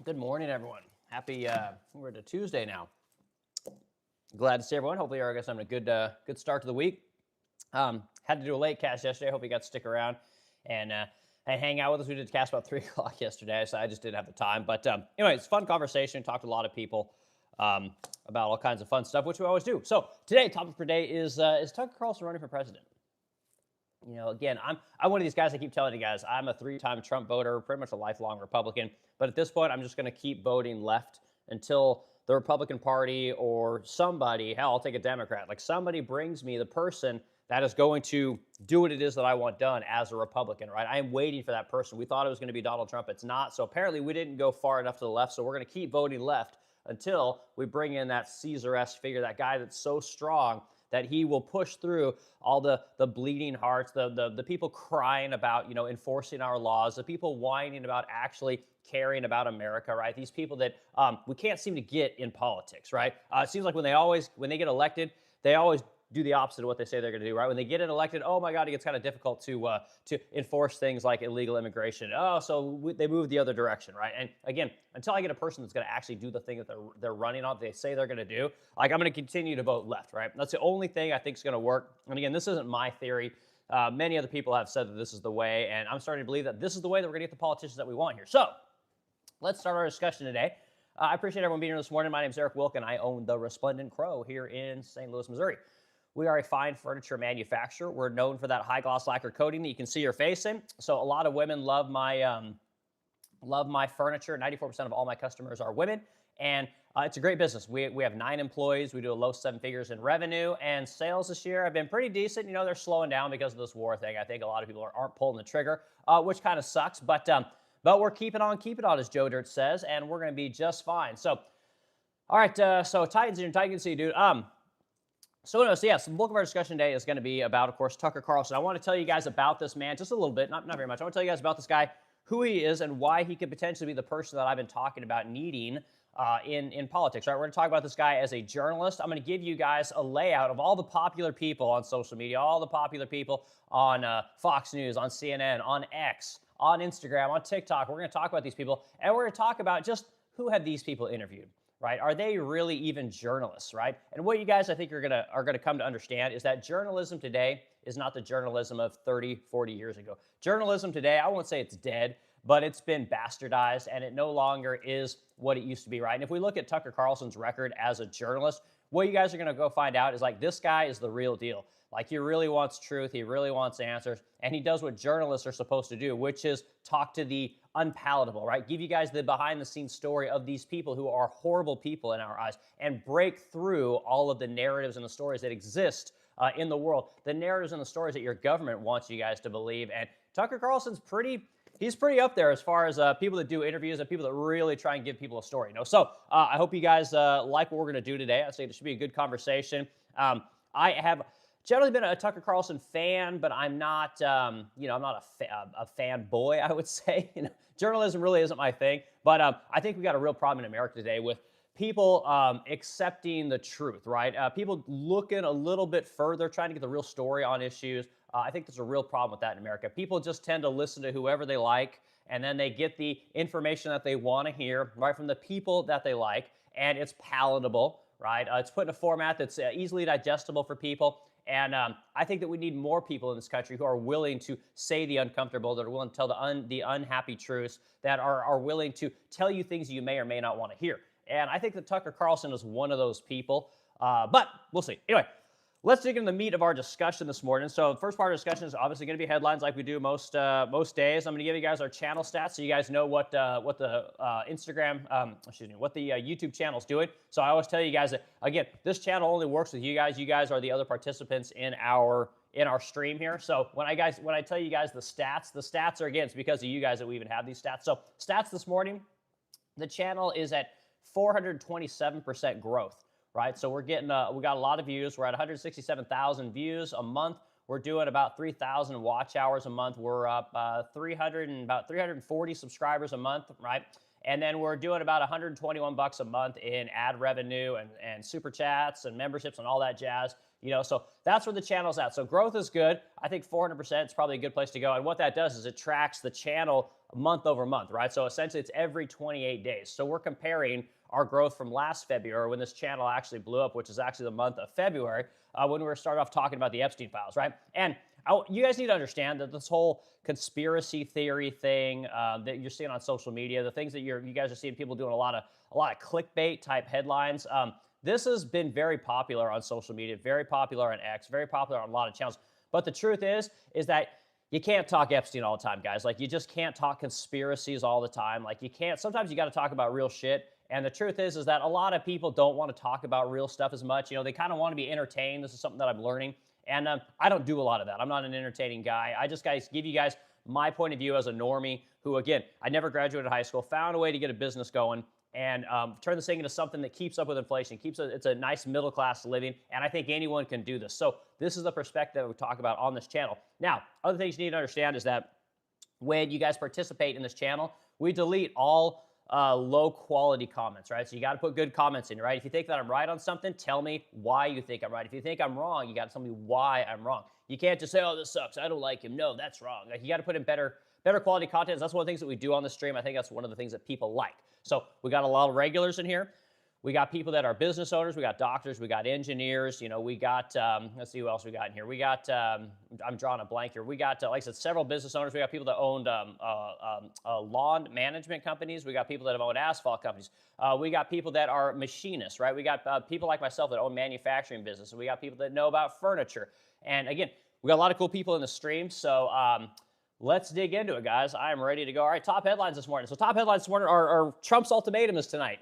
Good morning, everyone. Happy, we're to Tuesday now. Glad to see everyone. Hopefully, you're having a good start to the week. Had to do a late cast yesterday. Hope you got to stick around and hang out with us. We did cast about 3 o'clock yesterday, so I just didn't have the time. But anyway, it's a fun conversation. Talked to a lot of people about all kinds of fun stuff, which we always do. So today, topic for today is Tucker Carlson running for president? You know, again, I'm one of these guys. I keep telling you guys, I'm a 3-time Trump voter, pretty much a lifelong Republican. But at this point, I'm just going to keep voting left until the Republican Party or somebody, hell, I'll take a Democrat, like somebody brings me the person that is going to do what it is that I want done as a Republican, right? I am waiting for that person. We thought it was going to be Donald Trump. It's not. So apparently we didn't go far enough to the left. So we're going to keep voting left until we bring in that Caesar-esque figure, that guy that's so strong that he will push through all the bleeding hearts, the people crying about, enforcing our laws, the people whining about actually caring about America, right? These people that we can't seem to get in politics, right? It seems like when they get elected, they always do the opposite of what they say they're going to do, right? When they get elected, oh my God, it gets kind of difficult to enforce things like illegal immigration. Oh, so they move the other direction, right? And again, until I get a person that's going to actually do the thing that they're running on, they say they're going to do, like I'm going to continue to vote left, right? That's the only thing I think is going to work. And again, this isn't my theory. Many other people have said that this is the way, and I'm starting to believe that this is the way that we're going to get the politicians that we want here. So let's start our discussion today. I appreciate everyone being here this morning. My name is Eric Wilk, and I own the Resplendent Crow here in St. Louis, Missouri. We are a fine furniture manufacturer. We're known for that high gloss lacquer coating that you can see your face in. So a lot of women love my furniture. 94% of all my customers are women, and it's a great business. We have 9 employees. We do a low 7 figures in revenue, and sales this year have been pretty decent. They're slowing down because of this war thing. I think a lot of people aren't pulling the trigger, which kind of sucks. But we're keeping on, as Joe Dirt says, and we're going to be just fine. So, all right. So Titans here, Titans see you, dude. So the bulk of our discussion today is going to be about, of course, Tucker Carlson. I want to tell you guys about this man just a little bit, not very much. I want to tell you guys about this guy, who he is, and why he could potentially be the person that I've been talking about needing in politics. Right? We're going to talk about this guy as a journalist. I'm going to give you guys a layout of all the popular people on social media, all the popular people on Fox News, on CNN, on X, on Instagram, on TikTok. We're going to talk about these people, and we're going to talk about just who have these people interviewed. Right? Are they really even journalists, right? And what you guys, I think, are gonna come to understand is that journalism today is not the journalism of 30, 40 years ago. Journalism today, I won't say it's dead, but it's been bastardized, and it no longer is what it used to be, right? And if we look at Tucker Carlson's record as a journalist, what you guys are gonna go find out is like this guy is the real deal. Like he really wants truth, he really wants answers, and he does what journalists are supposed to do, which is talk to the unpalatable, right? Give you guys the behind-the-scenes story of these people who are horrible people in our eyes and break through all of the narratives and the stories that exist in the world, the narratives and the stories that your government wants you guys to believe. And Tucker Carlson's he's pretty up there as far as people that do interviews and people that really try and give people a story. So I hope you guys like what we're going to do today. I think it should be a good conversation. I have generally been a Tucker Carlson fan, but I'm not, I'm not a fanboy, I would say. Journalism really isn't my thing. But I think we got a real problem in America today with people accepting the truth, right? People looking a little bit further, trying to get the real story on issues. I think there's a real problem with that in America. People just tend to listen to whoever they like, and then they get the information that they want to hear, right, from the people that they like, and it's palatable, right? It's put in a format that's easily digestible for people. And I think that we need more people in this country who are willing to say the uncomfortable, that are willing to tell the unhappy truths, that are willing to tell you things you may or may not want to hear. And I think that Tucker Carlson is one of those people, but we'll see. Anyway, let's dig into the meat of our discussion this morning. So the first part of the discussion is obviously going to be headlines like we do most days. I'm going to give you guys our channel stats so you guys know what the YouTube channel is doing. So I always tell you guys that, again, this channel only works with you guys. You guys are the other participants in our stream here. So when I tell you guys the stats are, again, it's because of you guys that we even have these stats. So stats this morning, the channel is at 427% growth. Right, so we got a lot of views. We're at 167,000 views a month. We're doing about 3,000 watch hours a month. We're up about 340 subscribers a month, right? And then we're doing about $121 a month in ad revenue and super chats and memberships and all that jazz. So that's where the channel's at. So growth is good. I think 400% is probably a good place to go. And what that does is it tracks the channel month over month, right? So essentially it's every 28 days. So we're comparing our growth from last February when this channel actually blew up, which is actually the month of February, when we were started off talking about the Epstein files, right? And you guys need to understand that this whole conspiracy theory thing that you're seeing on social media, the things that you guys are seeing people doing a lot of clickbait type headlines. This has been very popular on social media, very popular on X, very popular on a lot of channels. But the truth is that you can't talk Epstein all the time, guys. Like, you just can't talk conspiracies all the time. Like, you can't. Sometimes you got to talk about real shit. And the truth is that a lot of people don't want to talk about real stuff as much. They kind of want to be entertained. This is something that I'm learning. And I don't do a lot of that. I'm not an entertaining guy. I just, guys, give you guys my point of view as a normie who, again, I never graduated high school, found a way to get a business going, and turn this thing into something that keeps up with inflation, it's a nice middle-class living, and I think anyone can do this. So this is the perspective we talk about on this channel. Now, other things you need to understand is that when you guys participate in this channel, we delete all low-quality comments, right? So you got to put good comments in, right? If you think that I'm right on something, tell me why you think I'm right. If you think I'm wrong, you got to tell me why I'm wrong. You can't just say, oh, this sucks, I don't like him. No, that's wrong. Like, you got to put in better quality content. That's one of the things that we do on the stream. I think that's one of the things that people like. So we got a lot of regulars in here. We got people that are business owners. We got doctors. We got engineers. We got, let's see who else we got in here. We got, I'm drawing a blank here. We got, like I said, several business owners. We got people that owned lawn management companies. We got people that have owned asphalt companies. We got people that are machinists, right? We got people like myself that own manufacturing business. We got people that know about furniture. And again, we got a lot of cool people in the stream. So, let's dig into it, guys. I am ready to go. All right, top headlines this morning. So top headlines this morning are Trump's ultimatum is tonight.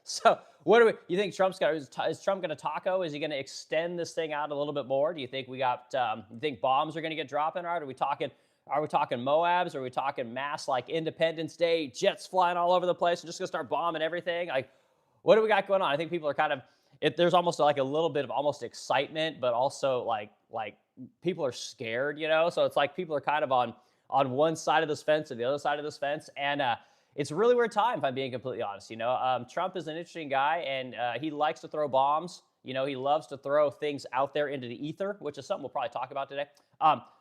So what do you think is Trump going to taco? Is he going to extend this thing out a little bit more? Do you think you think bombs are going to get dropping? Or are we talking Moabs? Are we talking mass like Independence Day, jets flying all over the place and just going to start bombing everything? Like, what do we got going on? I think people are kind of, there's almost like a little bit of almost excitement, but also like people are scared, So it's like people are kind of on one side of this fence or the other side of this fence, and it's a really weird time, if I'm being completely honest. Trump is an interesting guy, and he likes to throw bombs. He loves to throw things out there into the ether, which is something we'll probably talk about today.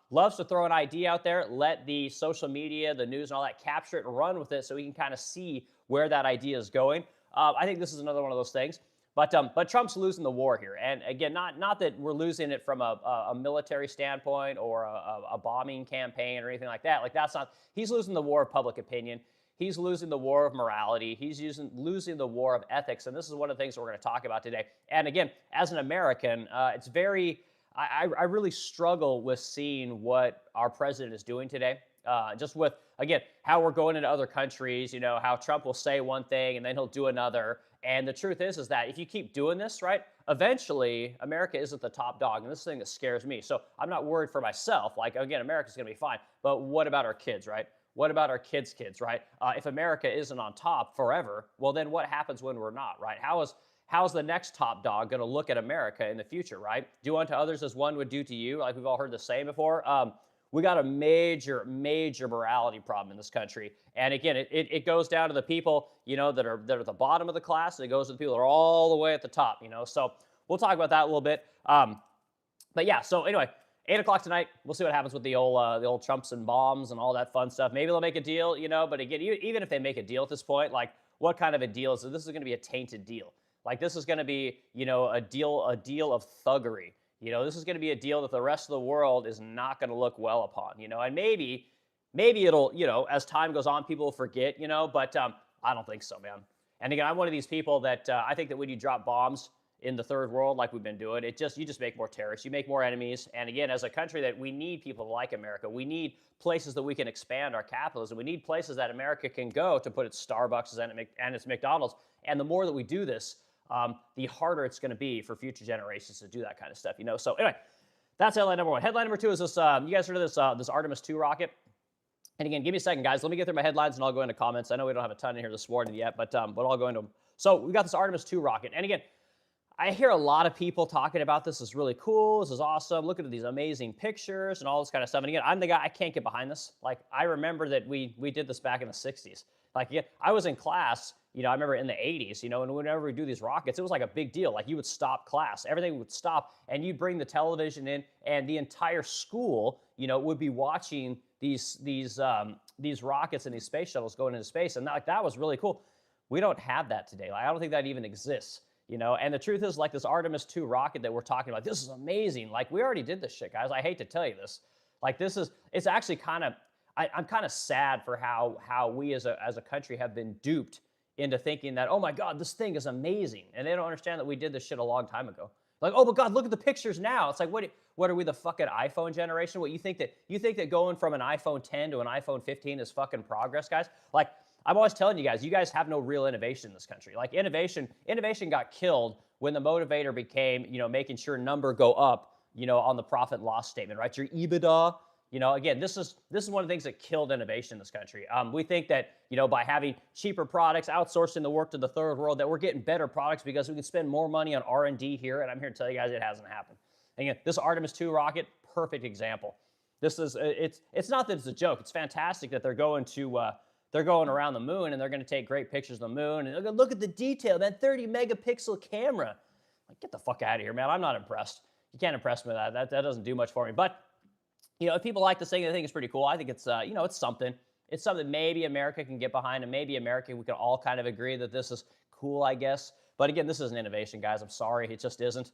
Loves to throw an idea out there, let the social media, the news, and all that capture it and run with it, so we can kind of see where that idea is going. I think this is another one of those things. But Trump's losing the war here. And again, not that we're losing it from a military standpoint or a bombing campaign or anything like that. Like, that's not, he's losing the war of public opinion. He's losing the war of morality. He's losing the war of ethics. And this is one of the things that we're going to talk about today. And again, as an American, it's very, I really struggle with seeing what our president is doing today. Just with, again, how we're going into other countries, how Trump will say one thing and then he'll do another. And the truth is that if you keep doing this, right, eventually America isn't the top dog. And this is the thing that scares me. So I'm not worried for myself. Like, again, America's going to be fine. But what about our kids, right? What about our kids' kids, right? If America isn't on top forever, well, then what happens when we're not, right? How's the next top dog going to look at America in the future, right? Do unto others as one would do to you, like we've all heard the saying before. We got a major morality problem in this country. And again, it goes down to the people, that are at the bottom of the class, and it goes to the people that are all the way at the top, So we'll talk about that a little bit. But yeah, so anyway, 8 o'clock tonight, we'll see what happens with the old Trumps and bombs and all that fun stuff. Maybe they'll make a deal, but again, even if they make a deal at this point, like, what kind of a deal is this? This is going to be a tainted deal. Like, this is going to be, a deal of thuggery. This is going to be a deal that the rest of the world is not going to look well upon, and maybe it'll, as time goes on, people will forget, but I don't think so, man. And again, I'm one of these people that I think that when you drop bombs in the third world like we've been doing, you just make more terrorists, you make more enemies. And again, as a country that we need people like America, we need places that we can expand our capitalism. We need places that America can go to put its Starbucks and its McDonald's. And the more that we do this, the harder it's going to be for future generations to do that kind of stuff, So anyway, that's headline number one. Headline number two is this, you guys heard of this Artemis II rocket? And again, give me a second, guys. Let me get through my headlines and I'll go into comments. I know we don't have a ton in here this morning yet, but I'll go into them. So we got this Artemis II rocket. And again, I hear a lot of people talking about this. This is really cool. This is awesome. Look at these amazing pictures and all this kind of stuff. And again, I'm the guy, I can't get behind this. Like, I remember that we did this back in the 60s. Like, again, I was in class, I remember in the 80s, and whenever we do these rockets, it was like a big deal. Like, you would stop class. Everything would stop, and you'd bring the television in, and the entire school, would be watching these these rockets and these space shuttles going into space, and that was really cool. We don't have that today. Like, I don't think that even exists, And the truth is, like, this Artemis 2 rocket that we're talking about, this is amazing. Like, we already did this shit, guys. I hate to tell you this. Like, it's actually kind of, I'm kind of sad for how we as a country have been duped into thinking that, oh my God, this thing is amazing. And they don't understand that we did this shit a long time ago. Like, oh my God, look at the pictures now. It's like, what are we, the fucking iPhone generation? What, you think that going from an iPhone 10 to an iPhone 15 is fucking progress, guys? Like, I'm always telling you guys have no real innovation in this country. Like, innovation got killed when the motivator became, making sure number go up, on the profit and loss statement, right? Your EBITDA. Again, this is one of the things that killed innovation in this country. We think that, by having cheaper products, outsourcing the work to the third world, that we're getting better products because we can spend more money on R&D here. And I'm here to tell you guys it hasn't happened. Again, this Artemis 2 rocket, perfect example. It's not that it's a joke. It's fantastic that they're going around the moon and they're going to take great pictures of the moon. And they're going to look at the detail, that 30 megapixel camera. Like, get the fuck out of here, man. I'm not impressed. You can't impress me with that. That doesn't do much for me. But if people like this thing, they think it's pretty cool. I think it's, it's something. It's something maybe America can get behind, and maybe we can all kind of agree that this is cool, I guess. But again, this is an innovation, guys. I'm sorry, it just isn't.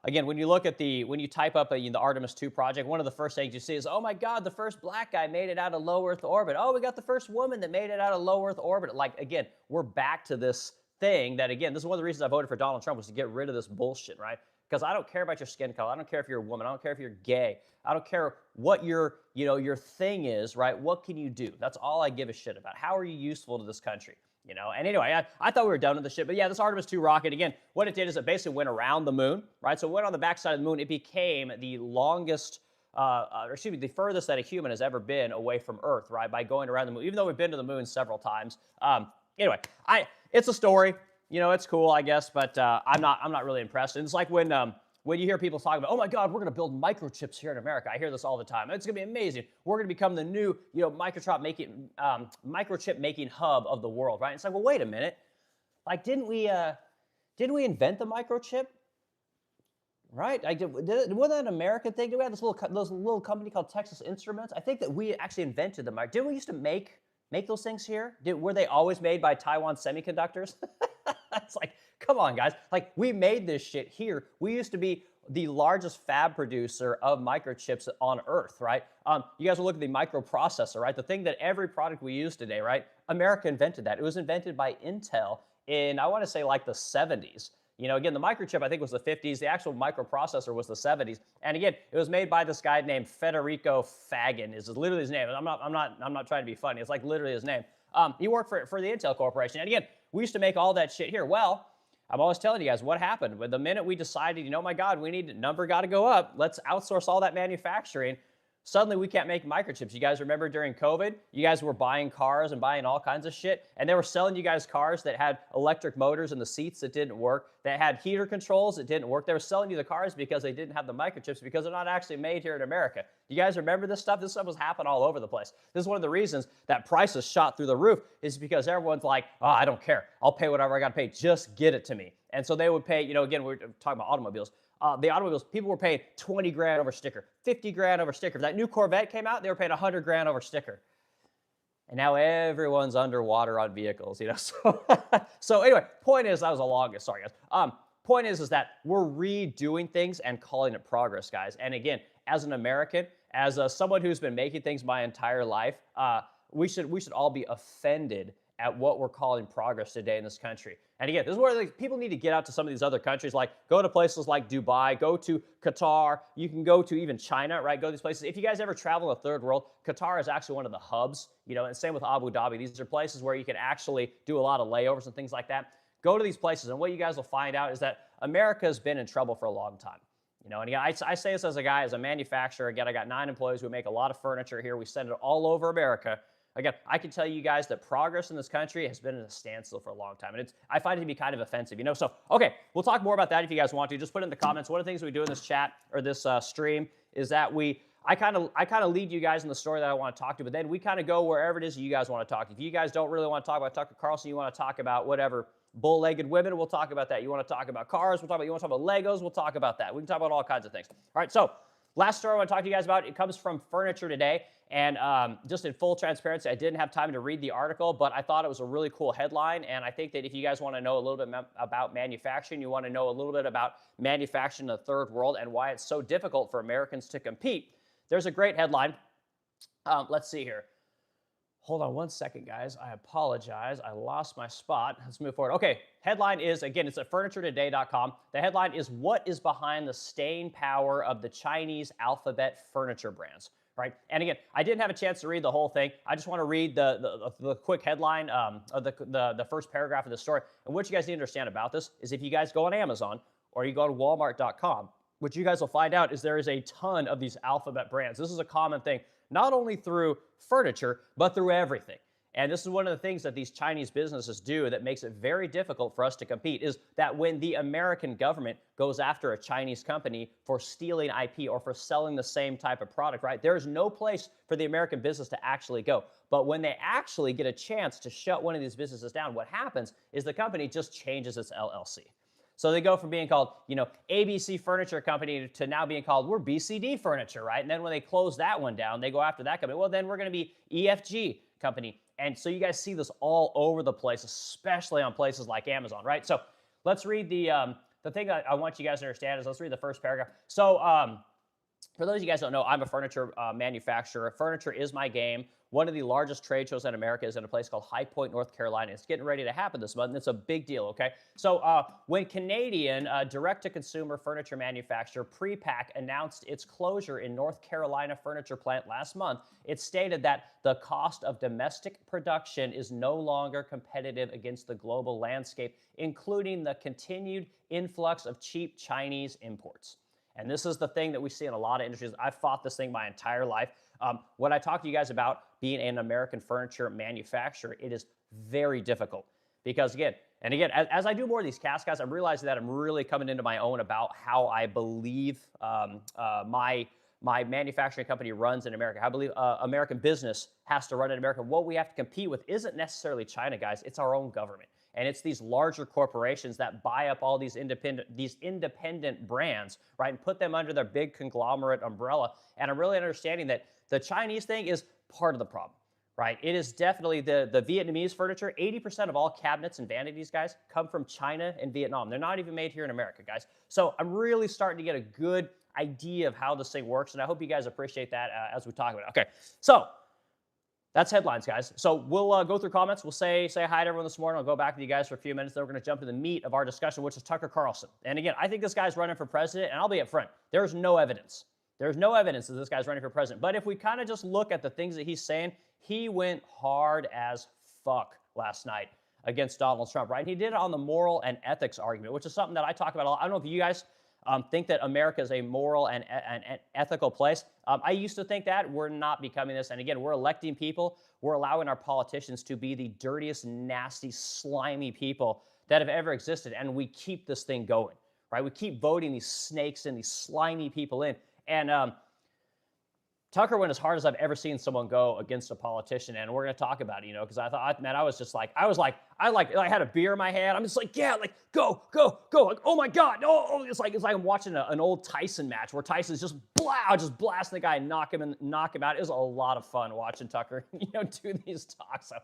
Again, when you type up the Artemis 2 project, one of the first things you see is, oh my God, the first black guy made it out of low Earth orbit. Oh, we got the first woman that made it out of low Earth orbit. Like, again, we're back to this thing that, again, this is one of the reasons I voted for Donald Trump, was to get rid of this bullshit, right? Because I don't care about your skin color. I don't care if you're a woman. I don't care if you're gay. I don't care what your thing is, right? What can you do? That's all I give a shit about. How are you useful to this country? And anyway, I thought we were done with this shit. But yeah, this Artemis 2 rocket, again, what it did is it basically went around the moon, right? So it went on the backside of the moon. It became the longest, the furthest that a human has ever been away from Earth, right? By going around the moon, even though we've been to the moon several times. Anyway, it's a story. It's cool, I guess, but I'm not really impressed. And it's like when you hear people talk about, oh my God, we're going to build microchips here in America. I hear this all the time. It's going to be amazing. We're going to become the new, microchip making hub of the world, right? It's like, well, wait a minute. Like, didn't we invent the microchip? Right? Wasn't that an American thing? Did we have this little company called Texas Instruments? I think that we actually invented the microchip. Didn't we used to make those things here? Were they always made by Taiwan Semiconductors? It's like, come on, guys. Like, we made this shit here. We used to be the largest fab producer of microchips on Earth, right? You guys will look at the microprocessor, right? The thing that every product we use today, right? America invented that. It was invented by Intel in, I want to say, like the 70s. Again, the microchip, I think, was the 50s. The actual microprocessor was the 70s. And again, it was made by this guy named Federico Fagan. Is literally his name. I'm not trying to be funny. It's like literally his name. He worked for the Intel Corporation. And again, we used to make all that shit here. Well, I'm always telling you guys what happened. But the minute we decided, my God, number got to go up. Let's outsource all that manufacturing. Suddenly, we can't make microchips. You guys remember during COVID, you guys were buying cars and buying all kinds of shit, and they were selling you guys cars that had electric motors in the seats that didn't work, that had heater controls that didn't work. They were selling you the cars because they didn't have the microchips because they're not actually made here in America. Do you guys remember this stuff? This stuff was happening all over the place. This is one of the reasons that prices shot through the roof, is because everyone's like, oh, I don't care. I'll pay whatever I got to pay. Just get it to me. And so they would pay, again, we're talking about automobiles. The automobiles, people were paying 20 grand over sticker, 50 grand over sticker. If that new Corvette came out, they were paying 100 grand over sticker. And now everyone's underwater on vehicles, So anyway, point is, that was the longest, sorry guys. Point is that we're redoing things and calling it progress, guys. And again, as an American, as someone who's been making things my entire life, we should all be offended at what we're calling progress today in this country. And again, this is where people need to get out to some of these other countries, like go to places like Dubai, go to Qatar, you can go to even China, right? Go to these places. If you guys ever travel in the third world, Qatar is actually one of the hubs, and same with Abu Dhabi. These are places where you can actually do a lot of layovers and things like that. Go to these places, and what you guys will find out is that America has been in trouble for a long time. And again, I say this as a guy, as a manufacturer. Again, I got 9 employees who make a lot of furniture here. We send it all over America. Again, I can tell you guys that progress in this country has been at a standstill for a long time, and I find it to be kind of offensive, So, okay, we'll talk more about that if you guys want to. Just put it in the comments. One of the things we do in this chat or this stream is that I kind of lead you guys in the story that I want to talk to, but then we kind of go wherever it is you guys want to talk. If you guys don't really want to talk about Tucker Carlson, you want to talk about whatever bull-legged women, we'll talk about that. You want to talk about cars, you want to talk about Legos, we'll talk about that. We can talk about all kinds of things. All right, so Last story I want to talk to you guys about, it comes from Furniture Today. And just in full transparency, I didn't have time to read the article, but I thought it was a really cool headline. And I think that if you guys want to know a little bit about manufacturing, you want to know a little bit about manufacturing in the third world and why it's so difficult for Americans to compete, there's a great headline. Let's see here. Hold on one second, guys. I apologize. I lost my spot. Let's move forward. Okay, headline is, again, it's at FurnitureToday.com. The headline is, what is behind the staying power of the Chinese alphabet furniture brands? Right? And again, I didn't have a chance to read the whole thing. I just want to read the quick headline of the first paragraph of the story. And what you guys need to understand about this is if you guys go on Amazon or you go to Walmart.com, what you guys will find out is there is a ton of these alphabet brands. This is a common thing, not only through furniture, but through everything. And this is one of the things that these Chinese businesses do that makes it very difficult for us to compete, is that when the American government goes after a Chinese company for stealing IP or for selling the same type of product, right, there's no place for the American business to actually go. But when they actually get a chance to shut one of these businesses down, what happens is the company just changes its LLC. So they go from being called, ABC Furniture Company to now being called, we're BCD Furniture, right? And then when they close that one down, they go after that company. Well, then we're going to be EFG Company. And so you guys see this all over the place, especially on places like Amazon, right? So let's read the thing that I want you guys to understand is, let's read the first paragraph. So for those of you guys who don't know, I'm a furniture manufacturer. Furniture is my game. One of the largest trade shows in America is in a place called High Point, North Carolina. It's getting ready to happen this month, and it's a big deal, okay? So when Canadian direct-to-consumer furniture manufacturer Prepack announced its closure in North Carolina furniture plant last month, it stated that the cost of domestic production is no longer competitive against the global landscape, including the continued influx of cheap Chinese imports. And this is the thing that we see in a lot of industries. I've fought this thing my entire life. When I talk to you guys about being an American furniture manufacturer, it is very difficult because, again, as I do more of these casts, guys, I'm realizing that I'm really coming into my own about how I believe my manufacturing company runs in America. I believe American business has to run in America. What we have to compete with isn't necessarily China, guys. It's our own government. And it's these larger corporations that buy up all these independent brands, right, and put them under their big conglomerate umbrella. And I'm really understanding that the Chinese thing is part of the problem, right? It is definitely the Vietnamese furniture. 80% of all cabinets and vanities, guys, come from China and Vietnam. They're not even made here in America, guys. So I'm really starting to get a good idea of how this thing works, and I hope you guys appreciate that as we talk about it. Okay, so that's headlines, guys. So we'll go through comments. We'll say hi to everyone this morning. I'll go back with you guys for a few minutes. Then we're going to jump to the meat of our discussion, which is Tucker Carlson. And again, I think this guy's running for president, and I'll be upfront. There's no evidence. There's no evidence that this guy's running for president. But if we kind of just look at the things that he's saying, he went hard as fuck last night against Donald Trump, right? And he did it on the moral and ethics argument, which is something that I talk about a lot. I don't know if you guys think that America is a moral and ethical place. I used to think that. We're not becoming this. And again, we're electing people. We're allowing our politicians to be the dirtiest, nasty, slimy people that have ever existed. And we keep this thing going, right? We keep voting these snakes and these slimy people in. And Tucker went as hard as I've ever seen someone go against a politician, and we're going to talk about it, because I thought, man, I had a beer in my hand. I'm just like, yeah, like, go, like, oh my God, oh, it's like I'm watching an old Tyson match where Tyson's just blasting the guy and knock him out. It was a lot of fun watching Tucker, do these talks. So,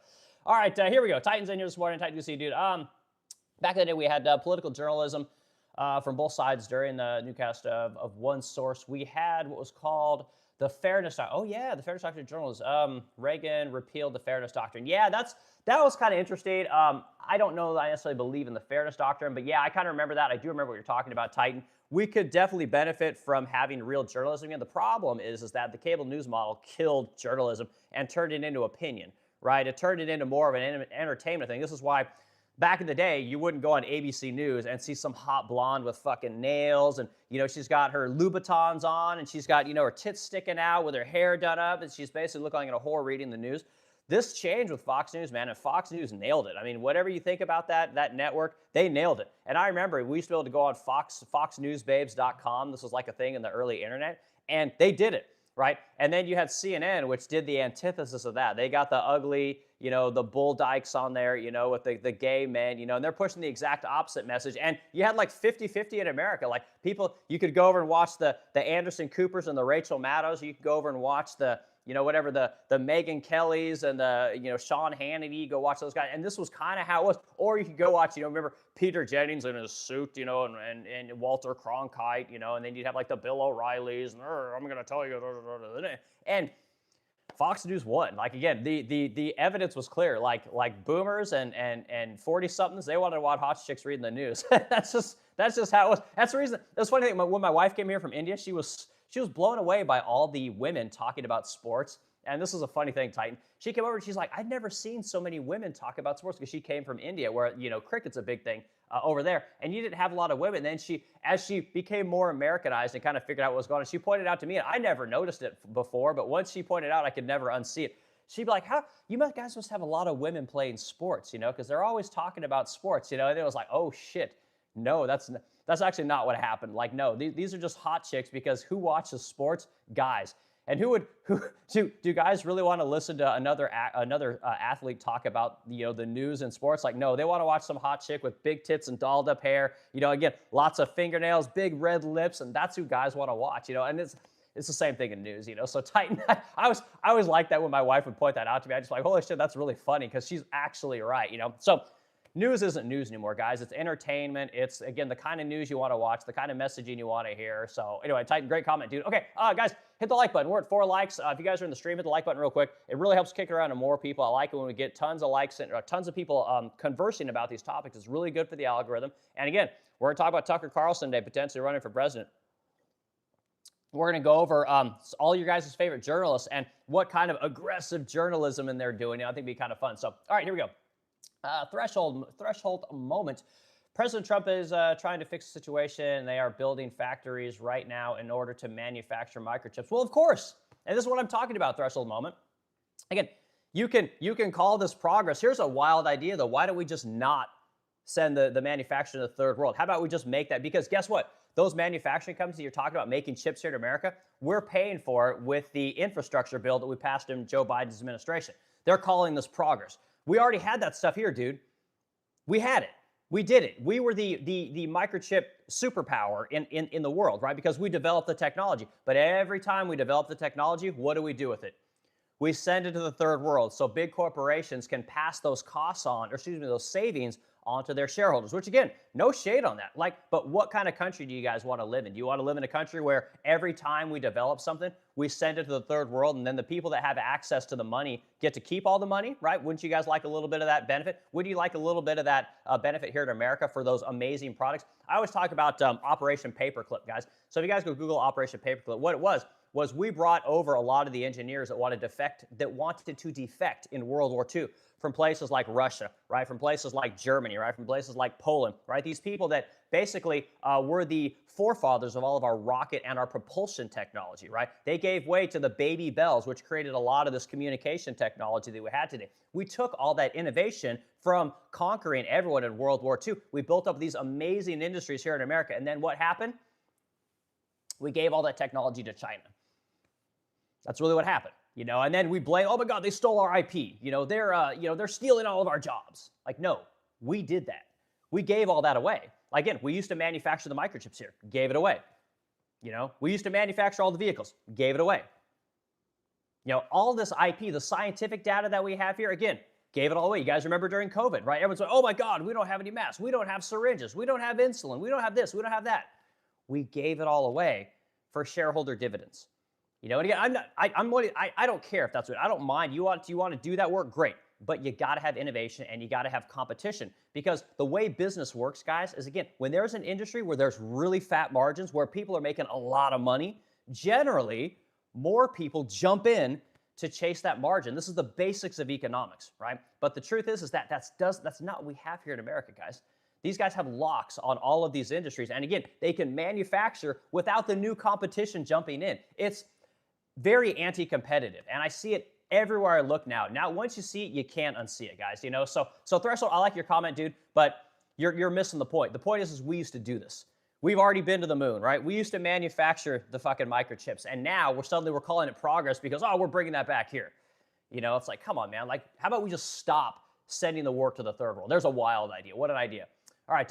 all right, here we go. Titan's in here this morning. Titan, good to see you, dude. Back in the day, we had political journalism from both sides during the newscast of One Source. We had what was called the Fairness Doctrine. Oh, yeah, the Fairness Doctrine of journalism. Reagan repealed the Fairness Doctrine. Yeah, that was kind of interesting. I don't know that I necessarily believe in the Fairness Doctrine, but yeah, I kind of remember that. I do remember what you're talking about, Titan. We could definitely benefit from having real journalism. And the problem is that the cable news model killed journalism and turned it into opinion, right? It turned it into more of an entertainment thing. This is why back in the day, you wouldn't go on ABC News and see some hot blonde with fucking nails and, she's got her Louboutins on and she's got, her tits sticking out with her hair done up and she's basically looking like a whore reading the news. This changed with Fox News, man, and Fox News nailed it. I mean, whatever you think about that network, they nailed it. And I remember we used to be able to go on foxnewsbabes.com. This was like a thing in the early internet, and they did it, right? And then you had CNN, which did the antithesis of that. They got the ugly, the bull dykes on there, with the gay men, and they're pushing the exact opposite message. And you had like 50-50 in America. Like people, you could go over and watch the Anderson Coopers and the Rachel Maddows. You could go over and watch the whatever the Megyn Kellys and the Sean Hannity. Go watch those guys. And this was kind of how it was. Or you could go watch, remember Peter Jennings in his suit, and Walter Cronkite, and then you'd have like the Bill O'Reillys and I'm going to tell you, and Fox News won. Like again, the evidence was clear. Like boomers and 40-somethings, they wanted to watch hot chicks reading the news. That's just how it was. That's the reason. That's funny thing. When my wife came here from India, she was blown away by all the women talking about sports. And this is a funny thing, Titan. She came over and she's like, I'd never seen so many women talk about sports, because she came from India where, cricket's a big thing over there. And you didn't have a lot of women. And then as she became more Americanized and kind of figured out what was going on, she pointed out to me, and I never noticed it before, but once she pointed out, I could never unsee it. She'd be like, how, you guys must have a lot of women playing sports, because they're always talking about sports, and it was like, oh shit, no, that's actually not what happened. Like, no, these are just hot chicks, because who watches sports? Guys. And who do guys really want to listen to another athlete talk about the news and sports? Like, no, they want to watch some hot chick with big tits and dolled up hair. Again, lots of fingernails, big red lips, and that's who guys want to watch. And it's the same thing in news. So Titan, I always like that when my wife would point that out to me. I just like, holy shit, that's really funny, because she's actually right. So. News isn't news anymore, guys. It's entertainment. It's, again, the kind of news you want to watch, the kind of messaging you want to hear. So anyway, Titan, great comment, dude. Okay, guys, hit the like button. We're at 4 likes. If you guys are in the stream, hit the like button real quick. It really helps kick it around to more people. I like it when we get tons of likes and tons of people conversing about these topics. It's really good for the algorithm. And again, we're going to talk about Tucker Carlson today, potentially running for president. We're going to go over all your guys' favorite journalists and what kind of aggressive journalism they're doing. I think it'd be kind of fun. So, all right, here we go. Threshold moment. President Trump is trying to fix the situation. They are building factories right now in order to manufacture microchips. Well, of course. And this is what I'm talking about, threshold moment. Again, you can call this progress. Here's a wild idea, though. Why don't we just not send the manufacturing to the third world? How about we just make that? Because guess what? Those manufacturing companies you're talking about making chips here in America, we're paying for it with the infrastructure bill that we passed in Joe Biden's administration. They're calling this progress. We already had that stuff here, dude. We had it. We did it. We were the microchip superpower in the world, right? Because we developed the technology. But every time we develop the technology, what do we do with it? We send it to the third world so big corporations can pass those costs on, or excuse me, those savings onto their shareholders, which again, no shade on that. But what kind of country do you guys want to live in? Do you want to live in a country where every time we develop something, we send it to the third world, and then the people that have access to the money get to keep all the money, right? Wouldn't you guys like a little bit of that benefit? Would you like a little bit of that benefit here in America for those amazing products? I always talk about Operation Paperclip, guys. So if you guys go Google Operation Paperclip, what it was we brought over a lot of the engineers that wanted to defect in World War II from places like Russia, right? From places like Germany, right? From places like Poland, right? These people that basically were the forefathers of all of our rocket and our propulsion technology, right? They gave way to the baby bells, which created a lot of this communication technology that we had today. We took all that innovation from conquering everyone in World War II. We built up these amazing industries here in America. And then what happened? We gave all that technology to China. That's really what happened. And then we blame, oh my God, they stole our IP. They're stealing all of our jobs. Like, no, we did that. We gave all that away. Again, we used to manufacture the microchips here, gave it away. We used to manufacture all the vehicles, gave it away. All this IP, the scientific data that we have here, again, gave it all away. You guys remember during COVID, right? Everyone's like, oh my God, we don't have any masks. We don't have syringes. We don't have insulin. We don't have this. We don't have that. We gave it all away for shareholder dividends. And again, I don't care if that's what, I don't mind. You want to do that work? Great. But you got to have innovation and you got to have competition, because the way business works, guys, is again, when there's an industry where there's really fat margins, where people are making a lot of money, generally more people jump in to chase that margin. This is the basics of economics, right? But the truth is that that's not what we have here in America, guys. These guys have locks on all of these industries. And again, they can manufacture without the new competition jumping in. It's very anti-competitive. And I see it everywhere I look now. Now, once you see it, you can't unsee it, guys. So Threshold, I like your comment, dude, but you're missing the point. The point is we used to do this. We've already been to the moon, right? We used to manufacture the fucking microchips. And now we're calling it progress because, we're bringing that back here. You know, it's like, come on, man. Like, how about we just stop sending the work to the third world? There's a wild idea. What an idea. All right,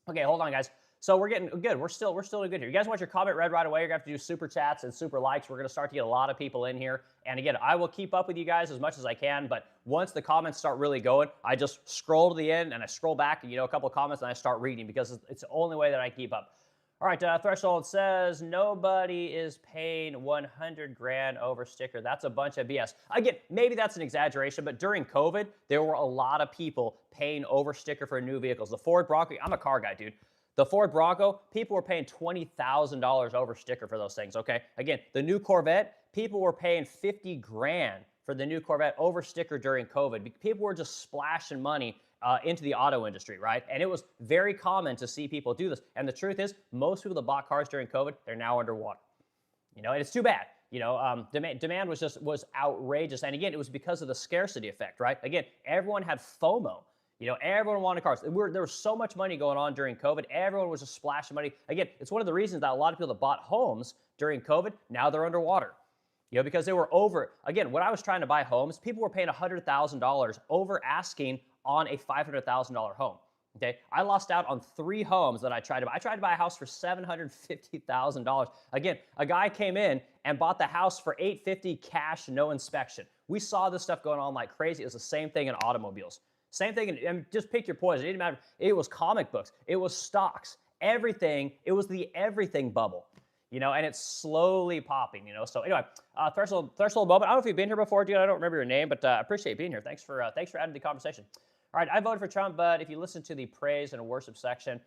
okay, hold on, guys. So we're getting good. We're still doing good here. You guys want your comment read right away? You're gonna have to do super chats and super likes. We're gonna start to get a lot of people in here. And again, I will keep up with you guys as much as I can. But once the comments start really going, I just scroll to the end and I scroll back, you know, a couple of comments, and I start reading because it's the only way that I keep up. All right, Threshold says nobody is paying 100 grand over sticker. That's a bunch of BS. Again, maybe that's an exaggeration, but during COVID, there were a lot of people paying over sticker for new vehicles. The Ford Bronco, I'm a car guy, dude. The Ford Bronco, people were paying $20,000 over sticker for those things, okay? Again, the new Corvette, people were paying 50 grand for the new Corvette over sticker during COVID. People were just splashing money into the auto industry, right? And it was very common to see people do this. And the truth is, most people that bought cars during COVID, they're now underwater. You know, and it's too bad. You know, demand was outrageous. And again, it was because of the scarcity effect, right? Again, everyone had FOMO. You know, everyone wanted cars. There was so much money going on during COVID. Everyone was just splashing money. Again, it's one of the reasons that a lot of people that bought homes during COVID, now they're underwater. You know, because they were over. Again, when I was trying to buy homes, people were paying $100,000 over asking on a $500,000 home. Okay, I lost out on 3 homes that I tried to buy. I tried to buy a house for $750,000. Again, a guy came in and bought the house for $850 cash, no inspection. We saw this stuff going on like crazy. It was the same thing in automobiles. Same thing, and just pick your poison. It didn't matter. It was comic books. It was stocks. Everything. It was the everything bubble. You know, and it's slowly popping, you know. So anyway, Threshold moment. I don't know if you've been here before, dude. I don't remember your name, but I appreciate being here. Thanks for adding to the conversation. All right, I voted for Trump, but if you listen to the praise and worship section,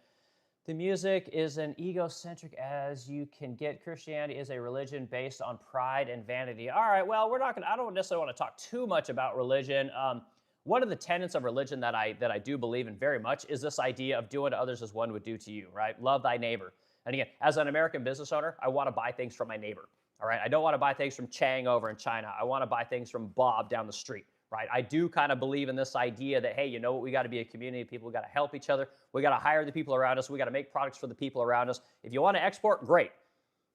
the music is an egocentric as you can get. Christianity is a religion based on pride and vanity. All right, well, I don't necessarily want to talk too much about religion. One of the tenets of religion that I do believe in very much is this idea of doing to others as one would do to you, right? Love thy neighbor. And again, as an American business owner, I want to buy things from my neighbor, all right? I don't want to buy things from Chang over in China. I want to buy things from Bob down the street, right? I do kind of believe in this idea that, hey, you know what? We got to be a community of people. We got to help each other. We got to hire the people around us. We got to make products for the people around us. If you want to export, great.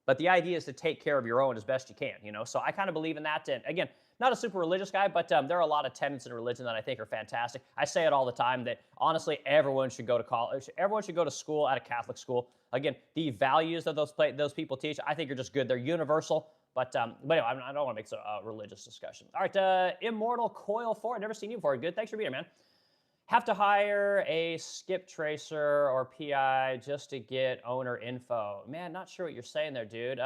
But the idea is to take care of your own as best you can, you know? So I kind of believe in that. And again, not a super religious guy, but there are a lot of tenets in religion that I think are fantastic. I say it all the time that honestly, everyone should go to college. Everyone should go to school at a Catholic school. Again, the values that those people teach, I think are just good. They're universal. But anyway, I don't want to make it a religious discussion. All right, Immortal Coil 4. I've never seen you before. Good. Thanks for being here, man. Have to hire a skip tracer or PI just to get owner info. Man, not sure what you're saying there, dude.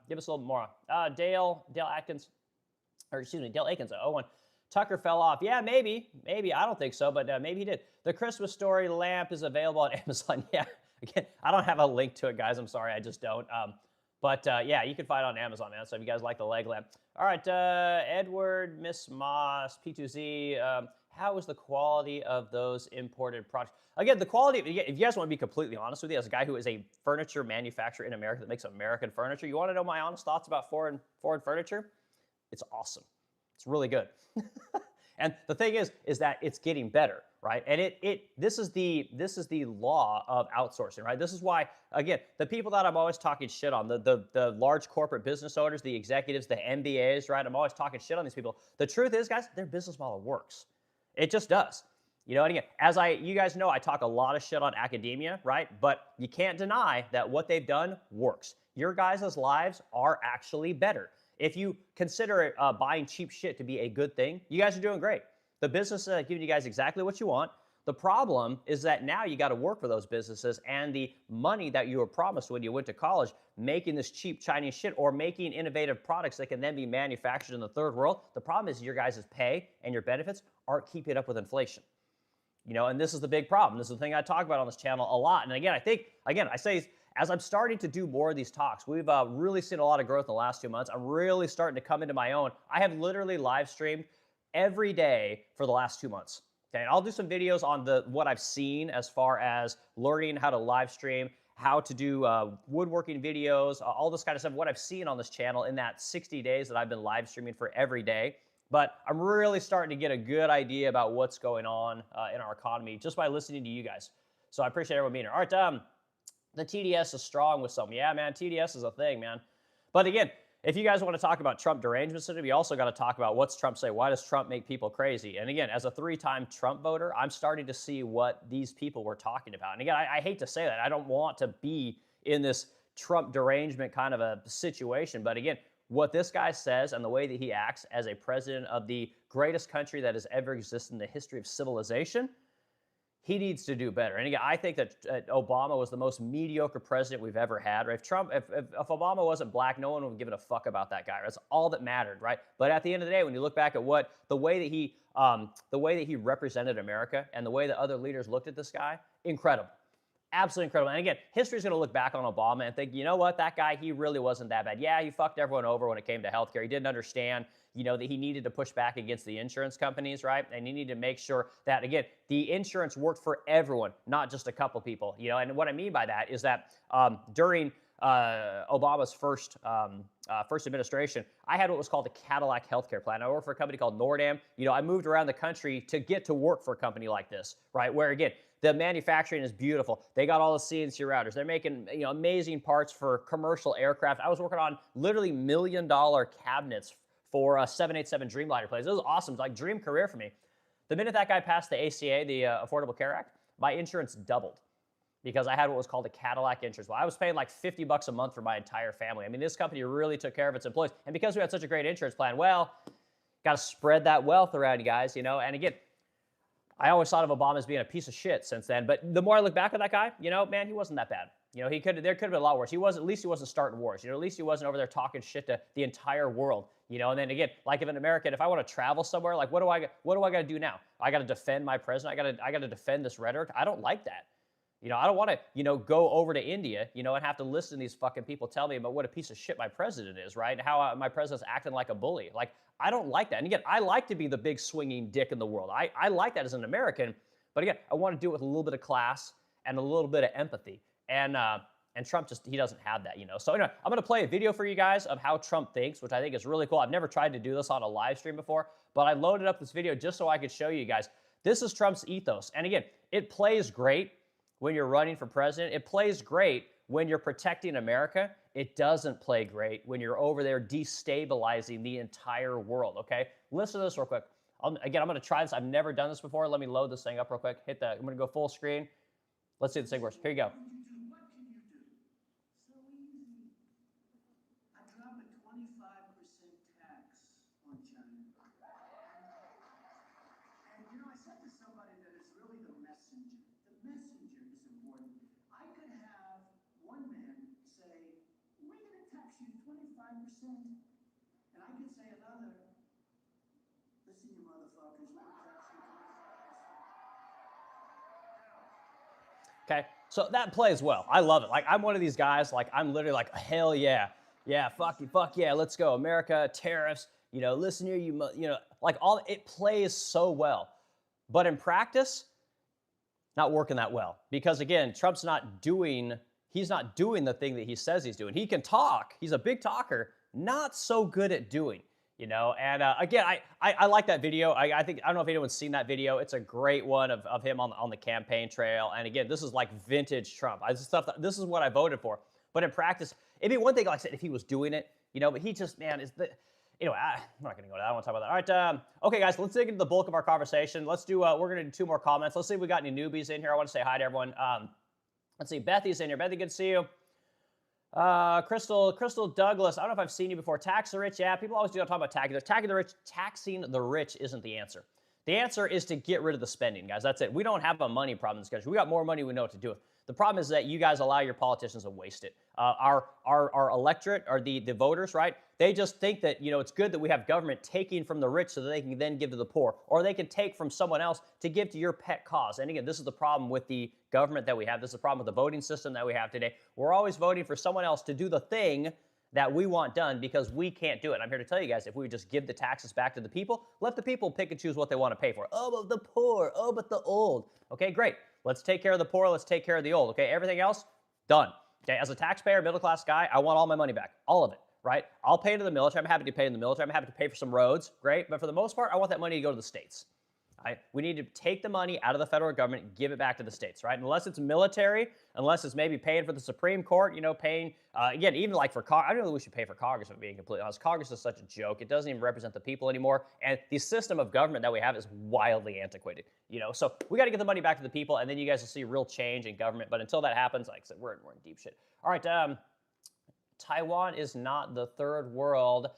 Give us a little more. Dale Akins. Dale Akins at 01. Tucker fell off. Yeah, maybe. I don't think so, but maybe he did. The Christmas Story lamp is available on Amazon. Yeah, again, I don't have a link to it, guys. I'm sorry, I just don't. But yeah, you can find it on Amazon, man. So if you guys like the leg lamp. All right, Edward, Miss Moss, P2Z. How is the quality of those imported products? Again, the quality, if you guys want to be completely honest with you, as a guy who is a furniture manufacturer in America that makes American furniture, you want to know my honest thoughts about foreign furniture? It's awesome. It's really good. And the thing is that it's getting better, right? And this is the law of outsourcing, right? This is why, again, the people that I'm always talking shit on, the large corporate business owners, the executives, the MBAs, right? I'm always talking shit on these people. The truth is, guys, their business model works. It just does. You know, and again, you guys know, I talk a lot of shit on academia, right? But you can't deny that what they've done works. Your guys' lives are actually better. If you consider buying cheap shit to be a good thing, you guys are doing great. The business is giving you guys exactly what you want. The problem is that now you got to work for those businesses, and the money that you were promised when you went to college, making this cheap Chinese shit or making innovative products that can then be manufactured in the third world, the problem is your guys' pay and your benefits aren't keeping up with inflation. You know, and this is the big problem. This is the thing I talk about on this channel a lot. And again, I say, as I'm starting to do more of these talks, we've really seen a lot of growth in the last 2 months. I'm really starting to come into my own. I have literally live streamed every day for the last 2 months. Okay, and I'll do some videos on what I've seen as far as learning how to live stream, how to do woodworking videos, all this kind of stuff, what I've seen on this channel in that 60 days that I've been live streaming for every day. But I'm really starting to get a good idea about what's going on in our economy just by listening to you guys. So I appreciate everyone being here. All right, the TDS is strong with some. Yeah, man, TDS is a thing, man. But again, if you guys want to talk about Trump derangement syndrome, you also got to talk about what's Trump say. Why does Trump make people crazy? And again, as a 3-time Trump voter, I'm starting to see what these people were talking about. And again, I hate to say that. I don't want to be in this Trump derangement kind of a situation. But again, what this guy says and the way that he acts as a president of the greatest country that has ever existed in the history of civilization, he needs to do better. And again, I think that Obama was the most mediocre president we've ever had. Right? If Obama wasn't black, no one would have given a fuck about that guy. That's all that mattered, right? But at the end of the day, when you look back at the way that he represented America and the way that other leaders looked at this guy, incredible. Absolutely incredible. And again, history's going to look back on Obama and think, you know what, that guy, he really wasn't that bad. Yeah, he fucked everyone over when it came to healthcare. He didn't understand, that he needed to push back against the insurance companies, right? And he needed to make sure that, again, the insurance worked for everyone, not just a couple people. And what I mean by that is that during Obama's first administration, I had what was called the Cadillac healthcare plan. I worked for a company called Nordam. I moved around the country to get to work for a company like this, right? Where, again, the manufacturing is beautiful. They got all the CNC routers. They're making amazing parts for commercial aircraft. I was working on literally $1 million cabinets for 787 Dreamliner planes. It was awesome. It's like dream career for me. The minute that guy passed the ACA, the Affordable Care Act, my insurance doubled because I had what was called a Cadillac insurance. Well, I was paying like $50 a month for my entire family. I mean, this company really took care of its employees. And because we had such a great insurance plan, well, got to spread that wealth around, you guys, And again, I always thought of Obama as being a piece of shit since then. But the more I look back at that guy, man, he wasn't that bad. There could have been a lot worse. At least he wasn't starting wars. At least he wasn't over there talking shit to the entire world. And then again, like if an American, if I want to travel somewhere, like what do I got to do now? I got to defend my president. I got to defend this rhetoric. I don't like that. I don't want to, go over to India, and have to listen to these fucking people tell me about what a piece of shit my president is, right? And how my president's acting like a bully. Like, I don't like that. And again, I like to be the big swinging dick in the world. I like that as an American. But again, I want to do it with a little bit of class and a little bit of empathy. And Trump he doesn't have that, So anyway, I'm going to play a video for you guys of how Trump thinks, which I think is really cool. I've never tried to do this on a live stream before, but I loaded up this video just so I could show you guys. This is Trump's ethos. And again, it plays great when you're running for president. It plays great when you're protecting America. It doesn't play great when you're over there destabilizing the entire world, okay? Listen to this real quick. Again, I'm going to try this. I've never done this before. Let me load this thing up real quick. I'm going to go full screen. Let's see if this thing works. Here you go. And I could say another, listen, you motherfuckers, we'll tax you 25%. Okay, so that plays well. I love it. Like, I'm one of these guys, like, I'm literally like, hell yeah. Yeah, fuck yeah, let's go. America, tariffs, listen here, like it plays so well. But in practice, not working that well. Because again, Trump's not doing the thing that he says he's doing. He can talk. He's a big talker, not so good at doing, And again, I like that video. I don't know if anyone's seen that video. It's a great one of him on the campaign trail. And again, this is like vintage Trump. This is what I voted for. But in practice, it'd be one thing, like I said, if he was doing it, but he just, man, anyway, I'm not going to go to that. I don't want to talk about that. All right, okay, guys, let's dig into the bulk of our conversation. Let's do, we're going to do 2 more comments. Let's see if we got any newbies in here. I want to say hi to everyone. Let's see, Bethy's in here. Bethy, good to see you. Crystal Douglas, I don't know if I've seen you before. Tax the rich, yeah, people always do talk about taxing the rich. Taxing the rich isn't the answer. The answer is to get rid of the spending, guys. That's it. We don't have a money problem in this country. We got more money, we know what to do with. The problem is that you guys allow your politicians to waste it. Our electorate, or the voters, right? They just think that, it's good that we have government taking from the rich so that they can then give to the poor, or they can take from someone else to give to your pet cause. And again, this is the problem with the government that we have. This is the problem with the voting system that we have today. We're always voting for someone else to do the thing that we want done because we can't do it. I'm here to tell you guys, if we would just give the taxes back to the people, let the people pick and choose what they want to pay for. Oh, but the poor. Oh, but the old. Okay, great. Let's take care of the poor. Let's take care of the old. Okay, everything else, done. Okay, as a taxpayer, middle-class guy, I want all my money back. All of it, right? I'll pay into the military. I'm happy to pay in the military. I'm happy to pay for some roads. Great. But for the most part, I want that money to go to the states. Right? We need to take the money out of the federal government and give it back to the states, right? Unless it's military, unless it's maybe paying for the Supreme Court, paying, again, even like for Congress. I don't know that we should pay for Congress, if I'm being completely honest. Congress is such a joke. It doesn't even represent the people anymore. And the system of government that we have is wildly antiquated, So we got to get the money back to the people, and then you guys will see real change in government. But until that happens, like I said, we're in deep shit. All right, Taiwan is not the third world.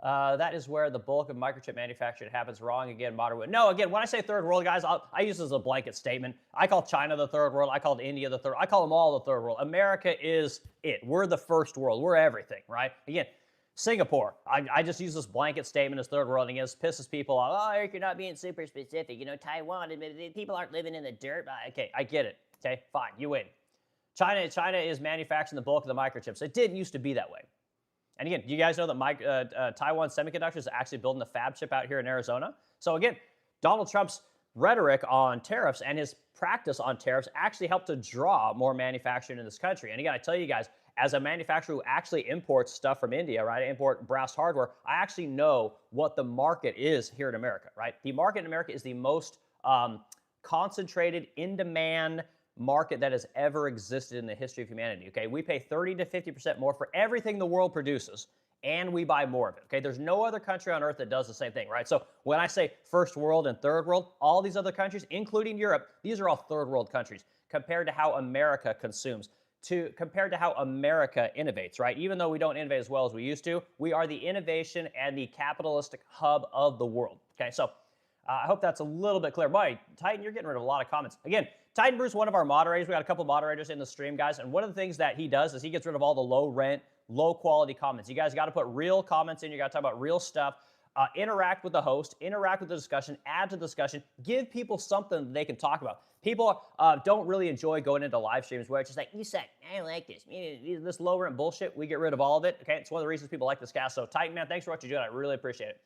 That is where the bulk of microchip manufacturing happens. Wrong again, modern. No, again, when I say third world, guys, I use this as a blanket statement. I call China the third world. I call India the third. I call them all the third world. America is it. We're the first world. We're everything, right? Again, Singapore. I just use this blanket statement as third world. And again, it pisses people off. Oh, Eric, you're not being super specific. Taiwan, people aren't living in the dirt. Okay, I get it. Okay, fine, you win. China is manufacturing the bulk of the microchips. It didn't used to be that way. And again, you guys know that Taiwan Semiconductor is actually building a fab chip out here in Arizona. So again, Donald Trump's rhetoric on tariffs and his practice on tariffs actually helped to draw more manufacturing in this country. And again, I tell you guys, as a manufacturer who actually imports stuff from India, right? I import brass hardware. I actually know what the market is here in America, right? The market in America is the most concentrated, in-demand market that has ever existed in the history of humanity, okay? We pay 30 to 50% more for everything the world produces, and we buy more of it, okay? There's no other country on earth that does the same thing, right? So when I say first world and third world, all these other countries, including Europe, these are all third world countries compared to how America consumes, compared to how America innovates, right? Even though we don't innovate as well as we used to, we are the innovation and the capitalistic hub of the world, okay? So I hope that's a little bit clear. Boy, Titan, you're getting rid of a lot of comments. Again, Titan Bruce, one of our moderators. We got a couple moderators in the stream, guys. And one of the things that he does is he gets rid of all the low rent, low quality comments. You guys got to put real comments in. You got to talk about real stuff. Interact with the host, interact with the discussion, add to the discussion, give people something that they can talk about. People don't really enjoy going into live streams where it's just like, you suck, I don't like this. This low rent bullshit, we get rid of all of it. Okay, it's one of the reasons people like this cast. So Titan, man, thanks for what you're doing. I really appreciate it.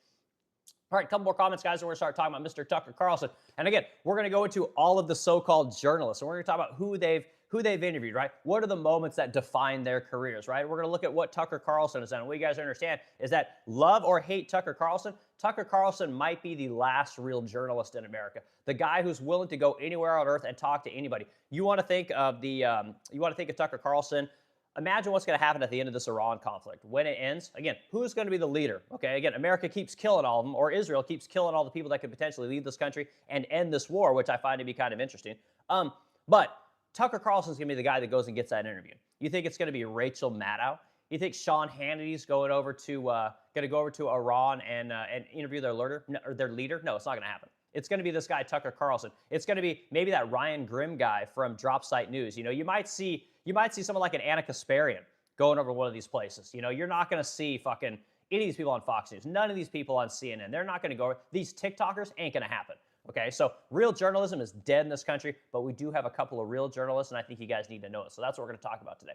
All right, a couple more comments, guys, and we're going to start talking about Mr. Tucker Carlson. And again, we're going to go into all of the so-called journalists, and we're going to talk about who they've interviewed, right? What are the moments that define their careers, right? We're going to look at what Tucker Carlson has done. And what you guys understand is that love or hate Tucker Carlson might be the last real journalist in America. The guy who's willing to go anywhere on earth and talk to anybody. You want to think of Tucker Carlson. Imagine what's going to happen at the end of this Iran conflict. When it ends, again, who's going to be the leader? Okay, again, America keeps killing all of them, or Israel keeps killing all the people that could potentially leave this country and end this war, which I find to be kind of interesting. But Tucker Carlson's going to be the guy that goes and gets that interview. You think it's going to be Rachel Maddow? You think Sean Hannity's going to go over to Iran and interview their leader? No, it's not going to happen. It's going to be this guy, Tucker Carlson. It's going to be maybe that Ryan Grimm guy from Drop Site News. You might see someone like an Anna Kasparian going over one of these places. You're not going to see fucking any of these people on Fox News. None of these people on CNN. They're not going to go. These TikTokers ain't going to happen. Okay, so real journalism is dead in this country, but we do have a couple of real journalists, and I think you guys need to know it. So that's what we're going to talk about today.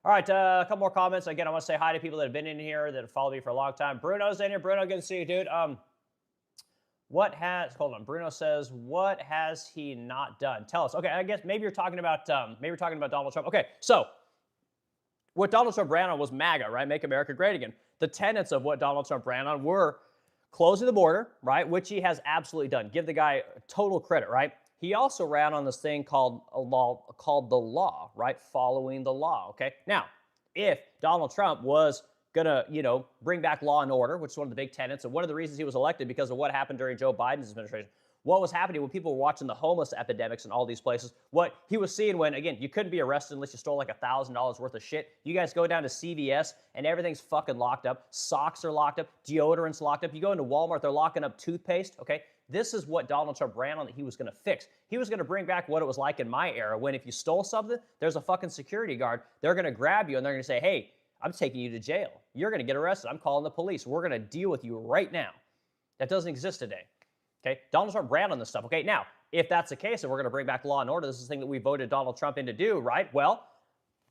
All right, a couple more comments. Again, I want to say hi to people that have been in here, that have followed me for a long time. Bruno's in here. Bruno, good to see you, dude. Bruno says, what has he not done? Tell us. Okay, I guess maybe you're talking about Donald Trump. Okay, so what Donald Trump ran on was MAGA, right? Make America Great Again. The tenets of what Donald Trump ran on were closing the border, right? Which he has absolutely done. Give the guy total credit, right? He also ran on this thing called the law, right? Following the law, okay? Now, if Donald Trump was gonna, bring back law and order, which is one of the big tenets, and one of the reasons he was elected because of what happened during Joe Biden's administration. What was happening when people were watching the homeless epidemics in all these places, what he was seeing when, again, you couldn't be arrested unless you stole like $1,000 worth of shit. You guys go down to CVS and everything's fucking locked up. Socks are locked up. Deodorant's locked up. You go into Walmart, they're locking up toothpaste, okay? This is what Donald Trump ran on that he was going to fix. He was going to bring back what it was like in my era when if you stole something, there's a fucking security guard. They're going to grab you and they're going to say, hey, I'm taking you to jail. You're going to get arrested. I'm calling the police. We're going to deal with you right now. That doesn't exist today. Okay, Donald Trump ran on this stuff. Okay, now, if that's the case and we're going to bring back law and order, this is the thing that we voted Donald Trump in to do, right? Well,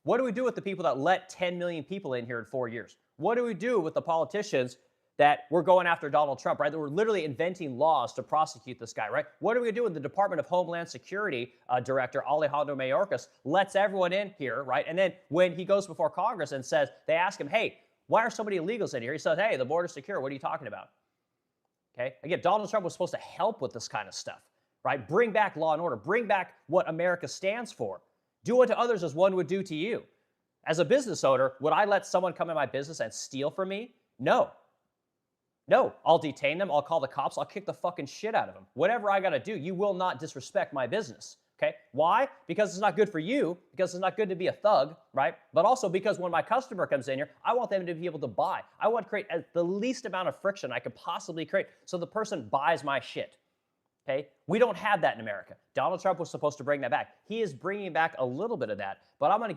what do we do with the people that let 10 million people in here in 4 years? What do we do with the politicians that we're going after Donald Trump, right? That we're literally inventing laws to prosecute this guy, right? What are we going to do when the Department of Homeland Security Director Alejandro Mayorkas lets everyone in here, right? And then when he goes before Congress and says, they ask him, hey, why are so many illegals in here? He says, hey, the border's secure. What are you talking about? Okay? Again, Donald Trump was supposed to help with this kind of stuff, right? Bring back law and order, bring back what America stands for. Do unto others as one would do to you. As a business owner, would I let someone come in my business and steal from me? No. No, I'll detain them. I'll call the cops. I'll kick the fucking shit out of them. Whatever I got to do, you will not disrespect my business. Okay? Why? Because it's not good for you, because it's not good to be a thug, right? But also because when my customer comes in here, I want them to be able to buy. I want to create the least amount of friction I could possibly create so the person buys my shit. Okay? We don't have that in America. Donald Trump was supposed to bring that back. He is bringing back a little bit of that, but we're going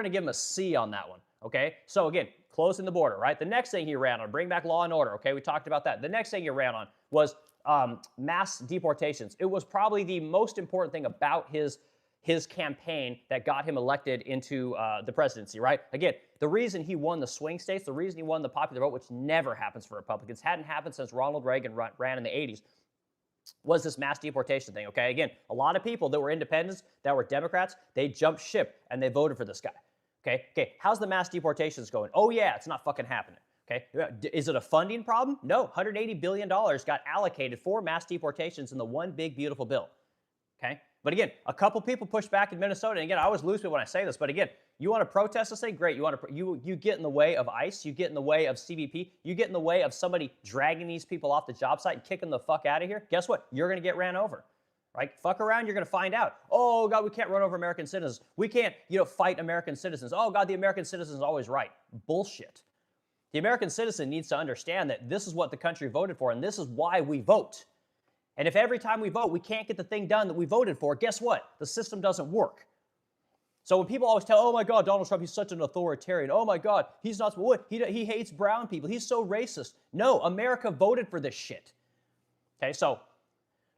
to give him a C on that one. Okay? So again, closing the border, right? The next thing he ran on, bring back law and order. Okay? We talked about that. The next thing he ran on was mass deportations. It was probably the most important thing about his campaign that got him elected into the presidency, right? Again, the reason he won the swing states, the reason he won the popular vote, which never happens for Republicans, hadn't happened since Ronald Reagan ran in the 80s, was this mass deportation thing, okay? Again, a lot of people that were independents, that were Democrats, they jumped ship and they voted for this guy, okay? How's the mass deportations going? Oh, yeah, it's not fucking happening, okay? Is it a funding problem? No, $180 billion got allocated for mass deportations in the one big, beautiful bill, okay? But again, a couple people pushed back in Minnesota, and again, I always lose it when I say this, but again, you want to protest this thing? Great. You get in the way of ICE, you get in the way of CBP, you get in the way of somebody dragging these people off the job site and kicking the fuck out of here. Guess what? You're going to get ran over, right? Fuck around, you're going to find out. Oh, God, we can't run over American citizens. We can't, fight American citizens. Oh, God, the American citizen is always right. Bullshit. The American citizen needs to understand that this is what the country voted for, and this is why we vote. And if every time we vote, we can't get the thing done that we voted for, guess what? The system doesn't work. So when people always tell, oh my God, Donald Trump, he's such an authoritarian. Oh my God, he's not, what? He hates brown people. He's so racist. No, America voted for this shit. Okay, so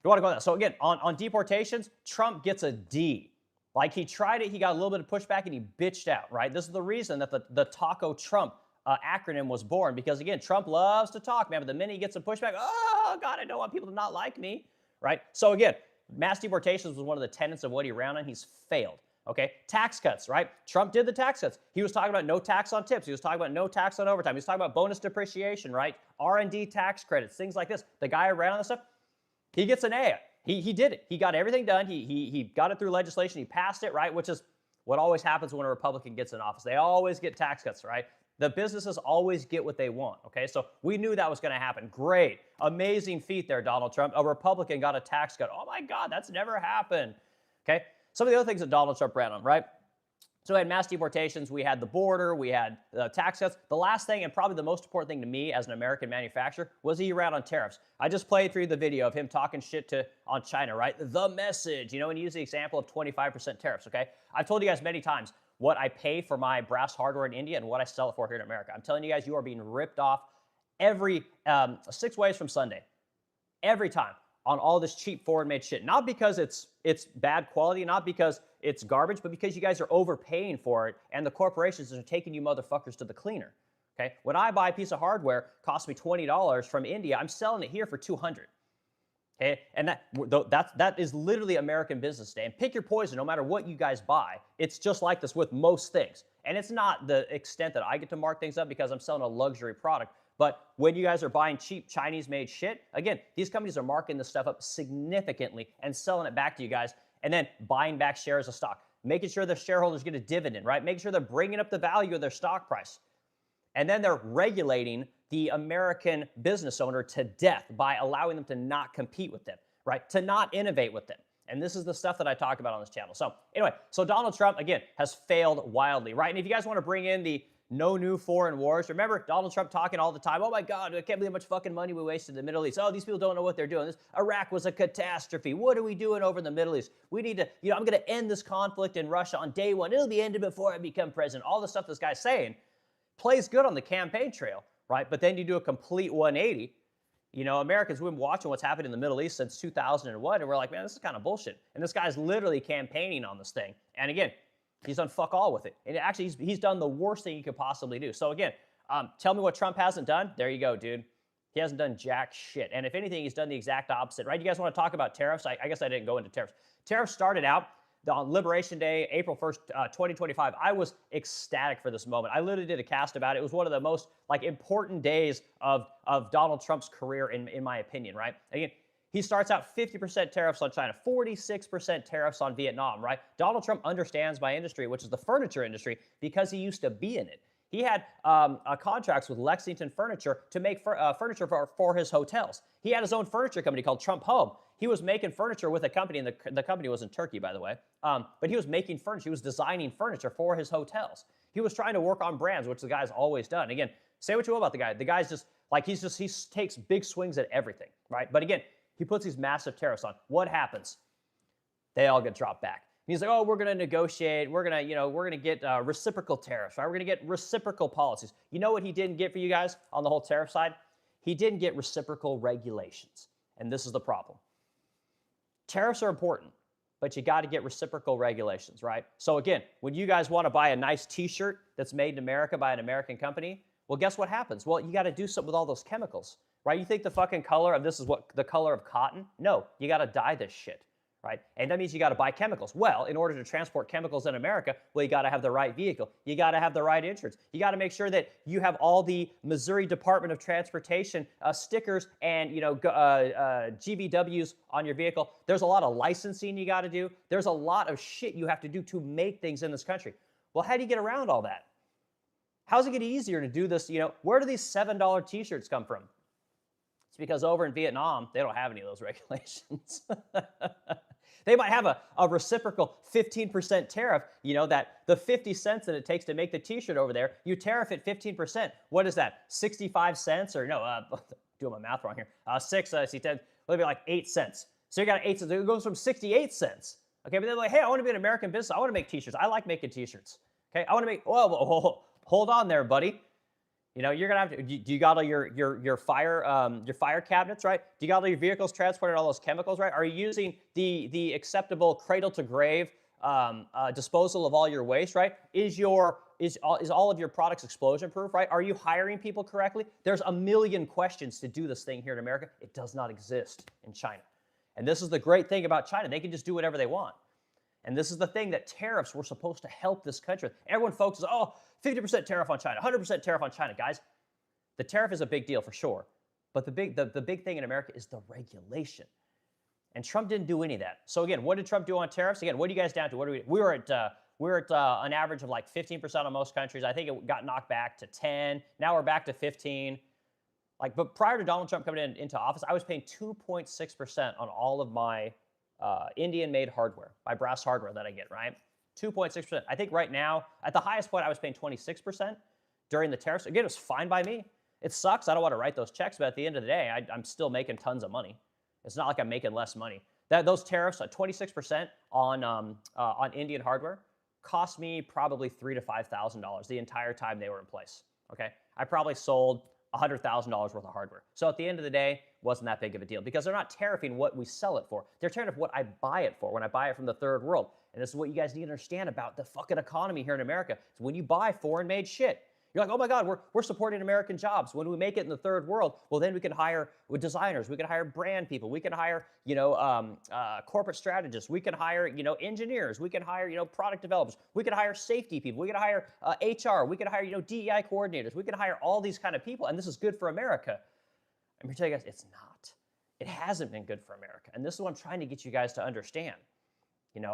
you want to go there. So again, on deportations, Trump gets a D. Like he tried it, he got a little bit of pushback and he bitched out, right? This is the reason that the Taco Trump acronym was born, because again, Trump loves to talk, man, but the minute he gets some pushback, oh God, I don't want people to not like me, right? So again, mass deportations was one of the tenets of what he ran on. He's failed. Okay, tax cuts, right? Trump did the tax cuts. He was talking about no tax on tips. He was talking about no tax on overtime. He was talking about bonus depreciation, right? R&D tax credits, things like this. The guy who ran on this stuff, he gets an A. He did it. He got everything done. He got it through legislation. He passed it, right? Which is what always happens when a Republican gets in office. They always get tax cuts, right? The businesses always get what they want, okay? So we knew that was going to happen. Great. Amazing feat there, Donald Trump. A Republican got a tax cut. Oh my God, that's never happened, okay? Some of the other things that Donald Trump ran on, right? So we had mass deportations, we had the border, we had tax cuts. The last thing, and probably the most important thing to me as an American manufacturer, was he ran on tariffs. I just played through the video of him talking shit on China, right? The message, and he used the example of 25% tariffs, okay? I've told you guys many times what I pay for my brass hardware in India and what I sell it for here in America. I'm telling you guys, you are being ripped off every 6 ways from Sunday. Every time. On all this cheap foreign-made shit. Not because it's bad quality, not because it's garbage, but because you guys are overpaying for it, and the corporations are taking you motherfuckers to the cleaner. Okay? When I buy a piece of hardware, costs me $20 from India, I'm selling it here for $200. Okay? And that is literally American business today. And pick your poison, no matter what you guys buy. It's just like this with most things. And it's not the extent that I get to mark things up because I'm selling a luxury product. But when you guys are buying cheap Chinese-made shit, again, these companies are marking this stuff up significantly and selling it back to you guys, and then buying back shares of stock, making sure the shareholders get a dividend, right? Making sure they're bringing up the value of their stock price. And then they're regulating the American business owner to death by allowing them to not compete with them, right? To not innovate with them. And this is the stuff that I talk about on this channel. So anyway, so Donald Trump, again, has failed wildly, right? And if you guys want to bring in the no new foreign wars. Remember Donald Trump talking all the time, oh my God, I can't believe how much fucking money we wasted in the Middle East. Oh, these people don't know what they're doing. Iraq was a catastrophe. What are we doing over in the Middle East? We need to, I'm going to end this conflict in Russia on day one. It'll be ended before I become president. All the stuff this guy's saying plays good on the campaign trail, right? But then you do a complete 180. Americans, we've been watching what's happened in the Middle East since 2001, and we're like, man, this is kind of bullshit. And this guy's literally campaigning on this thing. And again, he's done fuck all with it. And actually, he's done the worst thing he could possibly do. So again, tell me what Trump hasn't done. There you go, dude. He hasn't done jack shit. And if anything, he's done the exact opposite, right? You guys want to talk about tariffs? I guess I didn't go into tariffs. Tariffs started out, on Liberation Day, April 1st, 2025, I was ecstatic for this moment. I literally did a cast about it. It was one of the most important days of Donald Trump's career, in my opinion, right? Again, he starts out 50% tariffs on China, 46% tariffs on Vietnam, right? Donald Trump understands my industry, which is the furniture industry, because he used to be in it. He had contracts with Lexington Furniture to make furniture for his hotels. He had his own furniture company called Trump Home. He was making furniture with a company, and the company was in Turkey, by the way. But he was making furniture. He was designing furniture for his hotels. He was trying to work on brands, which the guy's always done. Again, say what you will about the guy. The guy's just he takes big swings at everything, right? But again, he puts these massive tariffs on. What happens? They all get dropped back. He's like, oh, we're going to negotiate. We're going to get reciprocal tariffs, right? We're going to get reciprocal policies. You know what he didn't get for you guys on the whole tariff side? He didn't get reciprocal regulations. And this is the problem. Tariffs are important, but you got to get reciprocal regulations, right? So again, when you guys want to buy a nice t-shirt that's made in America by an American company, well, guess what happens? Well, you got to do something with all those chemicals, right? You think the fucking color of this is what the color of cotton? No, you got to dye this shit. Right? And that means you got to buy chemicals. Well, in order to transport chemicals in America, well, you got to have the right vehicle. You got to have the right insurance. You got to make sure that you have all the Missouri Department of Transportation stickers and GVWs on your vehicle. There's a lot of licensing you got to do. There's a lot of shit you have to do to make things in this country. Well, how do you get around all that? How's it get easier to do this? Where do these $7 t-shirts come from? It's because over in Vietnam, they don't have any of those regulations. They might have a reciprocal 15% tariff, that the 50 cents that it takes to make the t-shirt over there, you tariff it 15%. What is that, 65 cents? Or no, doing my math wrong here. 6, 10, it'll be like 8 cents. So you got 8 cents, it goes from 68 cents. Okay, but they're like, hey, I want to be an American business. I want to make t-shirts. I like making t-shirts. Okay, I want to make, hold on there, buddy. You're gonna have to. Do you got all your fire cabinets, right? Do you got all your vehicles transporting all those chemicals, right? Are you using the acceptable cradle to grave disposal of all your waste, right? Is all of your products explosion proof, right? Are you hiring people correctly? There's a million questions to do this thing here in America. It does not exist in China, and this is the great thing about China. They can just do whatever they want. And this is the thing that tariffs were supposed to help this country. Everyone focuses, 50% tariff on China, 100% tariff on China. Guys, the tariff is a big deal for sure. But the big thing in America is the regulation. And Trump didn't do any of that. So again, what did Trump do on tariffs? Again, what are you guys down to? We were at an average of like 15% on most countries. I think it got knocked back to 10. Now we're back to 15. But prior to Donald Trump coming into office, I was paying 2.6% on all of my Indian-made hardware, my brass hardware that I get, right? 2.6%. I think right now, at the highest point, I was paying 26% during the tariffs. Again, it was fine by me. It sucks. I don't want to write those checks, but at the end of the day, I'm still making tons of money. It's not like I'm making less money. Those tariffs, 26% on Indian hardware, cost me probably $3,000 to $5,000 the entire time they were in place. Okay, I probably sold $100,000 worth of hardware. So at the end of the day, wasn't that big of a deal because they're not tariffing what we sell it for. They're tariffing what I buy it for when I buy it from the third world. And this is what you guys need to understand about the fucking economy here in America. It's when you buy foreign-made shit. You're like, oh my God, we're supporting American jobs. When we make it in the third world, well, then we can hire designers. We can hire brand people. We can hire, corporate strategists. We can hire, engineers. We can hire, product developers. We can hire safety people. We can hire HR. We can hire, DEI coordinators. We can hire all these kind of people. And this is good for America. I'm here to tell you guys, it's not. It hasn't been good for America. And this is what I'm trying to get you guys to understand. And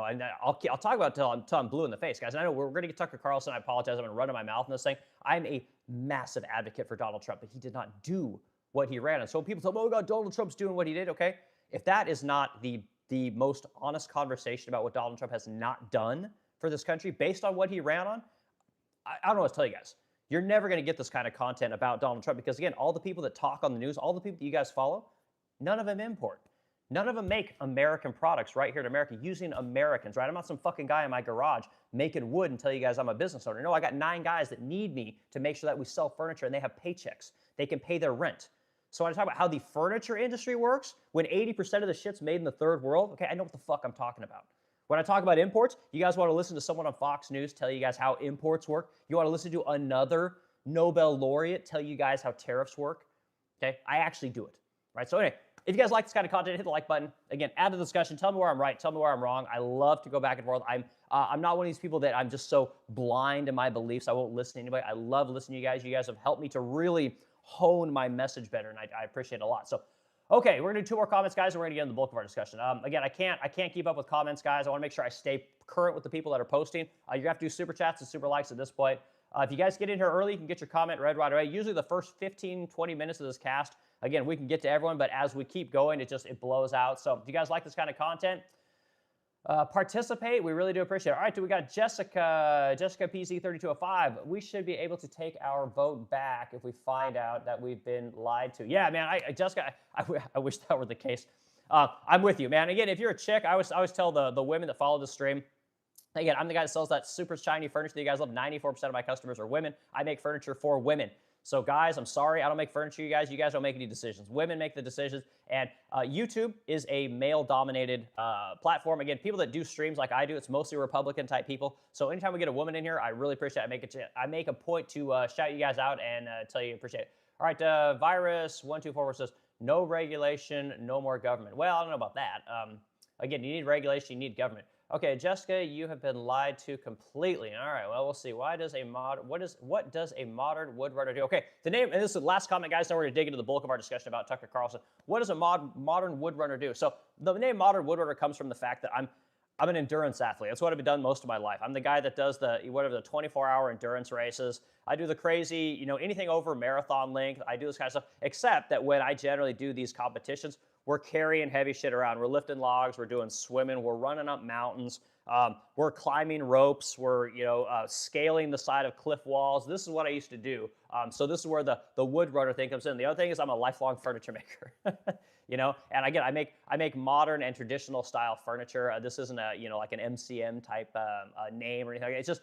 I'll talk about it until I'm blue in the face, guys. And I know we're going to get Tucker Carlson. I apologize. I'm going to run in my mouth in this thing. I'm a massive advocate for Donald Trump, but he did not do what he ran on. So when people tell me, oh, God, Donald Trump's doing what he did, okay? If that is not the most honest conversation about what Donald Trump has not done for this country based on what he ran on, I don't know what to tell you guys. You're never going to get this kind of content about Donald Trump because, again, all the people that talk on the news, all the people that you guys follow, none of them import. None of them make American products right here in America using Americans, right? I'm not some fucking guy in my garage making wood and tell you guys I'm a business owner. No, I got 9 guys that need me to make sure that we sell furniture and they have paychecks. They can pay their rent. So when I talk about how the furniture industry works, when 80% of the shit's made in the third world, okay, I know what the fuck I'm talking about. When I talk about imports, you guys want to listen to someone on Fox News tell you guys how imports work? You want to listen to another Nobel laureate tell you guys how tariffs work? Okay, I actually do it, right? So anyway, If you guys like this kind of content, hit the like button. Again, add to the discussion. Tell me where I'm right. Tell me where I'm wrong. I love to go back and forth. I'm not one of these people that I'm just so blind in my beliefs. I won't listen to anybody. I love listening to you guys. You guys have helped me to really hone my message better, and I appreciate it a lot. So, okay, we're gonna do 2 more comments, guys, and we're gonna get into the bulk of our discussion. Again, I can't keep up with comments, guys. I want to make sure I stay current with the people that are posting. You're gonna have to do super chats and super likes at this point. If you guys get in here early, you can get your comment read right away. Usually the first 15, 20 minutes of this cast, again, we can get to everyone, but as we keep going, it blows out. So if you guys like this kind of content, participate. We really do appreciate it. All right, we got Jessica PZ3205. We should be able to take our vote back if we find out that we've been lied to. Yeah, man, Jessica, I wish that were the case. I'm with you, man. Again, if you're a chick, I always tell the women that follow the stream, again, I'm the guy that sells that super shiny furniture that you guys love. 94% of my customers are women. I make furniture for women. So guys, I'm sorry, I don't make furniture, you guys. You guys don't make any decisions. Women make the decisions. And YouTube is a male-dominated platform. Again, people that do streams like I do, it's mostly Republican-type people. So anytime we get a woman in here, I really appreciate it. I make a point to shout you guys out and tell you I appreciate it. All right, Virus124 says, no regulation, no more government. Well, I don't know about that. Again, you need regulation, you need government. Okay, Jessica, you have been lied to completely. All right, well, we'll see. What does a modern woodrunner do? Okay, the name, and this is the last comment, guys. Now we're going to dig into the bulk of our discussion about Tucker Carlson. What does a modern woodrunner do? So the name modern woodrunner comes from the fact that I'm an endurance athlete. That's what I've done most of my life. I'm the guy that does the 24-hour endurance races. I do the crazy, anything over marathon length. I do this kind of stuff, except that when I generally do these competitions, we're carrying heavy shit around. We're lifting logs. We're doing swimming. We're running up mountains. We're climbing ropes. We're scaling the side of cliff walls. This is what I used to do. So this is where the woodrunner thing comes in. The other thing is I'm a lifelong furniture maker. And again, I make modern and traditional style furniture. This isn't a like an MCM type name or anything. It's just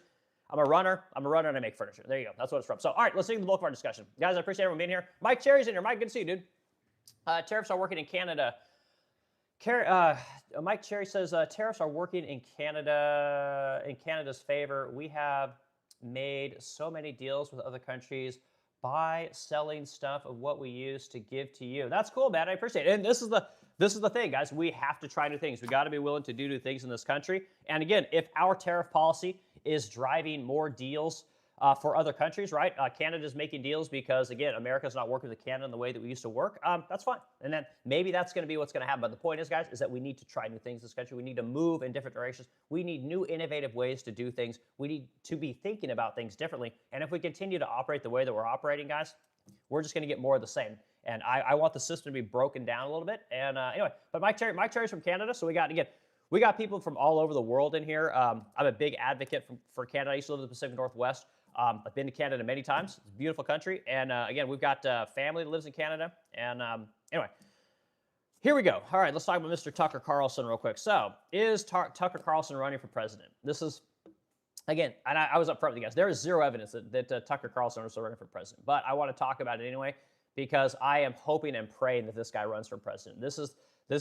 I'm a runner and I make furniture. There you go. That's what it's from. So all right, let's get into the bulk of our discussion, guys. I appreciate everyone being here. Mike Cherry's in here. Mike, good to see you, dude. Tariffs are working in Canada. Mike Cherry says tariffs are working in Canada's favor. We have made so many deals with other countries by selling stuff of what we use to give to you. That's cool, man. I appreciate it. And this is the thing, guys. We have to try new things. We got to be willing to do new things in this country. And again, if our tariff policy is driving more deals for other countries, right? Canada's making deals because, again, America's not working with Canada in the way that we used to work. That's fine. And then maybe that's going to be what's going to happen. But the point is, guys, is that we need to try new things in this country. We need to move in different directions. We need new, innovative ways to do things. We need to be thinking about things differently. And if we continue to operate the way that we're operating, guys, we're just going to get more of the same. And I want the system to be broken down a little bit. And anyway, but Mike Cherry's from Canada. So we got people from all over the world in here. I'm a big advocate for Canada. I used to live in the Pacific Northwest. I've been to Canada many times. It's a beautiful country. And again, we've got family that lives in Canada. And anyway, here we go. All right, let's talk about Mr. Tucker Carlson real quick. So is Tucker Carlson running for president? This is, again, and I was up front with you guys. There is zero evidence that Tucker Carlson is running for president. But I want to talk about it anyway because I am hoping and praying that this guy runs for president. This is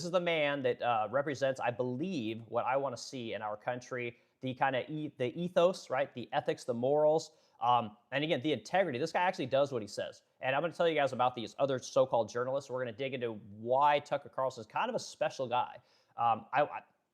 the man that represents, I believe, what I want to see in our country, the kind of the ethos, right? The ethics, the morals, and again, the integrity. This guy actually does what he says. And I'm going to tell you guys about these other so-called journalists. We're going to dig into why Tucker Carlson is kind of a special guy.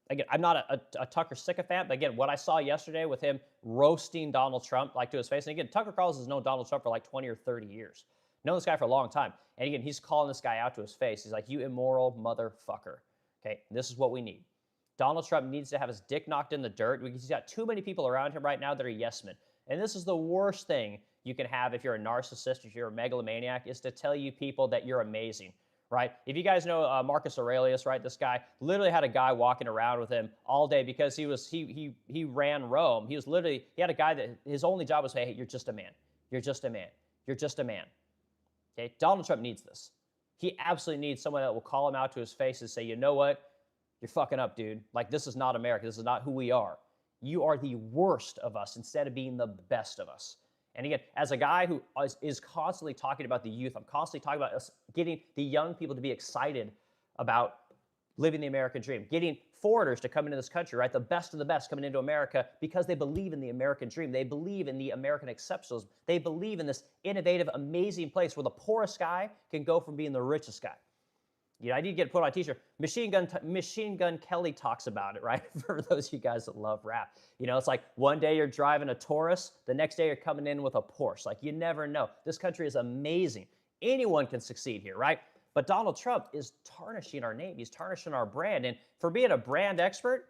Again, I'm not a Tucker sycophant, but again, what I saw yesterday with him roasting Donald Trump like to his face, and again, Tucker Carlson has known Donald Trump for like 20 or 30 years. Known this guy for a long time. And again, he's calling this guy out to his face. He's like, you immoral motherfucker. Okay, this is what we need. Donald Trump needs to have his dick knocked in the dirt because he's got too many people around him right now that are yes men. And this is the worst thing you can have if you're a narcissist, if you're a megalomaniac, is to tell you people that you're amazing, right? If you guys know Marcus Aurelius, right? This guy literally had a guy walking around with him all day because he ran Rome. He had a guy that his only job was to say, hey, you're just a man. You're just a man. You're just a man. Okay? Donald Trump needs this. He absolutely needs someone that will call him out to his face and say, you know what? You're fucking up, dude. Like, this is not America. This is not who we are. You are the worst of us instead of being the best of us. And again, as a guy who is constantly talking about the youth, I'm constantly talking about us getting the young people to be excited about living the American dream, getting foreigners to come into this country, right? The best of the best coming into America because they believe in the American dream. They believe in the American exceptionalism. They believe in this innovative, amazing place where the poorest guy can go from being the richest guy. I need to get put on a t-shirt. Machine Gun Kelly talks about it, right? For those of you guys that love rap. It's like one day you're driving a Taurus, the next day you're coming in with a Porsche. Like, you never know. This country is amazing. Anyone can succeed here, right? But Donald Trump is tarnishing our name. He's tarnishing our brand. And for being a brand expert,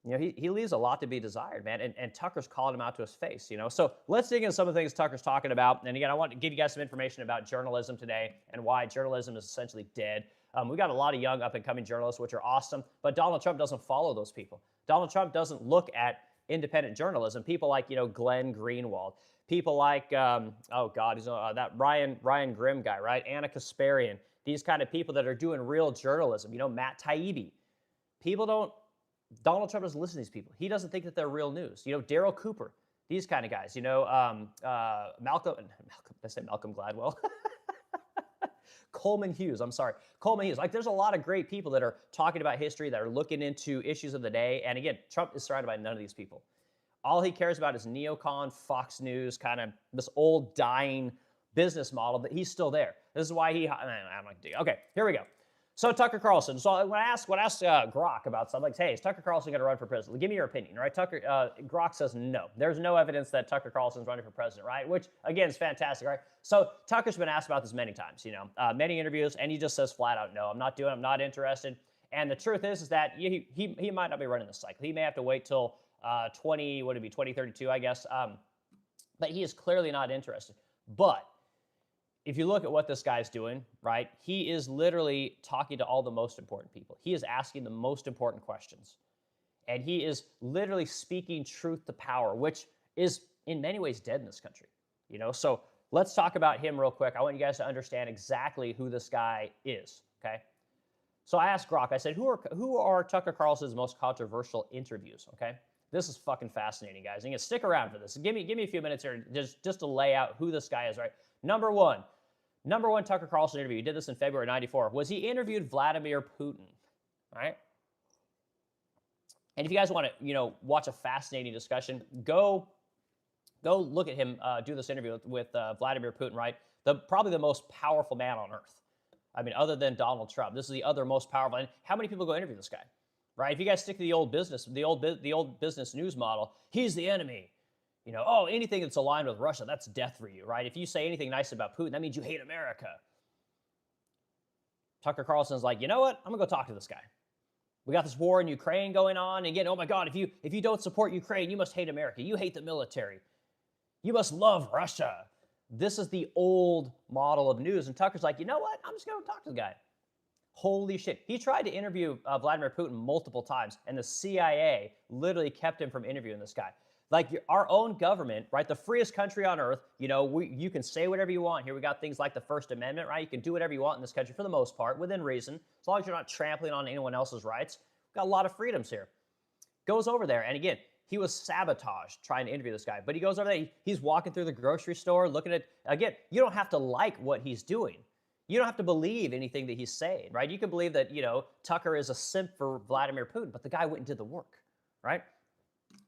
he leaves a lot to be desired, man. And Tucker's calling him out to his face, So let's dig into some of the things Tucker's talking about. And again, I want to give you guys some information about journalism today and why journalism is essentially dead. We got a lot of young up-and-coming journalists, which are awesome, but Donald Trump doesn't follow those people. Donald Trump doesn't look at independent journalism. People like, Glenn Greenwald. People like, that Ryan Grimm guy, right? Anna Kasparian. These kind of people that are doing real journalism. Matt Taibbi. Donald Trump doesn't listen to these people. He doesn't think that they're real news. Daryl Cooper, these kind of guys. Malcolm Gladwell. Coleman Hughes. Like, there's a lot of great people that are talking about history, that are looking into issues of the day. And again, Trump is surrounded by none of these people. All he cares about is neocon, Fox News, kind of this old dying business model, but he's still there. This is why okay, here we go. So Tucker Carlson. So when I asked Grok about something, like, hey, is Tucker Carlson going to run for president? Give me your opinion, right? Grok says no. There's no evidence that Tucker Carlson's running for president, right? Which, again, is fantastic, right? So Tucker's been asked about this many times, many interviews, and he just says flat out, no, I'm not interested. And the truth is that he might not be running this cycle. He may have to wait till 2032, I guess. But he is clearly not interested. But if you look at what this guy's doing, right, he is literally talking to all the most important people. He is asking the most important questions. And he is literally speaking truth to power, which is in many ways dead in this country. So let's talk about him real quick. I want you guys to understand exactly who this guy is, okay? So I asked Grok, I said, who are Tucker Carlson's most controversial interviews, okay? This is fucking fascinating, guys. And you stick around for this. Give me a few minutes here just to lay out who this guy is, right? Number one Tucker Carlson interview. He did this in February '94. Was he interviewed Vladimir Putin, right? And if you guys want to, watch a fascinating discussion, go look at him do this interview with Vladimir Putin, right? Probably the most powerful man on earth. I mean, other than Donald Trump, this is the other most powerful. And how many people go interview this guy, right? If you guys stick to the old business news model, he's the enemy. Anything that's aligned with Russia, that's death for you, right? If you say anything nice about Putin, that means you hate America. Tucker Carlson's like, you know what? I'm going to go talk to this guy. We got this war in Ukraine going on. And again, oh my God, if you don't support Ukraine, you must hate America. You hate the military. You must love Russia. This is the old model of news. And Tucker's like, you know what? I'm just going to talk to the guy. Holy shit. He tried to interview Vladimir Putin multiple times, and the CIA literally kept him from interviewing this guy. Like, our own government, right, the freest country on earth, you can say whatever you want. Here we got things like the First Amendment, right? You can do whatever you want in this country for the most part, within reason, as long as you're not trampling on anyone else's rights. We've got a lot of freedoms here. Goes over there, and again, he was sabotaged trying to interview this guy. But he goes over there, he's walking through the grocery store, looking at, again, you don't have to like what he's doing. You don't have to believe anything that he's saying, right? You can believe that, Tucker is a simp for Vladimir Putin, but the guy went and did the work, right?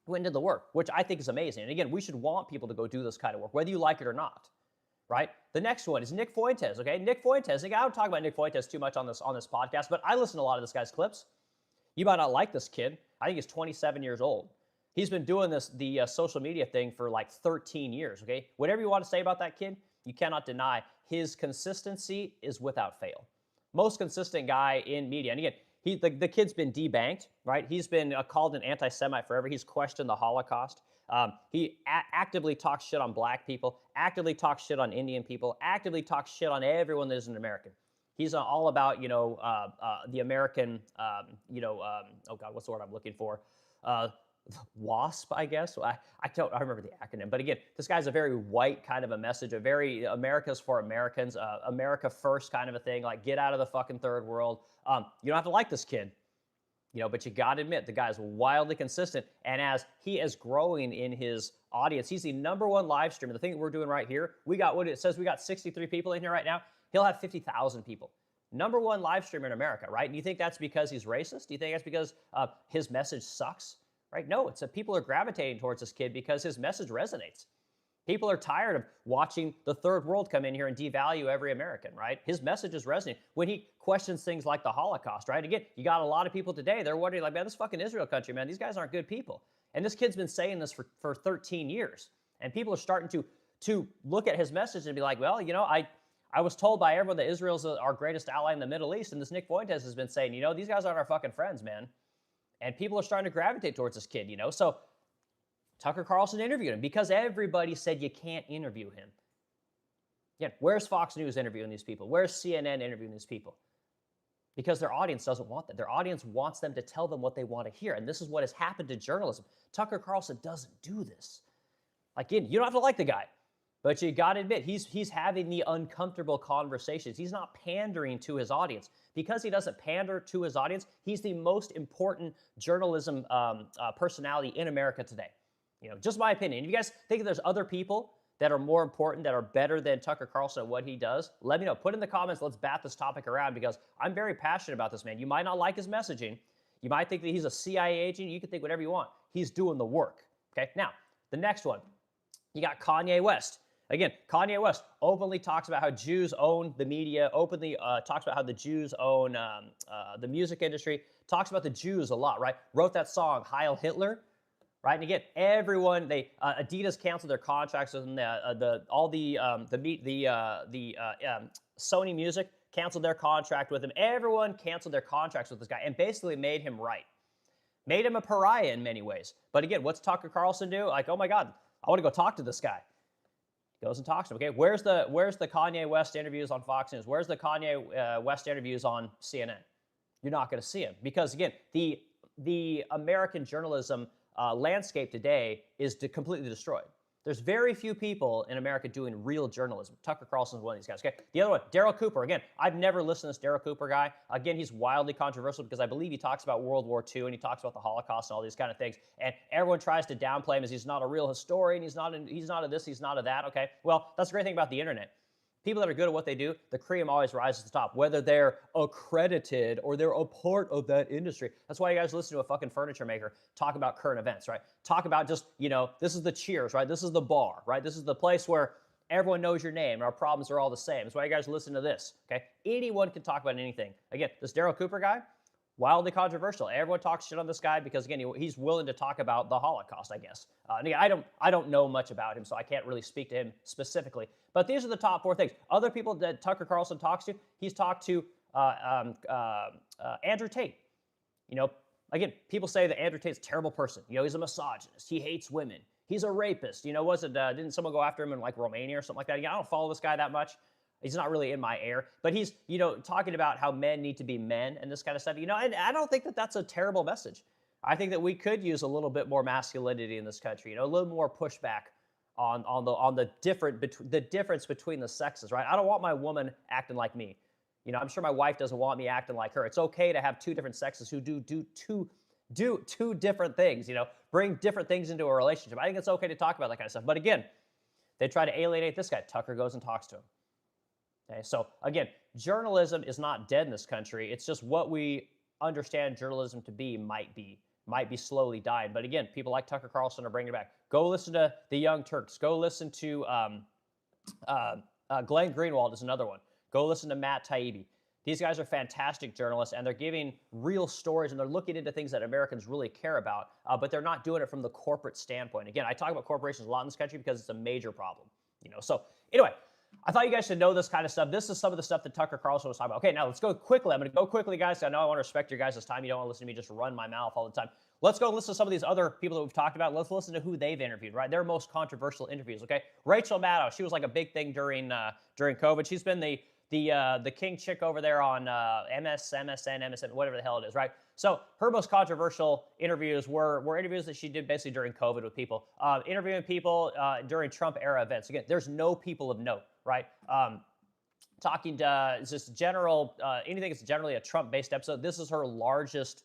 Went and did the work, which I think is amazing. And again, we should want people to go do this kind of work, whether you like it or not, right? The next one is Nick Fuentes, okay? Nick Fuentes. Again, I don't talk about Nick Fuentes too much on this podcast, but I listen to a lot of this guy's clips. You might not like this kid. I think he's 27 years old. He's been doing the social media thing for like 13 years, okay? Whatever you want to say about that kid, you cannot deny his consistency is without fail. Most consistent guy in media. And again, the kid's been debanked, right? He's been called an anti-Semite forever. He's questioned the Holocaust. He actively talks shit on black people, actively talks shit on Indian people, actively talks shit on everyone that isn't American. He's all about, the American, oh God, what's the word I'm looking for? WASP, I guess. I remember the acronym. But again, this guy's a very white kind of a message, a very America's for Americans, America first kind of a thing, like get out of the fucking third world. You don't have to like this kid, but you got to admit the guy's wildly consistent. And as he is growing in his audience, he's the #1 live streamer. The thing that we're doing right here, we got 63 people in here right now. He'll have 50,000 people. #1 live streamer in America, right? And you think that's because he's racist? Do you think that's because his message sucks? Right? No, it's that people are gravitating towards this kid because his message resonates. People are tired of watching the third world come in here and devalue every American, right? His message is resonating when he questions things like the Holocaust, right? Again, you got a lot of people today, they're wondering like, man, this fucking Israel country, man, these guys aren't good people. And this kid's been saying this for 13 years. And people are starting to look at his message and be like, well, I was told by everyone that Israel's our greatest ally in the Middle East. And this Nick Fuentes has been saying, these guys aren't our fucking friends, man. And people are starting to gravitate towards this kid, So Tucker Carlson interviewed him because everybody said you can't interview him. Again, where's Fox News interviewing these people? Where's CNN interviewing these people? Because their audience doesn't want that. Their audience wants them to tell them what they want to hear. And this is what has happened to journalism. Tucker Carlson doesn't do this. Again, you don't have to like the guy, but you got to admit, he's having the uncomfortable conversations. He's not pandering to his audience. Because he doesn't pander to his audience, he's the most important journalism personality in America today. Just my opinion. If you guys think there's other people that are more important, that are better than Tucker Carlson at what he does, let me know. Put in the comments. Let's bat this topic around because I'm very passionate about this man. You might not like his messaging. You might think that he's a CIA agent. You can think whatever you want. He's doing the work. Okay. Now, the next one, you got Kanye West. Again, Kanye West openly talks about how Jews own the media, openly talks about how the Jews own the music industry, talks about the Jews a lot, right? Wrote that song, Heil Hitler. Right, and again, everyone Adidas canceled their contracts with them. Sony Music canceled their contract with him. Everyone canceled their contracts with this guy, and basically made him right, made him a pariah in many ways. But again, what's Tucker Carlson do? Like, oh my God, I want to go talk to this guy. Goes and talks to him. Okay, where's the Kanye West interviews on Fox News? Where's the Kanye West interviews on CNN? You're not going to see him because again, the American journalism landscape today is completely destroyed. There's very few people in America doing real journalism. Tucker Carlson is one of these guys. Okay. The other one, Daryl Cooper. Again, I've never listened to this Daryl Cooper guy. Again, he's wildly controversial because I believe he talks about World War II and he talks about the Holocaust and all these kind of things. And everyone tries to downplay him as he's not a real historian. He's not a this, he's not a that. Okay. Well, that's the great thing about the internet. People that are good at what they do, the cream always rises to the top, whether they're accredited or they're a part of that industry. That's why you guys listen to a fucking furniture maker talk about current events, right? Talk about just, this is the Cheers, right? This is the bar, right? This is the place where everyone knows your name and our problems are all the same. That's why you guys listen to this, okay? Anyone can talk about anything. Again, this Daryl Cooper guy, wildly controversial. Everyone talks shit on this guy because, again, he's willing to talk about the Holocaust, I guess. And again, I don't know much about him, so I can't really speak to him specifically. But these are the top four things. Other people that Tucker Carlson talks to, he's talked to Andrew Tate. Again, people say that Andrew Tate's a terrible person. He's a misogynist. He hates women. He's a rapist. Didn't someone go after him in like Romania or something like that? I don't follow this guy that much. He's not really in my air, but he's, talking about how men need to be men and this kind of stuff. And I don't think that that's a terrible message. I think that we could use a little bit more masculinity in this country, a little more pushback on the difference between the sexes, right? I don't want my woman acting like me. I'm sure my wife doesn't want me acting like her. It's okay to have two different sexes who do two different things, bring different things into a relationship. I think it's okay to talk about that kind of stuff. But again, they try to alienate this guy. Tucker goes and talks to him. Okay, so again, journalism is not dead in this country. It's just what we understand journalism to be might be slowly dying. But again, people like Tucker Carlson are bringing it back. Go listen to the Young Turks. Go listen to Glenn Greenwald is another one. Go listen to Matt Taibbi. These guys are fantastic journalists, and they're giving real stories, and they're looking into things that Americans really care about, but they're not doing it from the corporate standpoint. Again, I talk about corporations a lot in this country because it's a major problem. So anyway, I thought you guys should know this kind of stuff. This is some of the stuff that Tucker Carlson was talking about. Okay, now let's go quickly. I'm going to go quickly, guys. I know I want to respect your guys' time. You don't want to listen to me just run my mouth all the time. Let's go and listen to some of these other people that we've talked about. Let's listen to who they've interviewed, right? Their most controversial interviews, okay? Rachel Maddow, she was like a big thing during COVID. She's been the king chick over there on MSN, whatever the hell it is, right? So her most controversial interviews were interviews that she did basically during COVID with people, interviewing people during Trump era events. Again, there's no people of note, right? Talking to just general anything that's generally a Trump-based episode. This is her largest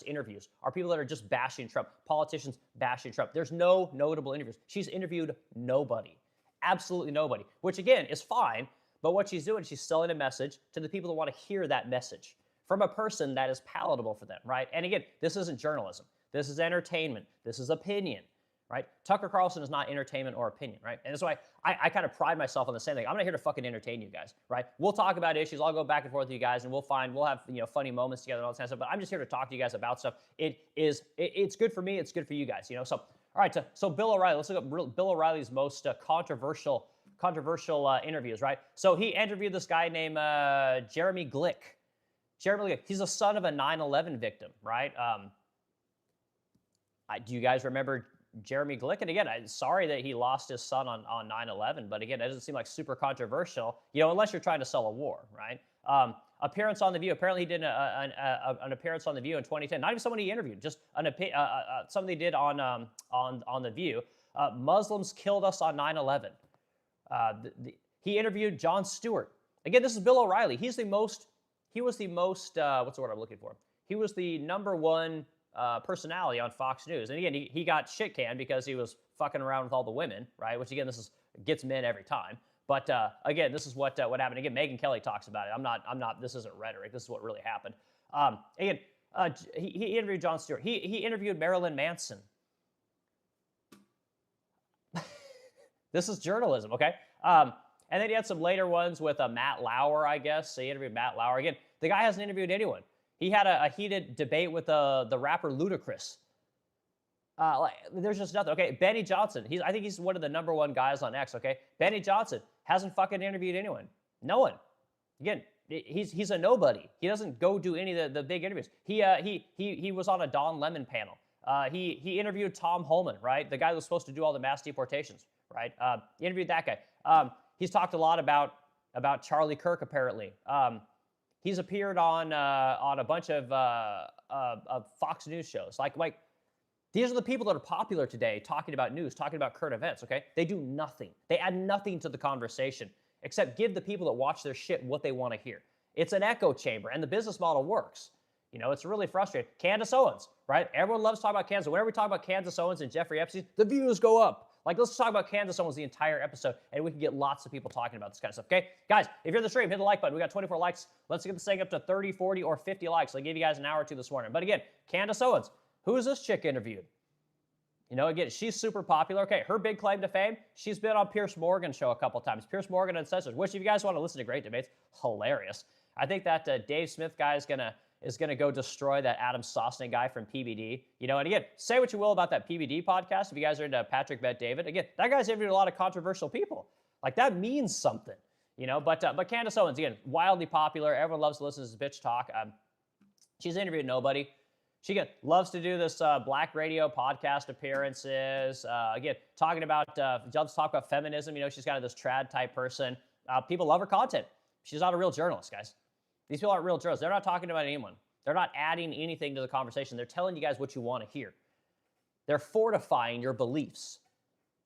interviews are people that are just bashing Trump, politicians bashing Trump. There's no notable interviews. She's interviewed nobody, absolutely nobody, which again is fine. But what she's doing, she's selling a message to the people that want to hear that message from a person that is palatable for them, right? And again, this isn't journalism. This is entertainment. This is opinion, right? Tucker Carlson is not entertainment or opinion, right? And that's why I kind of pride myself on the same thing. I'm not here to fucking entertain you guys, right? We'll talk about issues. I'll go back and forth with you guys, and we'll have funny moments together and all that kind of stuff. But I'm just here to talk to you guys about stuff. It's good for me. It's good for you guys, So all right, so Bill O'Reilly. Let's look up Bill O'Reilly's most controversial interviews, right? So he interviewed this guy named Jeremy Glick. Jeremy Glick. He's the son of a 9/11 victim, right? Do you guys remember Jeremy Glick? And again, I'm sorry that he lost his son on 9/11, but again, that doesn't seem like super controversial, unless you're trying to sell a war, right? Appearance on The View. Apparently, he did an appearance on The View in 2010. Not even someone he interviewed, just something he did on The View. Muslims killed us on 9/11. He interviewed Jon Stewart. Again, this is Bill O'Reilly. He was the most, what's the word I'm looking for? He was the number one personality on Fox News. And again, he got shit canned because he was fucking around with all the women, right? Which again, gets men every time. But again, this is what happened. Again, Megyn Kelly talks about it. I'm not, this isn't rhetoric. This is what really happened. Again, he interviewed Jon Stewart. He interviewed Marilyn Manson. This is journalism, okay? And then he had some later ones with Matt Lauer, I guess. So he interviewed Matt Lauer. Again, the guy hasn't interviewed anyone. He had a heated debate with the rapper Ludacris. There's just nothing. Okay, Benny Johnson. I think he's one of the number one guys on X. Okay, Benny Johnson hasn't fucking interviewed anyone. No one. Again, he's a nobody. He doesn't go do any of the big interviews. He was on a Don Lemon panel. He interviewed Tom Holman, right? The guy that was supposed to do all the mass deportations, right? He interviewed that guy. He's talked a lot about Charlie Kirk, apparently. He's appeared on a bunch of Fox News shows. Like these are the people that are popular today, talking about news, talking about current events. Okay, they do nothing. They add nothing to the conversation except give the people that watch their shit what they want to hear. It's an echo chamber, and the business model works. It's really frustrating. Candace Owens, right? Everyone loves talking about Candace. Whenever we talk about Candace Owens and Jeffrey Epstein, the views go up. Like, let's talk about Candace Owens the entire episode, and we can get lots of people talking about this kind of stuff, okay? Guys, if you're in the stream, hit the like button. We got 24 likes. Let's get this thing up to 30, 40, or 50 likes. I gave you guys an hour or two this morning. But again, Candace Owens, who is this chick interviewed? Again, she's super popular. Okay, her big claim to fame, she's been on Piers Morgan's show a couple times. Piers Morgan and such, which if you guys want to listen to great debates, hilarious. I think that Dave Smith guy is gonna go destroy that Adam Sosnick guy from PBD. And again, say what you will about that PBD podcast. If you guys are into Patrick Bet David, again, that guy's interviewed a lot of controversial people. Like, that means something, But Candace Owens, again, wildly popular. Everyone loves to listen to this bitch talk. She's interviewed nobody. She loves to do this Black radio podcast appearances. Again, talking about, loves to talk about feminism. She's kind of this trad type person. People love her content. She's not a real journalist, guys. These people aren't real journalists. They're not talking about anyone. They're not adding anything to the conversation. They're telling you guys what you want to hear. They're fortifying your beliefs.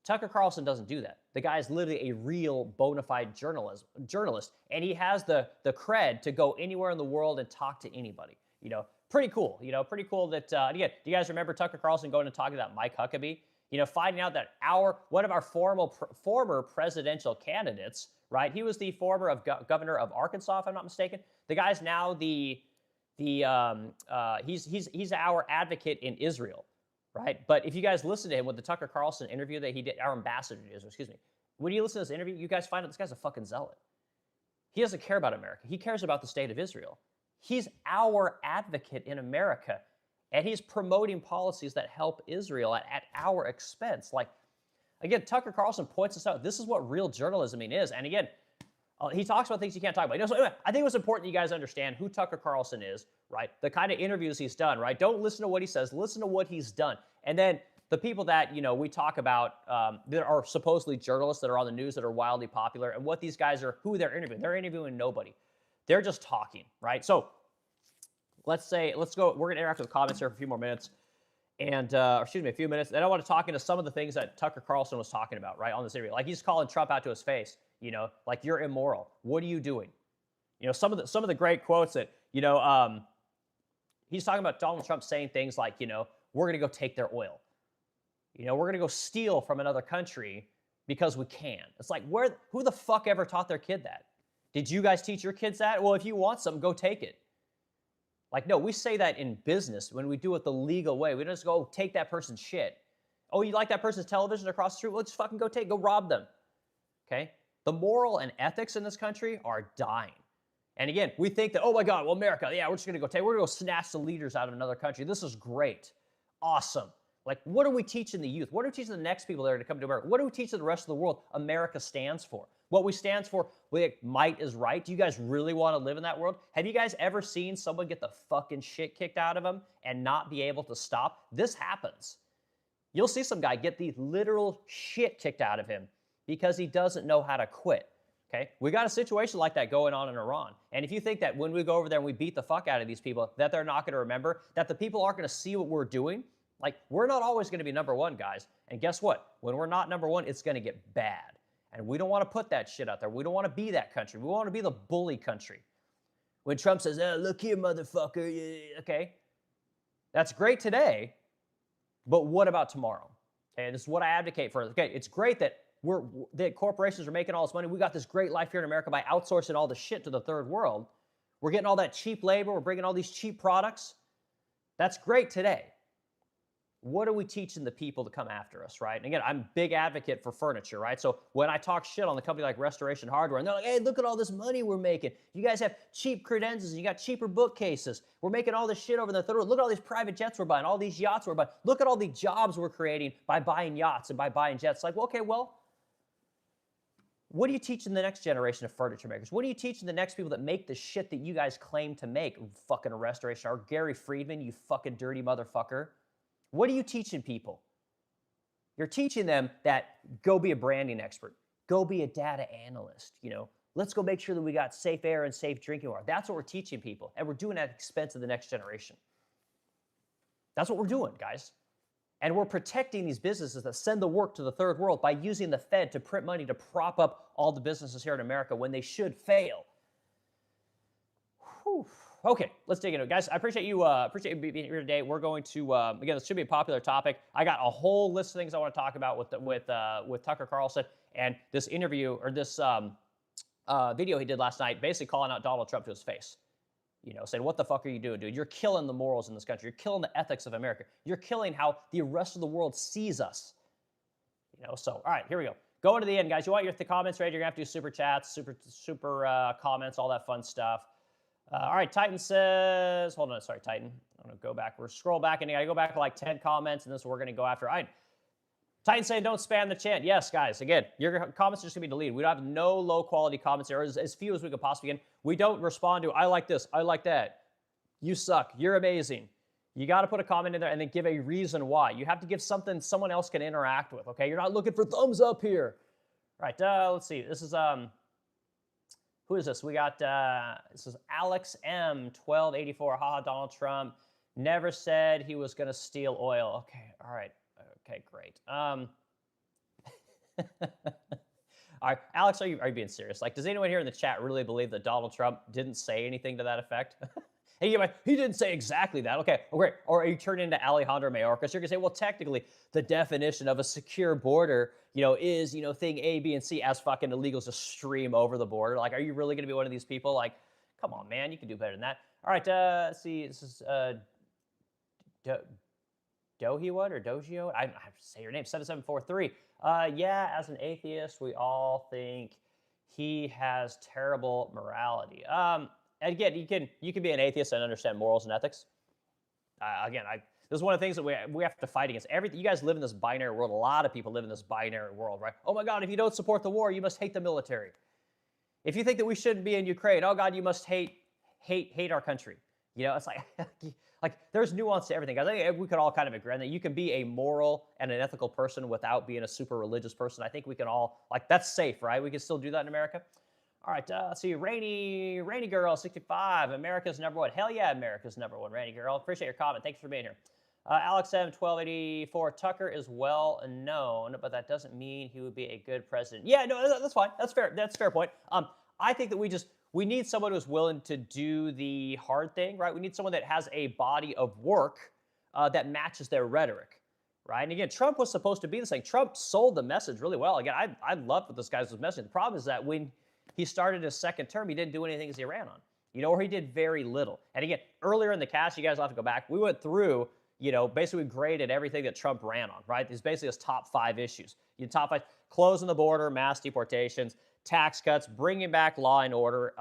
Tucker Carlson doesn't do that. The guy is literally a real bona fide journalist, and he has the cred to go anywhere in the world and talk to anybody. Pretty cool. Pretty cool that, again, do you guys remember Tucker Carlson going and talking to that Mike Huckabee? Finding out that one of our former presidential candidates, right? He was the former governor of Arkansas, if I'm not mistaken. The guy's now he's our advocate in Israel, right? But if you guys listen to him with the Tucker Carlson interview that he did, our ambassador to Israel, excuse me. When you listen to this interview, you guys find out this guy's a fucking zealot. He doesn't care about America. He cares about the state of Israel. He's our advocate in America, and he's promoting policies that help Israel at our expense. Like, again, Tucker Carlson points this out. This is what real journalism is. And again, he talks about things you can't talk about. So anyway, I think it was important that you guys understand who Tucker Carlson is, right? The kind of interviews he's done, right? Don't listen to what he says. Listen to what he's done. And then the people that, we talk about that are supposedly journalists that are on the news that are wildly popular, and what these guys are, who they're interviewing. They're interviewing nobody. They're just talking, right? So let's go. We're going to interact with the comments here for a few more minutes. And, a few minutes. Then I want to talk into some of the things that Tucker Carlson was talking about, right, on this interview. Like, he's calling Trump out to his face, like, you're immoral. What are you doing? Some of the great quotes that, he's talking about Donald Trump saying things like, we're going to go take their oil. We're going to go steal from another country because we can. It's like, who the fuck ever taught their kid that? Did you guys teach your kids that? Well, if you want something, go take it. Like, no, we say that in business when we do it the legal way. We don't just go take that person's shit. Oh, you like that person's television across the street? Well, just fucking go rob them. Okay? The moral and ethics in this country are dying. And again, we think that, oh my God, well, America, yeah, we're just gonna we're gonna go snatch the leaders out of another country. This is great. Awesome. Like, what are we teaching the youth? What are we teaching the next people that are to come to America? What are we teaching the rest of the world America stands for? What we stands for, might is right. Do you guys really want to live in that world? Have you guys ever seen someone get the fucking shit kicked out of them and not be able to stop? This happens. You'll see some guy get the literal shit kicked out of him because he doesn't know how to quit. Okay? We got a situation like that going on in Iran. And if you think that when we go over there and we beat the fuck out of these people, that they're not going to remember, that the people aren't going to see what we're doing, like, we're not always going to be number one, guys. And guess what? When we're not number one, it's going to get bad. And we don't want to put that shit out there. We don't want to be that country. We want to be the bully country. When Trump says, oh, look here, motherfucker, yeah, okay? That's great today, but what about tomorrow? Okay, this is what I advocate for. Okay, it's great that that corporations are making all this money. We got this great life here in America by outsourcing all the shit to the third world. We're getting all that cheap labor. We're bringing all these cheap products. That's great today. What are we teaching the people to come after us, right? And again, I'm a big advocate for furniture, right? So when I talk shit on the company like Restoration Hardware, and they're like, hey, look at all this money we're making. You guys have cheap credenzas, and you got cheaper bookcases. We're making all this shit over in the third world. Look at all these private jets we're buying, all these yachts we're buying. Look at all the jobs we're creating by buying yachts and by buying jets. Like, well, okay, well, what are you teaching the next generation of furniture makers? What are you teaching the next people that make the shit that you guys claim to make? Fucking Restoration Hardware. Gary Friedman, you fucking dirty motherfucker. What are you teaching people? You're teaching them that go be a branding expert. Go be a data analyst. You know, let's go make sure that we got safe air and safe drinking water. That's what we're teaching people. And we're doing it at the expense of the next generation. That's what we're doing, guys. And we're protecting these businesses that send the work to the third world by using the Fed to print money to prop up all the businesses here in America when they should fail. Whew. Okay, let's dig into it, guys. I appreciate you being here today. We're going to again, this should be a popular topic. I got a whole list of things I want to talk about with Tucker Carlson and this interview or this video he did last night, basically calling out Donald Trump to his face. You know, saying, what the fuck are you doing, dude? You're killing the morals in this country. You're killing the ethics of America. You're killing how the rest of the world sees us. You know, so all right, here we go. Going to the end, guys. You want your comments ready? You're gonna have to do super chats, super comments, all that fun stuff. All right, Titan says, hold on, sorry, Titan. I'm gonna go back. We're scroll back, and I gotta go back to like 10 comments, and this is what we're gonna go after. All right, Titan saying, don't spam the chat. Yes, guys, again, your comments are just gonna be deleted. We don't have no low quality comments here, as few as we could possibly get. We don't respond to, I like this, I like that. You suck, you're amazing. You gotta put a comment in there and then give a reason why. You have to give something someone else can interact with, okay? You're not looking for thumbs up here. All right, let's see, this is, who is this? We got, this is Alex M, 1284. Haha, Donald Trump never said he was going to steal oil. Okay, all right. Okay, great. All right, Alex, are you being serious? Like, does anyone here in the chat really believe that Donald Trump didn't say anything to that effect? Hey, he didn't say exactly that. Okay, great. Or are you turning into Alejandro Mayorkas? You're going to say, well, technically, the definition of a secure border, you know, is, you know, thing A, B, and C as fucking illegals just stream over the border. Like, are you really going to be one of these people? Like, come on, man, you can do better than that. All right, let's see. This is Dohiwood or Dogio? I have to say your name, 7743. Yeah, as an atheist, we all think he has terrible morality. Again, you can be an atheist and understand morals and ethics. This is one of the things that we have to fight against. You guys live in this binary world. A lot of people live in this binary world, right? Oh my God, if you don't support the war, you must hate the military. If you think that we shouldn't be in Ukraine, oh God, you must hate our country. You know, it's like there's nuance to everything, guys. I think we could all kind of agree on that you can be a moral and an ethical person without being a super religious person. I think we can all, like, that's safe, right? We can still do that in America. All right, let's see, Rainy Girl, 65, America's number one. Hell yeah, America's number one, Rainy Girl. Appreciate your comment. Thanks for being here. Alex M, 1284, Tucker is well known, but that doesn't mean he would be a good president. Yeah, no, that's fine. That's fair. That's a fair point. I think that we need someone who's willing to do the hard thing, right? We need someone that has a body of work that matches their rhetoric, right? And again, Trump was supposed to be this thing. Trump sold the message really well. Again, I love what this guy's message. The problem is that when he started his second term, he didn't do anything as he ran on, you know, or he did very little. And again, earlier in the cast, you guys will have to go back. We went through, basically graded everything that Trump ran on, right? It's basically his top 5 issues. Top 5: closing the border, mass deportations, tax cuts, bringing back law and order,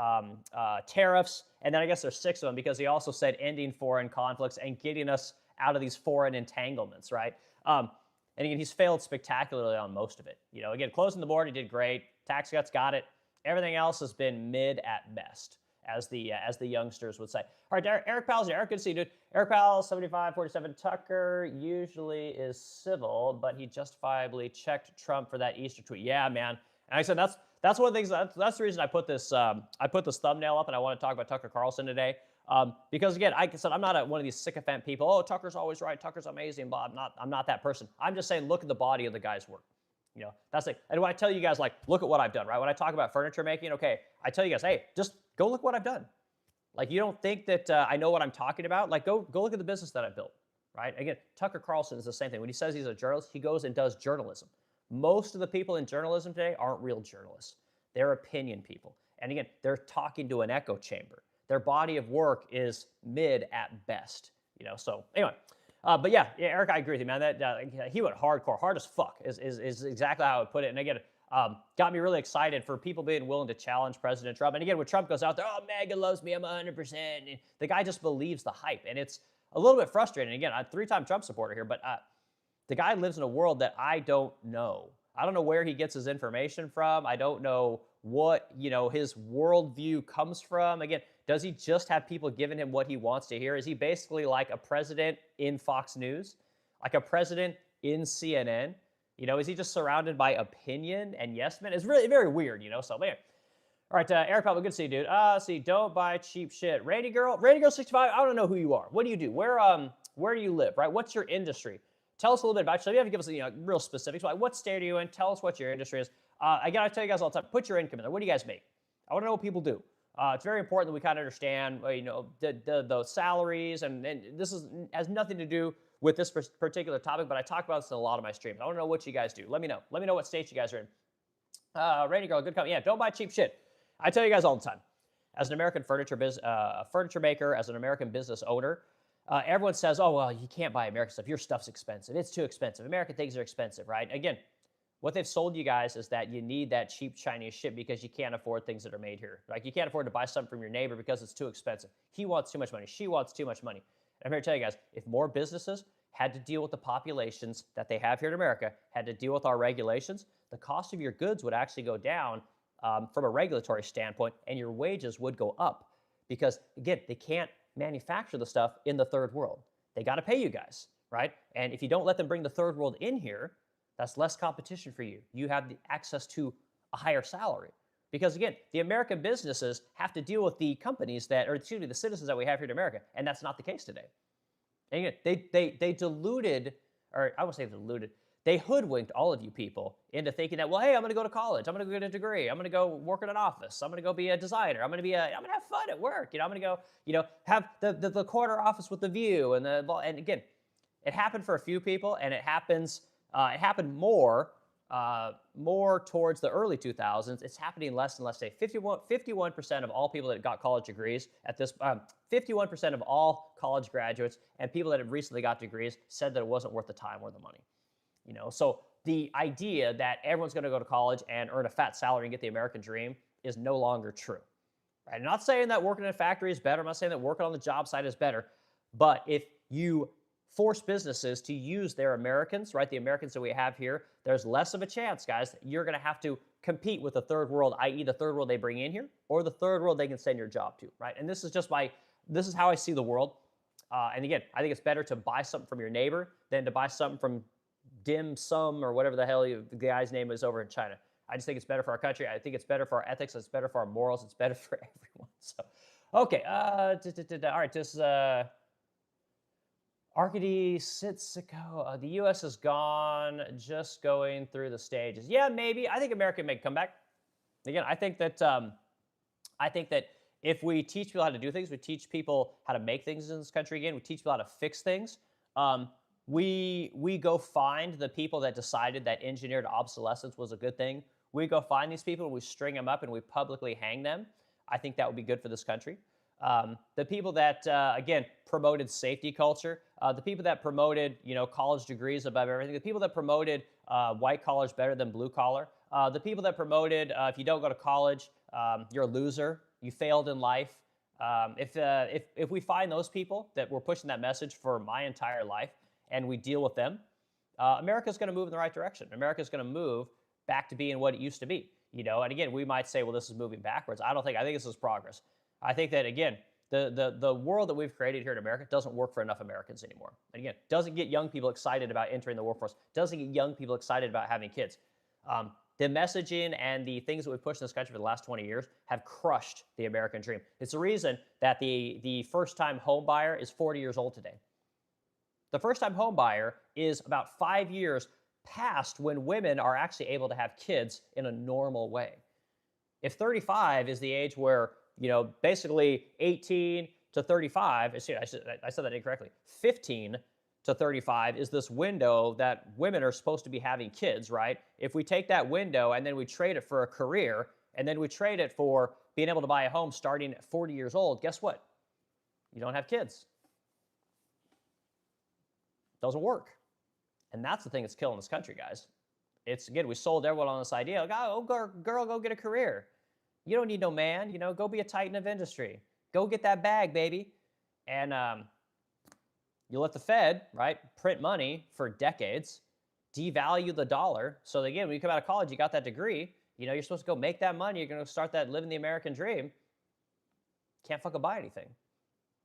tariffs, and then I guess there's 6 of them because he also said ending foreign conflicts and getting us out of these foreign entanglements, right? And again, he's failed spectacularly on most of it. Again, closing the border, he did great. Tax cuts, got it. Everything else has been mid at best, as the youngsters would say. All right, Eric Powell's here. Eric, good to see you, dude. Eric Powell, 7547. Tucker usually is civil, but he justifiably checked Trump for that Easter tweet. Yeah, man. And I said that's one of the things. That's the reason I put this thumbnail up, and I want to talk about Tucker Carlson today. Because again, I said I'm not one of these sycophant people. Oh, Tucker's always right. Tucker's amazing. Blah. I'm not that person. I'm just saying, look at the body of the guy's work. That's like, and when I tell you guys, like, look at what I've done, right? When I talk about furniture making, okay, I tell you guys, hey, just go look what I've done. Like, you don't think that I know what I'm talking about? Like, go look at the business that I built, right? Again, Tucker Carlson is the same thing. When he says he's a journalist, he goes and does journalism. Most of the people in journalism today aren't real journalists. They're opinion people. And again, they're talking to an echo chamber. Their body of work is mid at best, So anyway, but yeah, Eric, I agree with you, man. That he went hardcore, hard as fuck is exactly how I would put it. And again, got me really excited for people being willing to challenge President Trump. And again, when Trump goes out there, oh, MAGA loves me, I'm 100%. And the guy just believes the hype, and it's a little bit frustrating. Again, I'm a 3-time Trump supporter here, but the guy lives in a world that I don't know. I don't know where he gets his information from. I don't know what his worldview comes from. Again, does he just have people giving him what he wants to hear? Is he basically like a president in Fox News, like a president in CNN? Is he just surrounded by opinion and yes men? It's really very weird, So man. All right, Eric Powell, good to see you, dude. See, don't buy cheap shit. Randy Girl 65. I don't know who you are. What do you do? Where do you live? Right? What's your industry? Tell us a little bit about yourself. You have to give us real specifics. Like, what state are you in? Tell us what your industry is. I gotta tell you guys all the time. Put your income in there. What do you guys make? I want to know what people do. It's very important that we kind of understand, the salaries, and this has nothing to do with this particular topic, but I talk about this in a lot of my streams. I want to know what you guys do. Let me know. Let me know what states you guys are in. Randy Girl, good comment. Yeah, don't buy cheap shit. I tell you guys all the time. As an American furniture maker, as an American business owner, everyone says, oh, well, you can't buy American stuff. Your stuff's expensive. It's too expensive. American things are expensive, right? Again, what they've sold you guys is that you need that cheap Chinese shit because you can't afford things that are made here. Like, you can't afford to buy something from your neighbor because it's too expensive. He wants too much money. She wants too much money. And I'm here to tell you guys, if more businesses had to deal with the populations that they have here in America, had to deal with our regulations, the cost of your goods would actually go down from a regulatory standpoint, and your wages would go up. Because, again, they can't manufacture the stuff in the third world. They got to pay you guys, right? And if you don't let them bring the third world in here, that's less competition for you. You have the access to a higher salary. Because again, the American businesses have to deal with the companies the citizens that we have here in America, and that's not the case today. And again, they diluted, or I won't say diluted, they hoodwinked all of you people into thinking that, well, hey, I'm going to go to college, I'm going to get a degree, I'm going to go work in an office, I'm going to go be a designer, I'm going to have fun at work, I'm going to go, have the corner office with the view, and again, it happened for a few people, and it happened more towards the early 2000s. It's happening less and less today. 51% of all people that got college degrees at this, 51% of all college graduates and people that have recently got degrees said that it wasn't worth the time or the money. So the idea that everyone's going to go to college and earn a fat salary and get the American dream is no longer true. Right? I'm not saying that working in a factory is better. I'm not saying that working on the job site is better. But if you force businesses to use their Americans, right, the Americans that we have here, there's less of a chance, guys, that you're going to have to compete with the third world, i.e. the third world they bring in here, or the third world they can send your job to, right? And this is how I see the world. And again, I think it's better to buy something from your neighbor than to buy something from Dim Sum or whatever the hell the guy's name is over in China. I just think it's better for our country. I think it's better for our ethics. It's better for our morals. It's better for everyone. So, okay. All right. This Arcady Sitsico. The U.S. is gone, just going through the stages. Yeah, maybe. I think America may come back. Again, I think that if we teach people how to do things, we teach people how to make things in this country again, we teach people how to fix things. We go find the people that decided that engineered obsolescence was a good thing. We go find these people and we string them up and we publicly hang them. I think that would be good for this country. The people that, again, promoted safety culture, the people that promoted, college degrees above everything, the people that promoted white collars better than blue collar, the people that promoted if you don't go to college, you're a loser, you failed in life. If we find those people that were pushing that message for my entire life and we deal with them, America's going to move in the right direction. America's going to move back to being what it used to be. And again, we might say, well, this is moving backwards. I think this is progress. I think that, again, the world that we've created here in America doesn't work for enough Americans anymore. And again, doesn't get young people excited about entering the workforce, doesn't get young people excited about having kids. The messaging and the things that we've pushed in this country for the last 20 years have crushed the American dream. It's the reason that the first-time home buyer is 40 years old today. The first-time home buyer is about 5 years past when women are actually able to have kids in a normal way. If 35 is the age where, basically 18 to 35, I said that incorrectly, 15 to 35 is this window that women are supposed to be having kids, right? If we take that window and then we trade it for a career, and then we trade it for being able to buy a home starting at 40 years old, guess what? You don't have kids. Doesn't work. And that's the thing that's killing this country, guys. It's, again, we sold everyone on this idea, like, oh, girl, go get a career. You don't need no man, go be a titan of industry. Go get that bag, baby. And you let the Fed, right, print money for decades, devalue the dollar. So again, when you come out of college, you got that degree, you're supposed to go make that money. You're going to start that living the American dream. Can't fucking buy anything.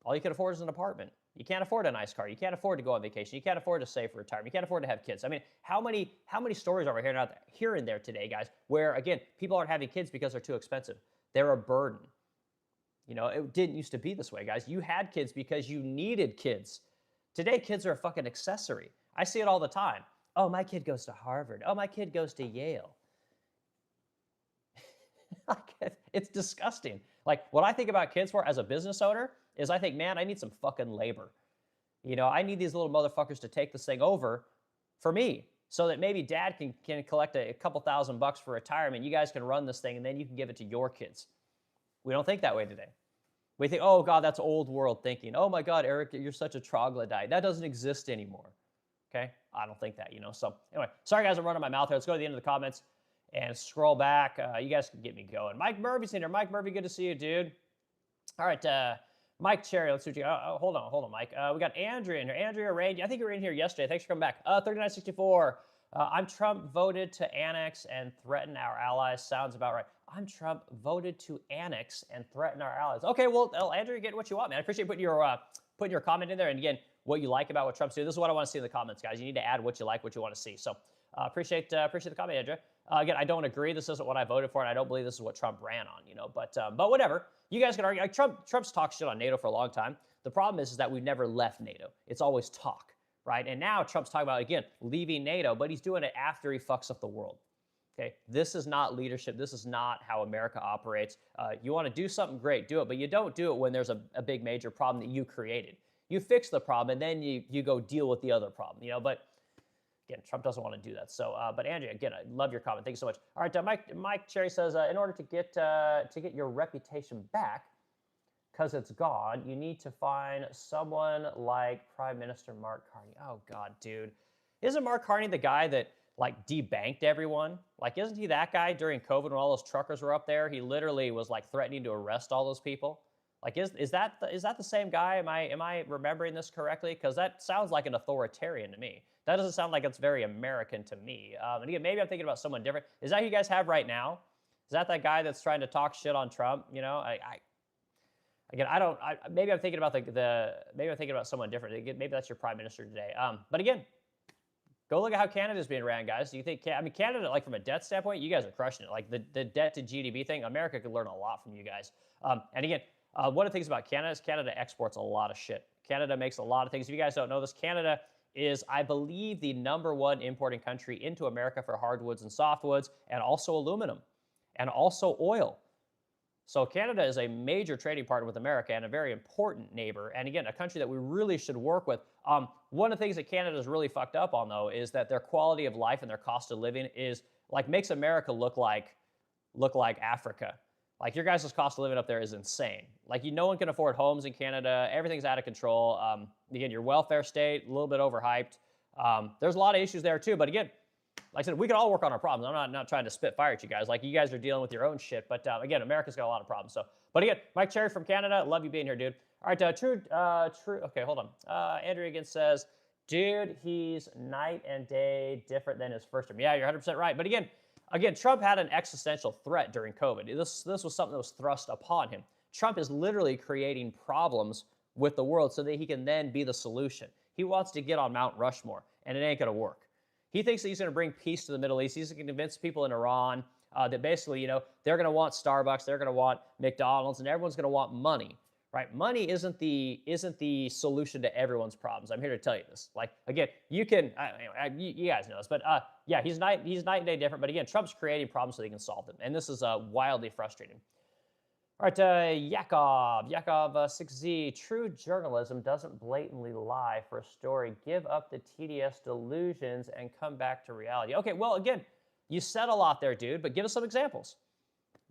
All you can afford is an apartment. You can't afford a nice car. You can't afford to go on vacation. You can't afford to save for retirement. You can't afford to have kids. I mean, how many stories are we hearing out there, here and there today, guys, where, again, people aren't having kids because they're too expensive. They're a burden. It didn't used to be this way, guys. You had kids because you needed kids. Today, kids are a fucking accessory. I see it all the time. Oh, my kid goes to Harvard. Oh, my kid goes to Yale. It's disgusting. Like, what I think about kids for as a business owner is I think, man, I need some fucking labor. I need these little motherfuckers to take this thing over for me so that maybe dad can collect a couple $1,000 for retirement. You guys can run this thing and then you can give it to your kids. We don't think that way today. We think, oh, God, that's old world thinking. Oh, my God, Eric, you're such a troglodyte. That doesn't exist anymore. Okay? I don't think that, So anyway, sorry, guys, I'm running my mouth here. Let's go to the end of the comments and scroll back. You guys can get me going. Mike Murphy's in here. Mike Murphy, good to see you, dude. All right, Mike Cherry, let's see what you got. Oh, hold on, Mike. We got Andrea in here. Andrea Rain, I think you were in here yesterday. Thanks for coming back. 3964. I'm Trump voted to annex and threaten our allies. Sounds about right. I'm Trump voted to annex and threaten our allies. Okay, well, Andrea, get what you want, man. I appreciate putting your comment in there. And again, what you like about what Trump's doing. This is what I want to see in the comments, guys. You need to add what you like, what you want to see. So appreciate the comment, Andrea. Again, I don't agree. This isn't what I voted for, and I don't believe this is what Trump ran on, But whatever. You guys can argue. Like, Trump's talked shit on NATO for a long time. The problem is that we've never left NATO. It's always talk, right? And now Trump's talking about, again, leaving NATO, but he's doing it after he fucks up the world. Okay, this is not leadership. This is not how America operates. You want to do something, great, do it, but you don't do it when there's a big major problem that you created. You fix the problem, and then you go deal with the other problem, But again, Trump doesn't want to do that. So, but Andrea, again, I love your comment. Thank you so much. All right, Mike Cherry says, in order to get your reputation back, because it's gone, you need to find someone like Prime Minister Mark Carney. Oh God, dude, isn't Mark Carney the guy that like debanked everyone? Like, isn't he that guy during COVID when all those truckers were up there? He literally was like threatening to arrest all those people. Like, is that the same guy? Am I remembering this correctly? Because that sounds like an authoritarian to me. That doesn't sound like it's very American to me. And again, maybe I'm thinking about someone different. Is that who you guys have right now? Is that guy that's trying to talk shit on Trump? Maybe I'm thinking about maybe I'm thinking about someone different. Maybe that's your prime minister today. But again, go look at how Canada's being ran, guys. Do you think, Canada, like from a debt standpoint, you guys are crushing it. Like the debt to GDP thing, America could learn a lot from you guys. And again, one of the things about Canada is Canada exports a lot of shit. Canada makes a lot of things. If you guys don't know this, Canada is, I believe, the #1 importing country into America for hardwoods and softwoods, and also aluminum, and also oil. So Canada is a major trading partner with America and a very important neighbor. And again, a country that we really should work with. One of the things that Canada is really fucked up on, though, is that their quality of life and their cost of living is like makes America look like Africa. Like your guys' cost of living up there is insane. Like no one can afford homes in Canada. Everything's out of control. Again, your welfare state, a little bit overhyped. There's a lot of issues there too. But again, like I said, we can all work on our problems. I'm not trying to spit fire at you guys. Like you guys are dealing with your own shit. But again, America's got a lot of problems. So, but again, Mike Cherry from Canada, love you being here, dude. All right, true. Okay, hold on. Andrew again says, dude, he's night and day different than his first term. Yeah, you're 100% right. But again, Trump had an existential threat during COVID. This was something that was thrust upon him. Trump is literally creating problems with the world so that he can then be the solution. He wants to get on Mount Rushmore, and it ain't going to work. He thinks that he's going to bring peace to the Middle East. He's going to convince people in Iran that basically, they're going to want Starbucks, they're going to want McDonald's, and everyone's going to want money, right? Money isn't the solution to everyone's problems. I'm here to tell you this. Like again, you can, you guys know this, but yeah, he's night and day different. But again, Trump's creating problems so he can solve them, and this is wildly frustrating. All right, Yakov 6Z, true journalism doesn't blatantly lie for a story. Give up the TDS delusions and come back to reality. Okay, well, again, you said a lot there, dude, but give us some examples.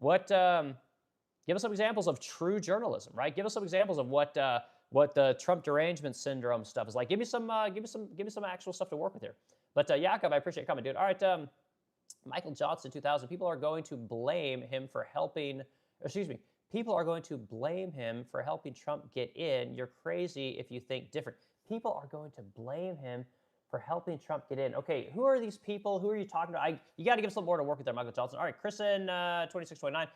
Give us some examples of true journalism, right? Give us some examples of what the Trump derangement syndrome stuff is like. Give me some actual stuff to work with here. But Yakov, I appreciate your comment, dude. All right, Michael Johnson, 2000. People are going to blame him for helping. People are going to blame him for helping Trump get in. You're crazy if you think different. People are going to blame him for helping Trump get in. Okay, who are these people? Who are you talking about? You got to give us some more to work with there, Michael Johnson. All right, Kristen, 2629.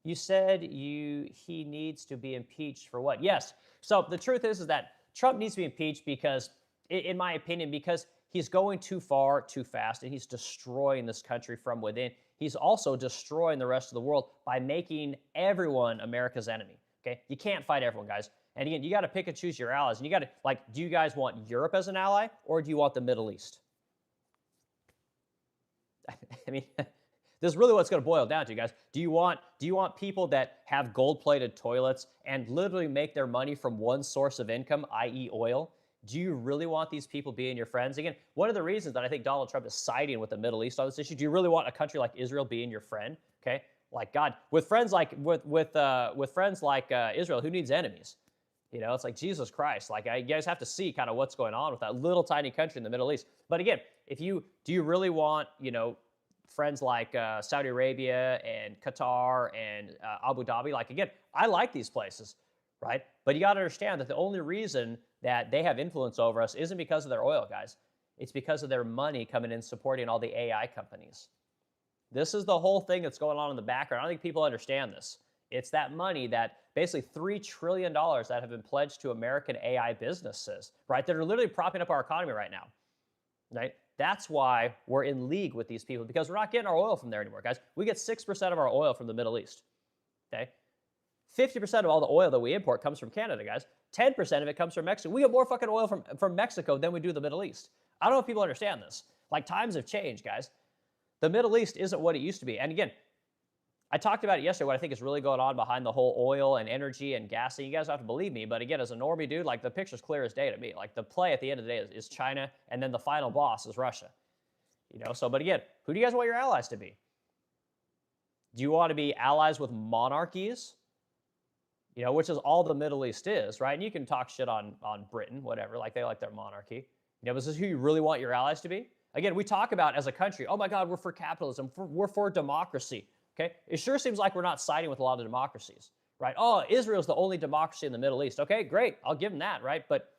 You said he needs to be impeached for what? Yes. So the truth is that Trump needs to be impeached because, in my opinion, because he's going too far, too fast, and he's destroying this country from within. He's also destroying the rest of the world by making everyone America's enemy. Okay, you can't fight everyone, guys. And again, you got to pick and choose your allies. And you got to do you guys want Europe as an ally, or do you want the Middle East? I mean, this is really what's going to boil down to, guys. Do you want people that have gold-plated toilets and literally make their money from one source of income, i.e., oil? Do you really want these people being your friends? Again, one of the reasons that I think Donald Trump is siding with the Middle East on this issue, do you really want a country like Israel being your friend? Okay, like God, with friends like Israel, who needs enemies? It's like Jesus Christ. Like you guys have to see kind of what's going on with that little tiny country in the Middle East. But again, do you really want friends like Saudi Arabia and Qatar and Abu Dhabi? Like again, I like these places, right? But you got to understand that the only reason that they have influence over us isn't because of their oil, guys. It's because of their money coming in supporting all the AI companies. This is the whole thing that's going on in the background. I don't think people understand this. It's that money that basically $3 trillion that have been pledged to American AI businesses, right? That are literally propping up our economy right now, right? That's why we're in league with these people, because we're not getting our oil from there anymore, guys. We get 6% of our oil from the Middle East, okay? 50% of all the oil that we import comes from Canada, guys. 10% of it comes from Mexico. We get more fucking oil from Mexico than we do the Middle East. I don't know if people understand this. Like, times have changed, guys. The Middle East isn't what it used to be. And again, I talked about it yesterday, what I think is really going on behind the whole oil and energy and gas thing. You guys don't have to believe me, but again, as a normie dude, like the picture's clear as day to me. Like the play at the end of the day is China, and then the final boss is Russia. So, but again, who do you guys want your allies to be? Do you want to be allies with monarchies? Which is all the Middle East is, right? And you can talk shit on Britain, whatever, like they like their monarchy. But is this who you really want your allies to be? Again, we talk about as a country, oh my God, we're for capitalism, we're for democracy, okay? It sure seems like we're not siding with a lot of democracies, right? Oh, Israel's the only democracy in the Middle East. Okay, great, I'll give them that, right? But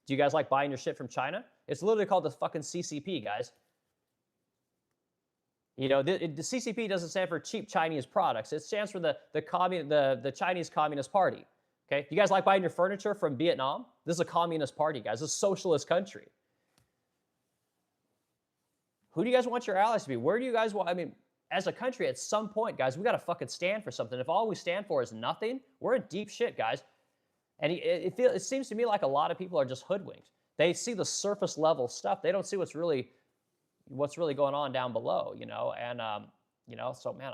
do you guys like buying your shit from China? It's literally called the fucking CCP, guys. The CCP doesn't stand for cheap Chinese products. It stands for the Chinese Communist Party. Okay, you guys like buying your furniture from Vietnam? This is a communist party, guys. This is a socialist country. Who do you guys want your allies to be? Where do you guys want? I mean, as a country, at some point, guys, we got to fucking stand for something. If all we stand for is nothing, we're in deep shit, guys. And it seems to me like a lot of people are just hoodwinked. They see the surface level stuff. They don't see what's really going on down below, and so man,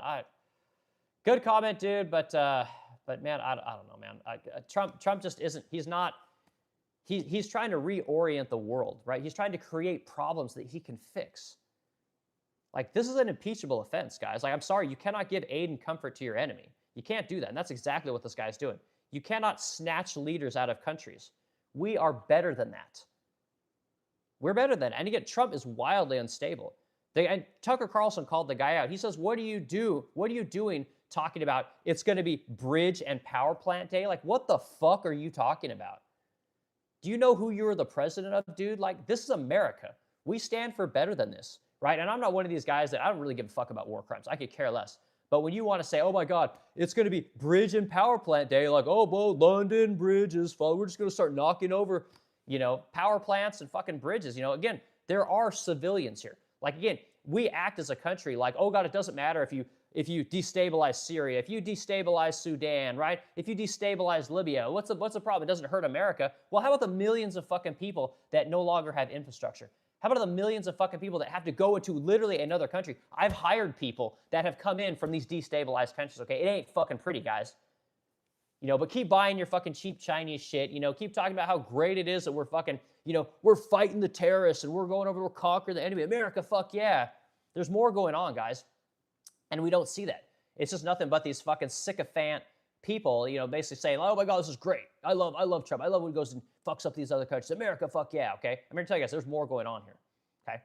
good comment, dude, but man, I don't know, man. Trump just isn't. He's trying to reorient the world, right? He's trying to create problems that he can fix. Like, this is an impeachable offense, guys. Like, I'm sorry, you cannot give aid and comfort to your enemy. You can't do that. And that's exactly what this guy's doing. You cannot snatch leaders out of countries. We are better than that. We're better than that. And again, Trump is wildly unstable. And Tucker Carlson called the guy out. He says, what do you do? What are you doing talking about it's going to be bridge and power plant day? Like, what the fuck are you talking about? Do you know who you're the president of, dude? Like, this is America. We stand for better than this, right? And I'm not one of these guys that I don't really give a fuck about war crimes. I could care less. But when you want to say, oh my God, it's going to be bridge and power plant day, like, oh, well, London Bridge is full. We're just going to start knocking over, power plants and fucking bridges. Again, there are civilians here. Like, again, we act as a country like, oh God, it doesn't matter if you destabilize Syria, if you destabilize Sudan, right? If you destabilize Libya, what's the problem? It doesn't hurt America. Well, how about the millions of fucking people that no longer have infrastructure? How about the millions of fucking people that have to go into literally another country? I've hired people that have come in from these destabilized countries, okay? It ain't fucking pretty, guys. But keep buying your fucking cheap Chinese shit. Keep talking about how great it is that we're fucking, we're fighting the terrorists and we're going over to conquer the enemy. America, fuck yeah. There's more going on, guys. And we don't see that. It's just nothing but these fucking sycophant people, basically saying, oh my God, this is great. I love Trump. I love when he goes and fucks up these other countries. America, fuck yeah, okay? I'm going to tell you guys, there's more going on here, okay?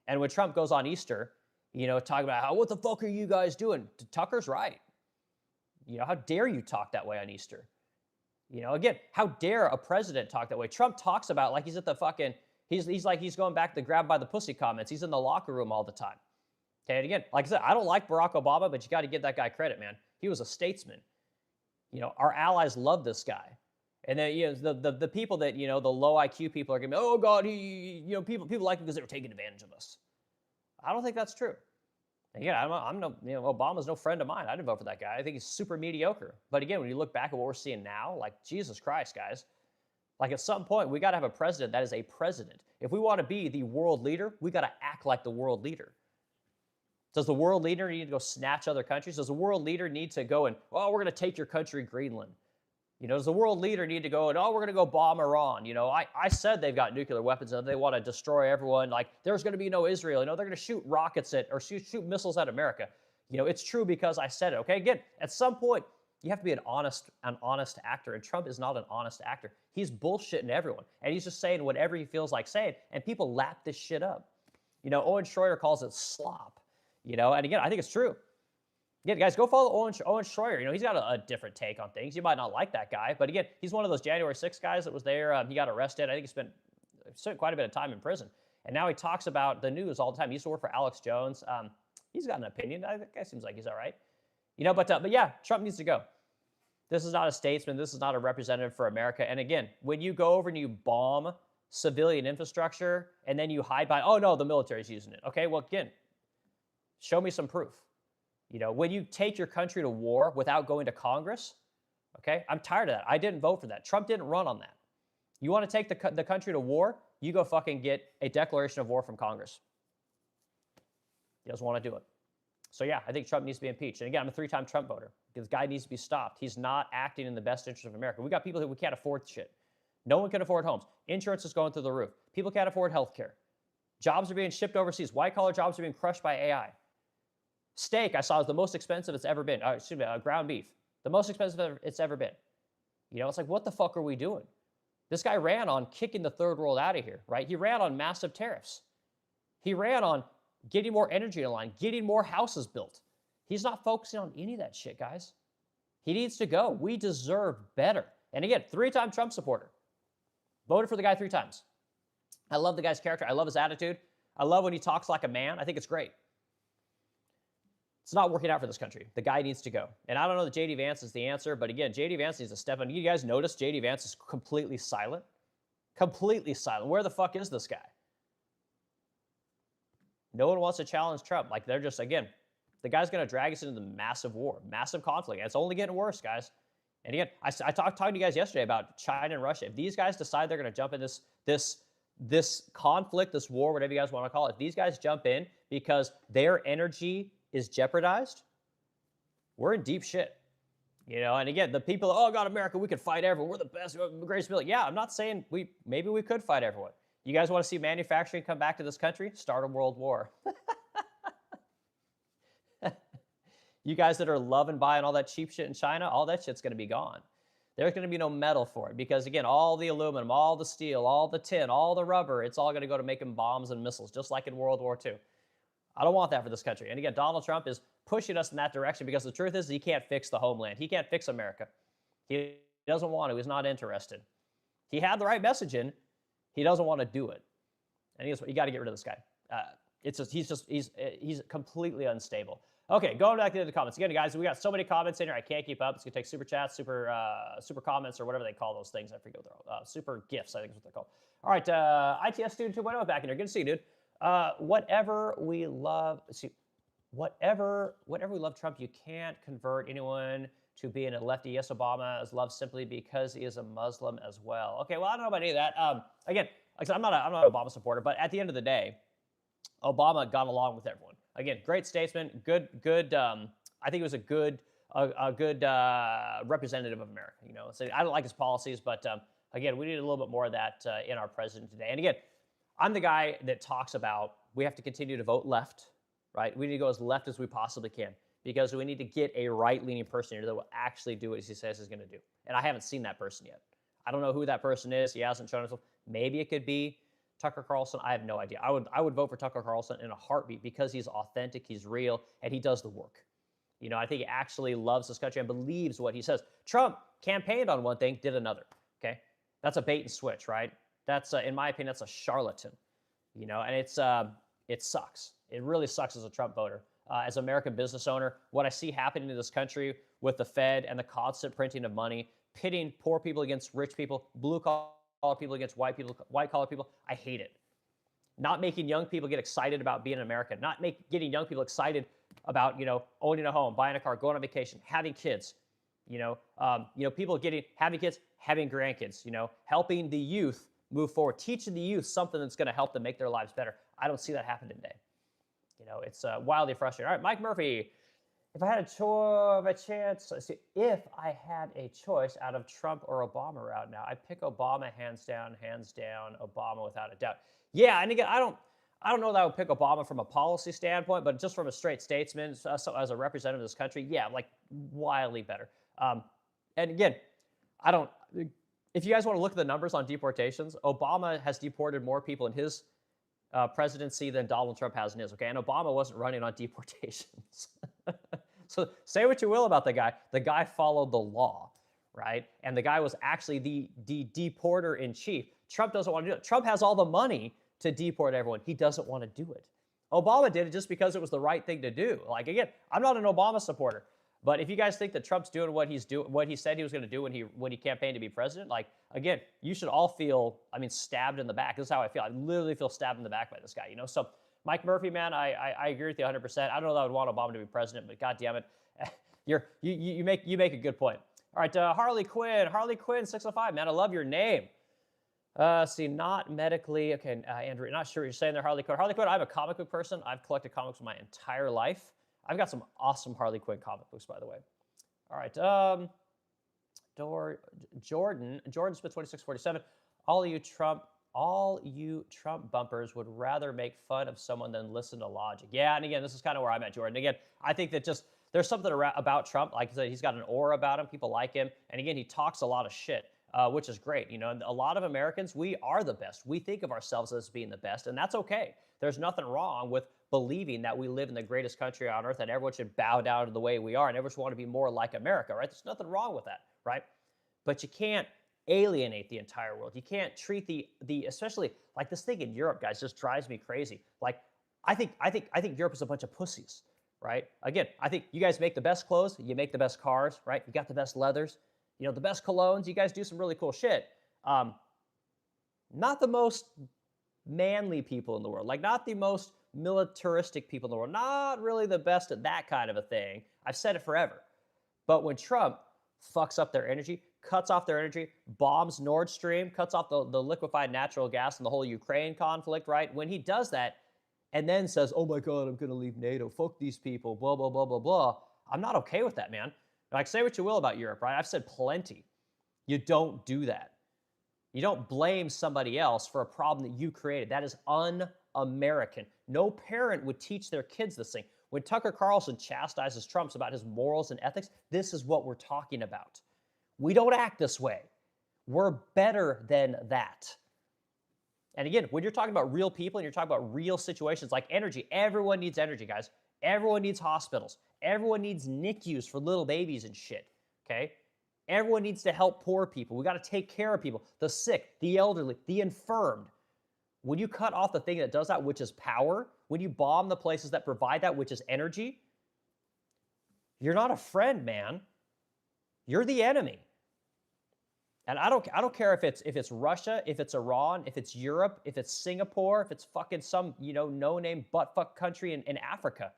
And when Trump goes on Easter, talking about how, what the fuck are you guys doing? Tucker's right. How dare you talk that way on Easter? Again, how dare a president talk that way? Trump talks about like he's at the fucking, he's like he's going back to grab by the pussy comments. He's in the locker room all the time. Okay, and again, like I said, I don't like Barack Obama, but you got to give that guy credit, man. He was a statesman. Our allies love this guy. And then, the people that, the low IQ people are going to be, oh God, people like him because they were taking advantage of us. I don't think that's true. Again, Obama's no friend of mine. I didn't vote for that guy. I think he's super mediocre. But again, when you look back at what we're seeing now, like, Jesus Christ, guys. Like, at some point, we got to have a president that is a president. If we want to be the world leader, we got to act like the world leader. Does the world leader need to go snatch other countries? Does the world leader need to go and, oh, we're going to take your country, Greenland? Does the world leader need to go and, oh, we're going to go bomb Iran? I said they've got nuclear weapons and they want to destroy everyone. Like, there's going to be no Israel. They're going to shoot rockets at, or shoot missiles at America. It's true because I said it, okay? Again, at some point, you have to be an honest actor, and Trump is not an honest actor. He's bullshitting everyone, and he's just saying whatever he feels like saying, and people lap this shit up. Owen Schroyer calls it slop, and again, I think it's true. Yeah, guys, go follow Owen Schroyer. He's got a different take on things. You might not like that guy, but again, he's one of those January 6th guys that was there. He got arrested. I think he spent quite a bit of time in prison. And now he talks about the news all the time. He used to work for Alex Jones. He's got an opinion. I think it seems like he's all right. But yeah, Trump needs to go. This is not a statesman. This is not a representative for America. And again, when you go over and you bomb civilian infrastructure and then you hide behind, oh no, the military's using it. Okay, well, again, show me some proof. When you take your country to war without going to Congress, okay, I'm tired of that. I didn't vote for that. Trump didn't run on that. You want to take the country to war, you go fucking get a declaration of war from Congress. He doesn't want to do it. So yeah, I think Trump needs to be impeached. And again, I'm a 3-time Trump voter. This guy needs to be stopped. He's not acting in the best interest of America. We got people that we can't afford shit. No one can afford homes. Insurance is going through the roof. People can't afford health care. Jobs are being shipped overseas. White-collar jobs are being crushed by AI. Steak, I saw, is the most expensive it's ever been. Ground beef. The most expensive it's ever been. It's like, what the fuck are we doing? This guy ran on kicking the third world out of here, right? He ran on massive tariffs. He ran on getting more energy in line, getting more houses built. He's not focusing on any of that shit, guys. He needs to go. We deserve better. And again, 3-time Trump supporter. Voted for the guy 3 times. I love the guy's character. I love his attitude. I love when he talks like a man. I think it's great. It's not working out for this country. The guy needs to go. And I don't know that J.D. Vance is the answer, but again, J.D. Vance needs to step in. You guys notice J.D. Vance is completely silent? Completely silent. Where the fuck is this guy? No one wants to challenge Trump. Like, they're just, again, the guy's going to drag us into the massive war, massive conflict. And it's only getting worse, guys. And again, I talked to you guys yesterday about China and Russia. If these guys decide they're going to jump in this conflict, this war, whatever you guys want to call it, if these guys jump in because their energy is jeopardized, we're in deep shit. And again, the people, oh God, America, we could fight everyone. We're the best, we're the greatest military. Yeah, I'm not saying maybe we could fight everyone. You guys want to see manufacturing come back to this country? Start a world war. You guys that are loving buying all that cheap shit in China, all that shit's going to be gone. There's going to be no metal for it because, again, all the aluminum, all the steel, all the tin, all the rubber, it's all going to go to making bombs and missiles, just like in World War II. I don't want that for this country. And again, Donald Trump is pushing us in that direction because the truth is he can't fix the homeland. He can't fix America. He doesn't want to. He's not interested. He had the right message in. He doesn't want to do it. And you got to get rid of this guy. He's completely unstable. Okay, going back to the comments again, guys. We got so many comments in here. I can't keep up. It's gonna take super chats, super comments, or whatever they call those things. I forget what they're super gifts. I think is what they're called. All right, ITS student 2.0 back in here. Good to see you, dude. Whatever we love Trump, you can't convert anyone to being a lefty. Yes, Obama is loved simply because he is a Muslim as well. Okay, well, I don't know about any of that. Again, like I said, I'm not an Obama supporter, but at the end of the day, Obama got along with everyone. Again, great statesman, good. I think he was a good representative of America. You know, so I don't like his policies, but again, we need a little bit more of that in our president today. And again, I'm the guy that talks about we have to continue to vote left, right? We need to go as left as we possibly can because we need to get a right-leaning person here that will actually do what he says he's going to do. And I haven't seen that person yet. I don't know who that person is. He hasn't shown himself. Maybe it could be Tucker Carlson. I have no idea. I would vote for Tucker Carlson in a heartbeat because he's authentic, he's real, and he does the work. You know, I think he actually loves this country and believes what he says. Trump campaigned on one thing, did another. Okay, that's a bait and switch, right? That's, in my opinion, that's a charlatan. You know, and it sucks. It really sucks as a Trump voter. As an American business owner, what I see happening in this country with the Fed and the constant printing of money, pitting poor people against rich people, blue collar people against white people, white collar people, I hate it. Not making young people get excited about being in America, not getting young people excited about, you know, owning a home, buying a car, going on vacation, having kids, people having kids, having grandkids, helping the youth move forward, teaching the youth something that's going to help them make their lives better. I don't see that happen today. It's wildly frustrating. All right, Mike Murphy. If I had a choice out of Trump or Obama right now, I'd pick Obama hands down, Obama without a doubt. Yeah, and again, I don't know that I would pick Obama from a policy standpoint, but just from a straight statesman, so as a representative of this country, yeah, like wildly better. And again, if you guys want to look at the numbers on deportations, Obama has deported more people in his presidency than Donald Trump has in his, okay? And Obama wasn't running on deportations. So say what you will about the guy. The guy followed the law, right? And the guy was actually the deporter in chief. Trump doesn't want to do it. Trump has all the money to deport everyone. He doesn't want to do it. Obama did it just because it was the right thing to do. Like, again, I'm not an Obama supporter, but if you guys think that Trump's doing what he said he was going to do when he campaigned to be president, like, again, you should all feel, stabbed in the back. This is how I feel. I literally feel stabbed in the back by this guy, So Mike Murphy, man, I agree with you 100%. I don't know that I would want Obama to be president, but God damn it, you make a good point. All right, Harley Quinn, 605, man, I love your name. See, not medically. Okay, Andrew, not sure what you're saying there, Harley Quinn. Harley Quinn, I'm a comic book person. I've collected comics my entire life. I've got some awesome Harley Quinn comic books, by the way. All right, Jordan Smith 2647. All you Trump bumpers would rather make fun of someone than listen to logic. Yeah, and again, this is kind of where I'm at, Jordan. Again, I think that just there's something about Trump. Like I said, he's got an aura about him. People like him, and again, he talks a lot of shit. Which is great. And a lot of Americans, we are the best. We think of ourselves as being the best, and that's okay. There's nothing wrong with believing that we live in the greatest country on earth and everyone should bow down to the way we are and everyone should want to be more like America, right? There's nothing wrong with that, right? But you can't alienate the entire world. You can't treat the especially like this thing in Europe, guys, just drives me crazy. Like, I think Europe is a bunch of pussies, right? Again, I think you guys make the best clothes, you make the best cars, right? You got the best leathers. The best colognes, you guys do some really cool shit. Not the most manly people in the world, like not the most militaristic people in the world, not really the best at that kind of a thing. I've said it forever. But when Trump fucks up their energy, cuts off their energy, bombs Nord Stream, cuts off the liquefied natural gas in the whole Ukraine conflict, right? When he does that and then says, oh my God, I'm going to leave NATO, fuck these people, blah, blah, blah, blah, blah, I'm not okay with that, man. Like, say what you will about Europe, right? I've said plenty. You don't do that. You don't blame somebody else for a problem that you created. That is un-American. No parent would teach their kids this thing. When Tucker Carlson chastises Trump about his morals and ethics, this is what we're talking about. We don't act this way. We're better than that. And again, when you're talking about real people and you're talking about real situations like energy, everyone needs energy, guys. Everyone needs hospitals. Everyone needs NICUs for little babies and shit, okay? Everyone needs to help poor people. We got to take care of people, the sick, the elderly, the infirmed. When you cut off the thing that does that, which is power, when you bomb the places that provide that, which is energy, you're not a friend, man. You're the enemy. And I don't care if it's Russia, if it's Iran, if it's Europe, if it's Singapore, if it's fucking some, no-name buttfuck country in Africa.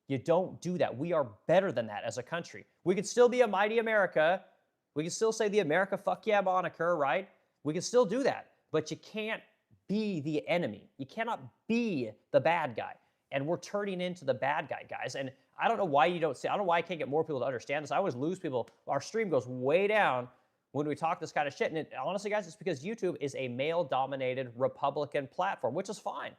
You don't do that. We are better than that as a country. We could still be a mighty America. We can still say the America fuck yeah moniker, right? We can still do that. But you can't be the enemy. You cannot be the bad guy. And we're turning into the bad guy, guys. And I don't know why you don't see, I don't know why I can't get more people to understand this. I always lose people. Our stream goes way down when we talk this kind of shit. And honestly, guys, it's because YouTube is a male-dominated Republican platform, which is fine.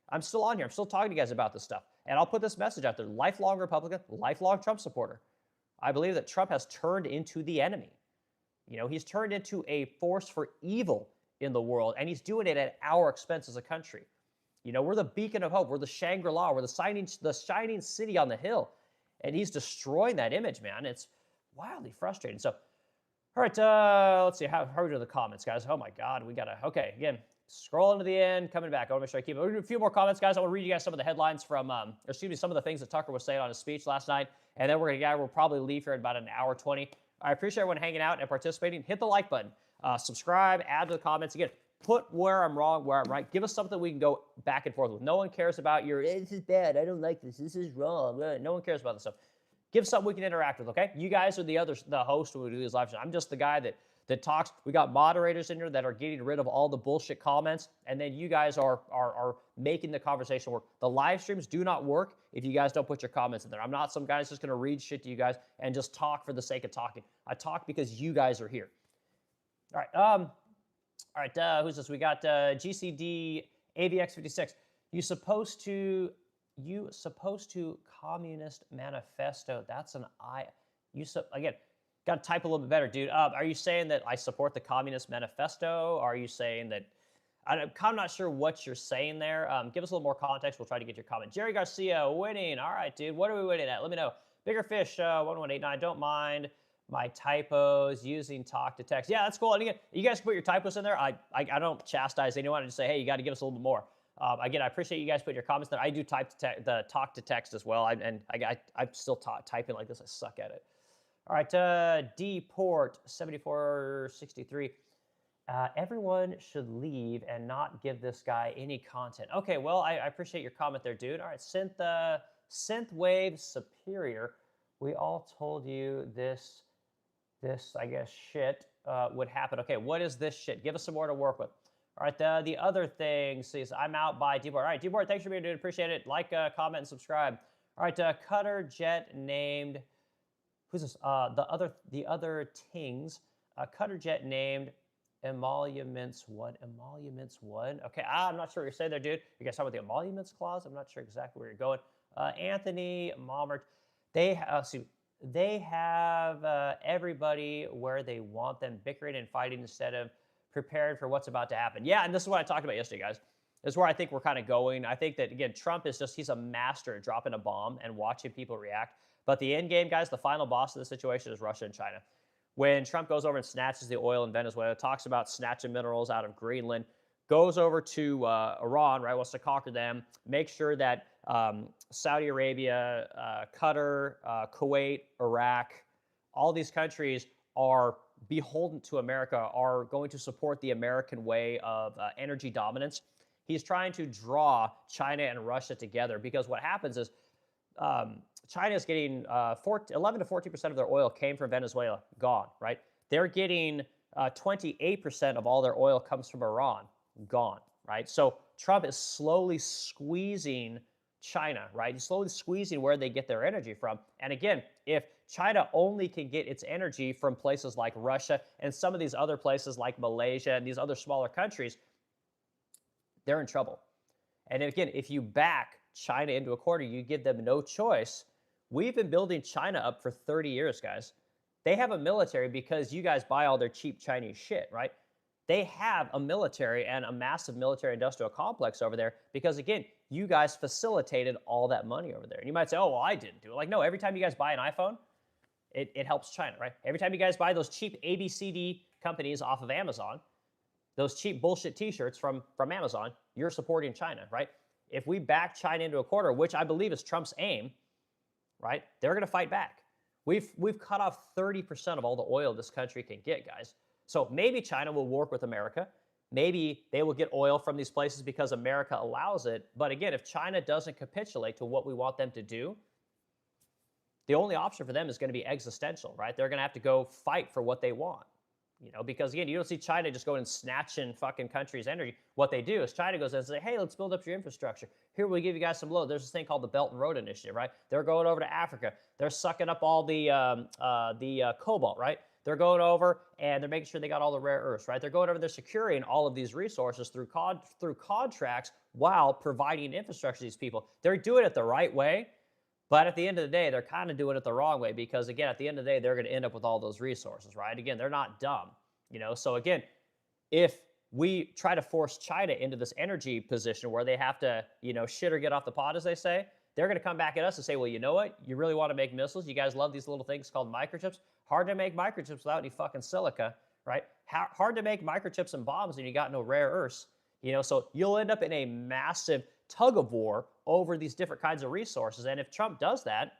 I'm still on here. I'm still talking to you guys about this stuff. And I'll put this message out there. Lifelong Republican, lifelong Trump supporter. I believe that Trump has turned into the enemy. He's turned into a force for evil in the world, and he's doing it at our expense as a country. We're the beacon of hope. We're the Shangri-La. We're the shining city on the hill. And he's destroying that image, man. It's wildly frustrating. So, all right, let's see. How are we doing the comments, guys? Oh, my God. We got to, okay, again, scrolling to the end, coming back. I want to make sure I keep it. We're going to do a few more comments, guys. I want to read you guys some of the headlines from, some of the things that Tucker was saying on his speech last night. And then we'll probably leave here in about an hour 20. I appreciate everyone hanging out and participating. Hit the like button. Subscribe, add to the comments. Again, put where I'm wrong, where I'm right. Give us something we can go back and forth with. No one cares about this is bad. I don't like this. This is wrong. No one cares about this stuff. Give something we can interact with, okay? You guys are the host when we do these live shows. I'm just the guy that talks. We got moderators in here that are getting rid of all the bullshit comments, and then you guys are making the conversation work. The live streams do not work if you guys don't put your comments in there. I'm not some guy that's just going to read shit to you guys and just talk for the sake of talking. I talk because you guys are here. All right, who's this? We got GCD AVX56. You supposed to Communist Manifesto. That's an I. Again, got to type a little bit better, dude. Are you saying that I support the Communist Manifesto? Are you saying that I'm not sure what you're saying there? Give us a little more context. We'll try to get your comment. Jerry Garcia winning. All right, dude. What are we winning at? Let me know. Bigger Fish 1189. Don't mind my typos using talk to text. Yeah, that's cool. And again, you guys can put your typos in there. I don't chastise anyone. I just say, hey, you got to give us a little bit more. Again, I appreciate you guys putting your comments there. I do type the talk to text as well. I'm still typing like this. I suck at it. All right, Dport 7463. Everyone should leave and not give this guy any content. Okay, well, I appreciate your comment there, dude. All right, Synthwave Superior. We all told you this I guess shit would happen. Okay, what is this shit? Give us some more to work with. All right, the other thing, see, I'm out by Dbord. All right, Dbord, thanks for being here, dude. Appreciate it. Like, comment, and subscribe. All right, Cutter Jet named, who's this? The other Tings. Cutter Jet named Emoluments 1. Emoluments 1? Okay, I'm not sure what you're saying there, dude. You guys talking about the emoluments clause? I'm not sure exactly where you're going. Anthony Malmert, they have everybody where they want them, bickering and fighting instead of prepared for what's about to happen. Yeah, and this is what I talked about yesterday, guys. This is where I think we're kind of going. I think that, again, Trump is he's a master at dropping a bomb and watching people react. But the end game, guys, the final boss of the situation is Russia and China. When Trump goes over and snatches the oil in Venezuela, talks about snatching minerals out of Greenland, goes over to Iran, right, wants to conquer them, make sure that Saudi Arabia, Qatar, Kuwait, Iraq, all these countries are beholden to America, are going to support the American way of energy dominance. He's trying to draw China and Russia together because what happens is China is getting 11 to 14% of their oil came from Venezuela, gone, right? They're getting 28% of all their oil comes from Iran, gone, right? So Trump is slowly squeezing China, right? He's slowly squeezing where they get their energy from. And again, if China only can get its energy from places like Russia and some of these other places like Malaysia and these other smaller countries, they're in trouble. And again, if you back China into a corner, you give them no choice. We've been building China up for 30 years, guys. They have a military because you guys buy all their cheap Chinese shit, right? They have a military and a massive military industrial complex over there because, again, you guys facilitated all that money over there. And you might say, oh, well, I didn't do it. Like, no, every time you guys buy an iPhone, it helps China, right? Every time you guys buy those cheap ABCD companies off of Amazon, those cheap bullshit t-shirts from Amazon, you're supporting China, right? If we back China into a corner, which I believe is Trump's aim, right, they're going to fight back. We've cut off 30% of all the oil this country can get, guys. So maybe China will work with America. Maybe they will get oil from these places because America allows it. But again, if China doesn't capitulate to what we want them to do, the only option for them is going to be existential, right? They're going to have to go fight for what they want. Because again, you don't see China just going and snatching fucking countries' energy. What they do is China goes in and say, hey, let's build up your infrastructure. Here, we'll give you guys some load. There's this thing called the Belt and Road Initiative, right? They're going over to Africa. They're sucking up all the cobalt, right? They're going over and they're making sure they got all the rare earths, right? They're going over, they're securing all of these resources through contracts while providing infrastructure to these people. They're doing it the right way. But at the end of the day, they're kind of doing it the wrong way because, again, at the end of the day, they're going to end up with all those resources, right? Again, they're not dumb, So, again, if we try to force China into this energy position where they have to, shit or get off the pot, as they say, they're going to come back at us and say, well, you know what? You really want to make missiles? You guys love these little things called microchips? Hard to make microchips without any fucking silica, right? Hard to make microchips and bombs and you got no rare earths, So you'll end up in a massive tug of war over these different kinds of resources. And if Trump does that,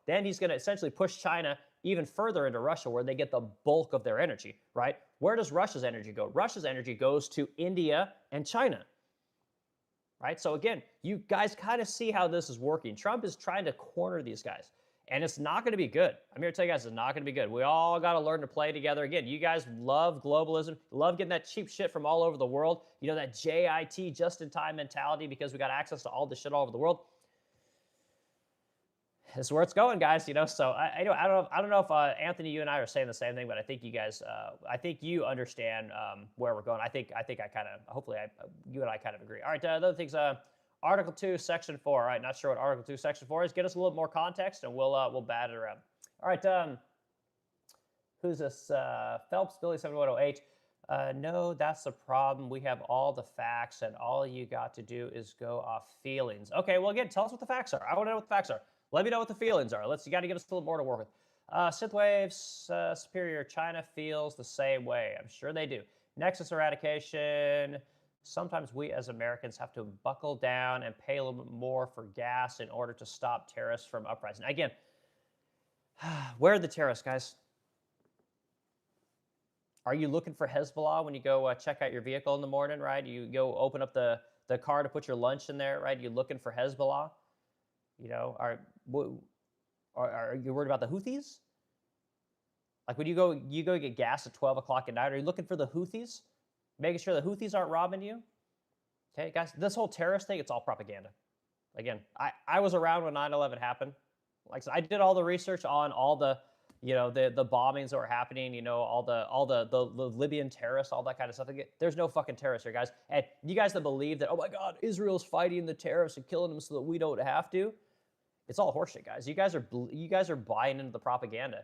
then he's going to essentially push China even further into Russia where they get the bulk of their energy, right? Where does Russia's energy go? Russia's energy goes to India and China, right? So again, you guys kind of see how this is working. Trump is trying to corner these guys. And it's not going to be good. I'm here to tell you guys it's not going to be good. We all got to learn to play together. Again, you guys love globalism, love getting that cheap shit from all over the world. That JIT, just-in-time mentality because we got access to all this shit all over the world. This is where it's going, guys. So I don't know if Anthony, you and I are saying the same thing, but I think you guys, I think you understand where we're going. I think hopefully you and I kind of agree. All right, the other things. Article 2, Section 4. All right, not sure what Article 2, Section 4 is. Get us a little more context, and we'll bat it around. All right, who's this? Phelps, Billy 7108. No, that's the problem. We have all the facts, and all you got to do is go off feelings. Okay, well, again, tell us what the facts are. I want to know what the facts are. Let me know what the feelings are. You got to give us a little more to work with. Synthwave's superior. China feels the same way. I'm sure they do. Nexus eradication. Sometimes we as Americans have to buckle down and pay a little bit more for gas in order to stop terrorists from uprising. Again, where are the terrorists, guys? Are you looking for Hezbollah when you go check out your vehicle in the morning, right? You go open up the car to put your lunch in there, right? You looking for Hezbollah? Are you worried about the Houthis? Like when you go get gas at 12 o'clock at night, are you looking for the Houthis? Making sure the Houthis aren't robbing you? Okay, guys, this whole terrorist thing, it's all propaganda. Again, I was around when 9/11 happened. Like I said, I did all the research on all the, the bombings that were happening, all the Libyan terrorists, all that kind of stuff. There's no fucking terrorists here, guys. And you guys that believe that, oh my God, Israel's fighting the terrorists and killing them so that we don't have to, it's all horseshit, guys. You guys are buying into the propaganda.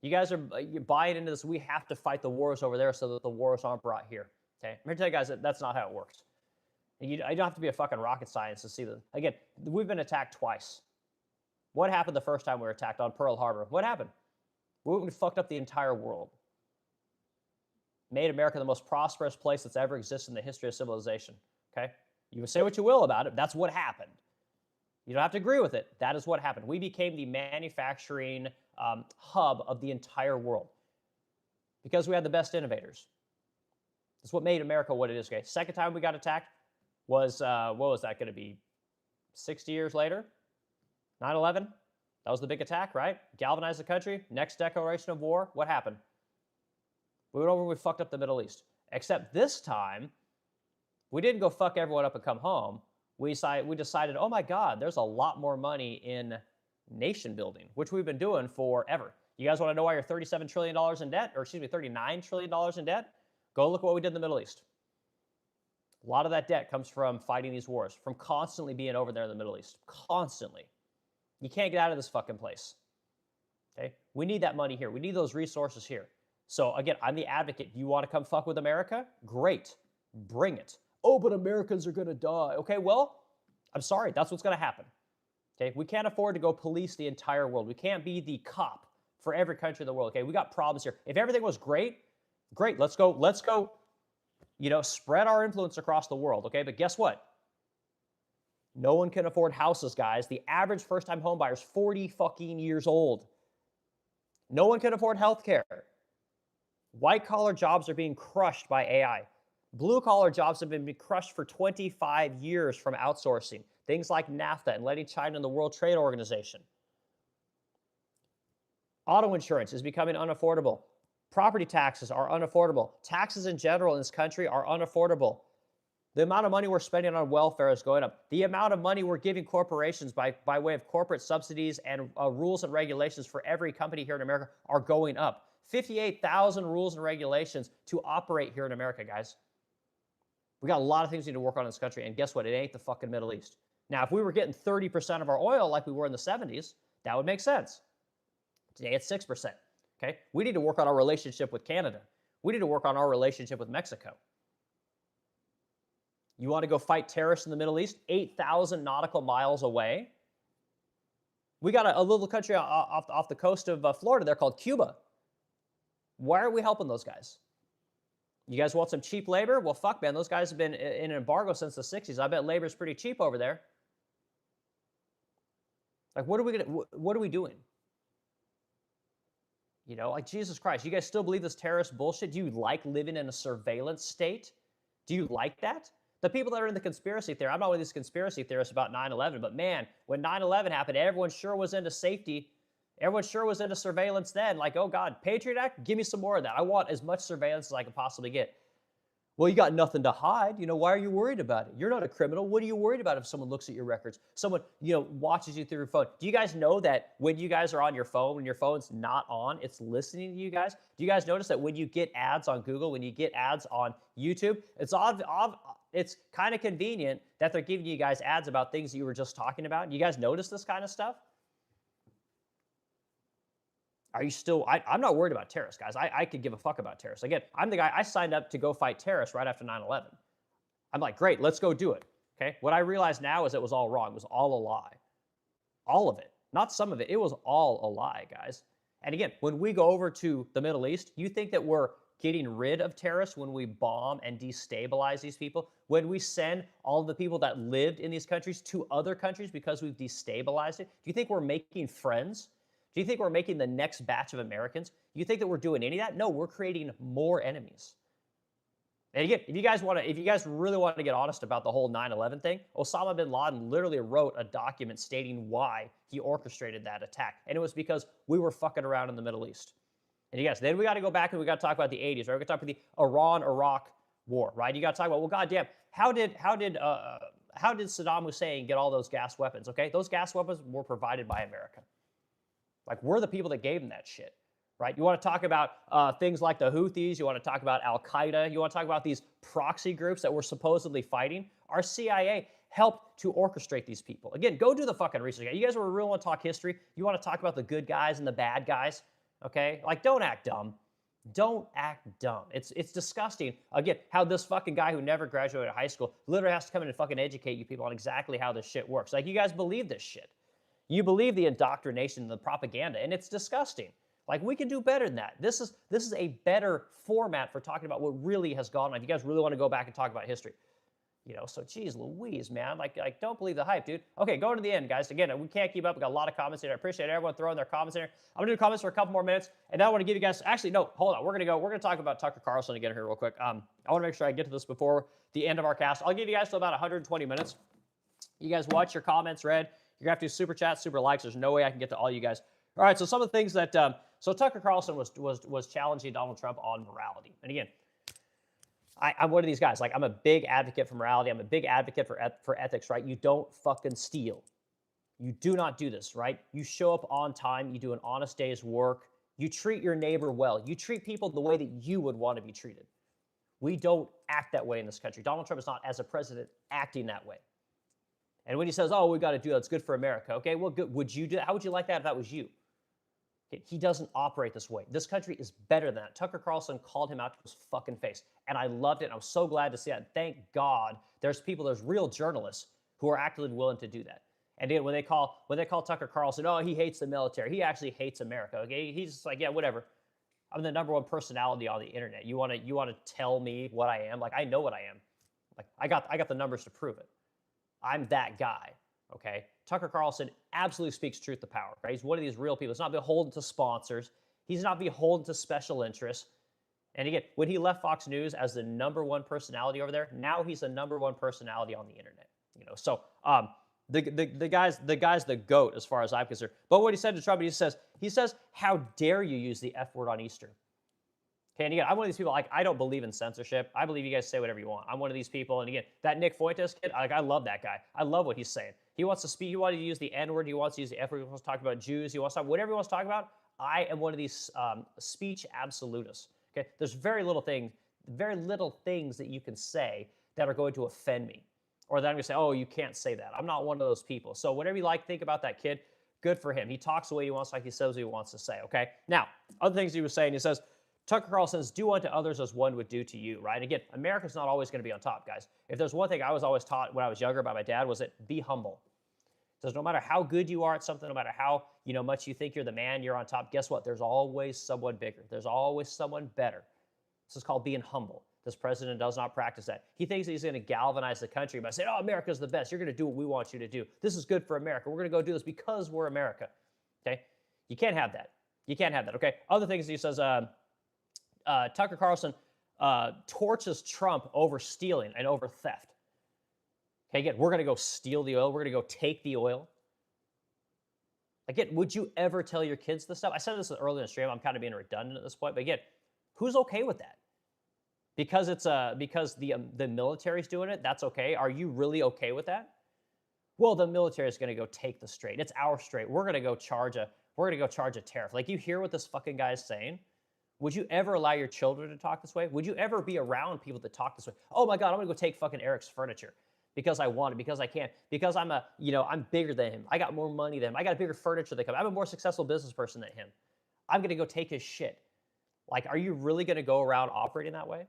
You're buying into this. We have to fight the wars over there so that the wars aren't brought here. Okay, I'm here to tell you guys that that's not how it works. You don't have to be a fucking rocket scientist to see that. Again, we've been attacked twice. What happened the first time we were attacked on Pearl Harbor? What happened? We fucked up the entire world. Made America the most prosperous place that's ever existed in the history of civilization. Okay? You can say what you will about it. That's what happened. You don't have to agree with it. That is what happened. We became the manufacturing hub of the entire world because we had the best innovators. That's what made America what it is. Okay. Second time we got attacked was, what was that going to be? 60 years later? 9/11? That was the big attack, right? Galvanized the country. Next declaration of war. What happened? We went over and we fucked up the Middle East. Except this time, we didn't go fuck everyone up and come home. We decided, oh my God, there's a lot more money in nation building, which we've been doing forever. You guys want to know why you're $37 trillion in debt? Or excuse me, $39 trillion in debt? Go look at what we did in the Middle East. A lot of that debt comes from fighting these wars, from constantly being over there in the Middle East. Constantly. You can't get out of this fucking place. Okay? We need that money here. We need those resources here. So again, I'm the advocate. You want to come fuck with America? Great. Bring it. Oh, but Americans are going to die. Okay, well, I'm sorry. That's what's going to happen. Okay? We can't afford to go police the entire world. We can't be the cop for every country in the world. Okay? We got problems here. If everything was great, great. Let's go, spread our influence across the world. Okay? But guess what? No one can afford houses, guys. The average first-time home buyer is 40 fucking years old. No one can afford healthcare. White-collar jobs are being crushed by AI. Blue-collar jobs have been crushed for 25 years from outsourcing. Things like NAFTA and letting China in the World Trade Organization. Auto insurance is becoming unaffordable. Property taxes are unaffordable. Taxes in general in this country are unaffordable. The amount of money we're spending on welfare is going up. The amount of money we're giving corporations by way of corporate subsidies and rules and regulations for every company here in America are going up. 58,000 rules and regulations to operate here in America, guys. We got a lot of things we need to work on in this country, and guess what? It ain't the fucking Middle East. Now, if we were getting 30% of our oil like we were in the 70s, that would make sense. Today, it's 6%. Okay? We need to work on our relationship with Canada. We need to work on our relationship with Mexico. You want to go fight terrorists in the Middle East, 8,000 nautical miles away? We got a little country off the coast of Florida there called Cuba. Why are we helping those guys? You guys want some cheap labor? Well, fuck, man. Those guys have been in an embargo since the 60s. I bet labor's pretty cheap over there. Like, what are we doing? You know, like, Jesus Christ, you guys still believe this terrorist bullshit? Do you like living in a surveillance state? Do you like that? The people that are in the conspiracy theory, I'm not one of these conspiracy theorists about 9/11, but man, when 9/11 happened, everyone sure was into safety. Everyone sure was into surveillance then. Like, oh God, Patriot Act, give me some more of that. I want as much surveillance as I can possibly get. Well, you got nothing to hide. You know, why are you worried about it? You're not a criminal. What are you worried about if someone looks at your records? Someone, watches you through your phone. Do you guys know that when you guys are on your phone, when your phone's not on, it's listening to you guys? Do you guys notice that when you get ads on Google, when you get ads on YouTube, it's kind of convenient that they're giving you guys ads about things that you were just talking about? You guys notice this kind of stuff? Are you still, I'm not worried about terrorists, guys. I could give a fuck about terrorists. Again, I'm the guy, I signed up to go fight terrorists right after 9/11. I'm like, great, let's go do it, okay? What I realize now is it was all wrong. It was all a lie. All of it. Not some of it. It was all a lie, guys. And again, when we go over to the Middle East, you think that we're getting rid of terrorists when we bomb and destabilize these people? When we send all of the people that lived in these countries to other countries because we've destabilized it? Do you think we're making friends? Do you think we're making the next batch of Americans? You think that we're doing any of that? No, we're creating more enemies. And again, if you guys really want to get honest about the whole 9/11 thing, Osama bin Laden literally wrote a document stating why he orchestrated that attack. And it was because we were fucking around in the Middle East. And you guys, then we got to go back and we got to talk about the 80s, right? We got to talk about the Iran-Iraq war, right? You got to talk about, well, goddamn, how did Saddam Hussein get all those gas weapons? Okay, those gas weapons were provided by America. Like, we're the people that gave them that shit, right? You want to talk about things like the Houthis. You want to talk about Al-Qaeda. You want to talk about these proxy groups that we're supposedly fighting. Our CIA helped to orchestrate these people. Again, go do the fucking research. You guys really want to talk history? You want to talk about the good guys and the bad guys, okay? Like, don't act dumb. Don't act dumb. It's disgusting. Again, how this fucking guy who never graduated high school literally has to come in and fucking educate you people on exactly how this shit works. Like, you guys believe this shit. You believe the indoctrination and the propaganda, and it's disgusting. Like, we can do better than that. This is a better format for talking about what really has gone on. If you guys really want to go back and talk about history. So geez Louise, man. Like don't believe the hype, dude. Okay, going to the end, guys. Again, we can't keep up. We got a lot of comments here. I appreciate everyone throwing their comments in here. I'm gonna do comments for a couple more minutes, and then I want to give you guys. Actually, no, hold on. We're gonna talk about Tucker Carlson again here real quick. I want to make sure I get to this before the end of our cast. I'll give you guys till about 120 minutes. You guys watch your comments read. You're gonna have to do super chats, super likes. There's no way I can get to all you guys. All right, so some of the things that so Tucker Carlson was challenging Donald Trump on morality, and again. I'm one of these guys. Like, I'm a big advocate for morality. I'm a big advocate for ethics, right? You don't fucking steal. You do not do this, right? You show up on time. You do an honest day's work. You treat your neighbor well. You treat people the way that you would want to be treated. We don't act that way in this country. Donald Trump is not, as a president, acting that way. And when he says, "Oh, we got to do that. It's good for America." Okay, well, good. Would you do that? How would you like that if that was you? Okay, he doesn't operate this way. This country is better than that. Tucker Carlson called him out to his fucking face, and I loved it. And I was so glad to see that. Thank God, there's real journalists who are actively willing to do that. And when they call Tucker Carlson, "Oh, he hates the military," he actually hates America. Okay, he's just like, yeah, whatever. I'm the number one personality on the internet. You want to tell me what I am? Like, I know what I am. Like, I got the numbers to prove it. I'm that guy. Okay, Tucker Carlson absolutely speaks truth to power. Right? He's one of these real people. He's not beholden to sponsors. He's not beholden to special interests. And again, when he left Fox News as the number one personality over there, now he's the number one personality on the internet. So the guy's the GOAT as far as I'm concerned. But what he said to Trump, he says, "How dare you use the F word on Easter?" Okay, and again, I'm one of these people, like, I don't believe in censorship. I believe you guys say whatever you want. I'm one of these people, and again, that Nick Fuentes kid, I love that guy. I love what he's saying. He wants to speak, he wants to use the N-word, he wants to use the F word, he wants to talk about Jews, he wants to talk whatever he wants to talk about. I am one of these speech absolutists. Okay, there's very little things that you can say that are going to offend me, or that I'm going to say, "Oh, you can't say that." I'm not one of those people. So whatever you think about that kid, good for him. He talks the way he wants, like he says what he wants to say. Okay, now other things he was saying, he says, Tucker Carlson says, "Do unto others as one would do to you," right? Again, America's not always going to be on top, guys. If there's one thing I was always taught when I was younger by my dad, was that be humble. It says no matter how good you are at something, no matter how much you think you're the man, you're on top, guess what? There's always someone bigger. There's always someone better. This is called being humble. This president does not practice that. He thinks he's going to galvanize the country by saying, "Oh, America's the best. You're going to do what we want you to do. This is good for America. We're going to go do this because we're America." Okay? You can't have that. You can't have that, okay? Other things he says, Tucker Carlson torches Trump over stealing and over theft. Okay, again, we're going to go steal the oil. We're going to go take the oil. Again, would you ever tell your kids this stuff? I said this earlier in the stream. I'm kind of being redundant at this point. But again, who's okay with that? Because the military's doing it, that's okay. Are you really okay with that? Well, the military is going to go take the strait. It's our strait. We're going to go charge a tariff. Like, you hear what this fucking guy is saying? Would you ever allow your children to talk this way? Would you ever be around people that talk this way? "Oh my God, I'm going to go take fucking Eric's furniture because I want it, because I can, because I'm bigger than him. I got more money than him. I got a bigger furniture than him. I'm a more successful business person than him. I'm going to go take his shit." Like, are you really going to go around operating that way?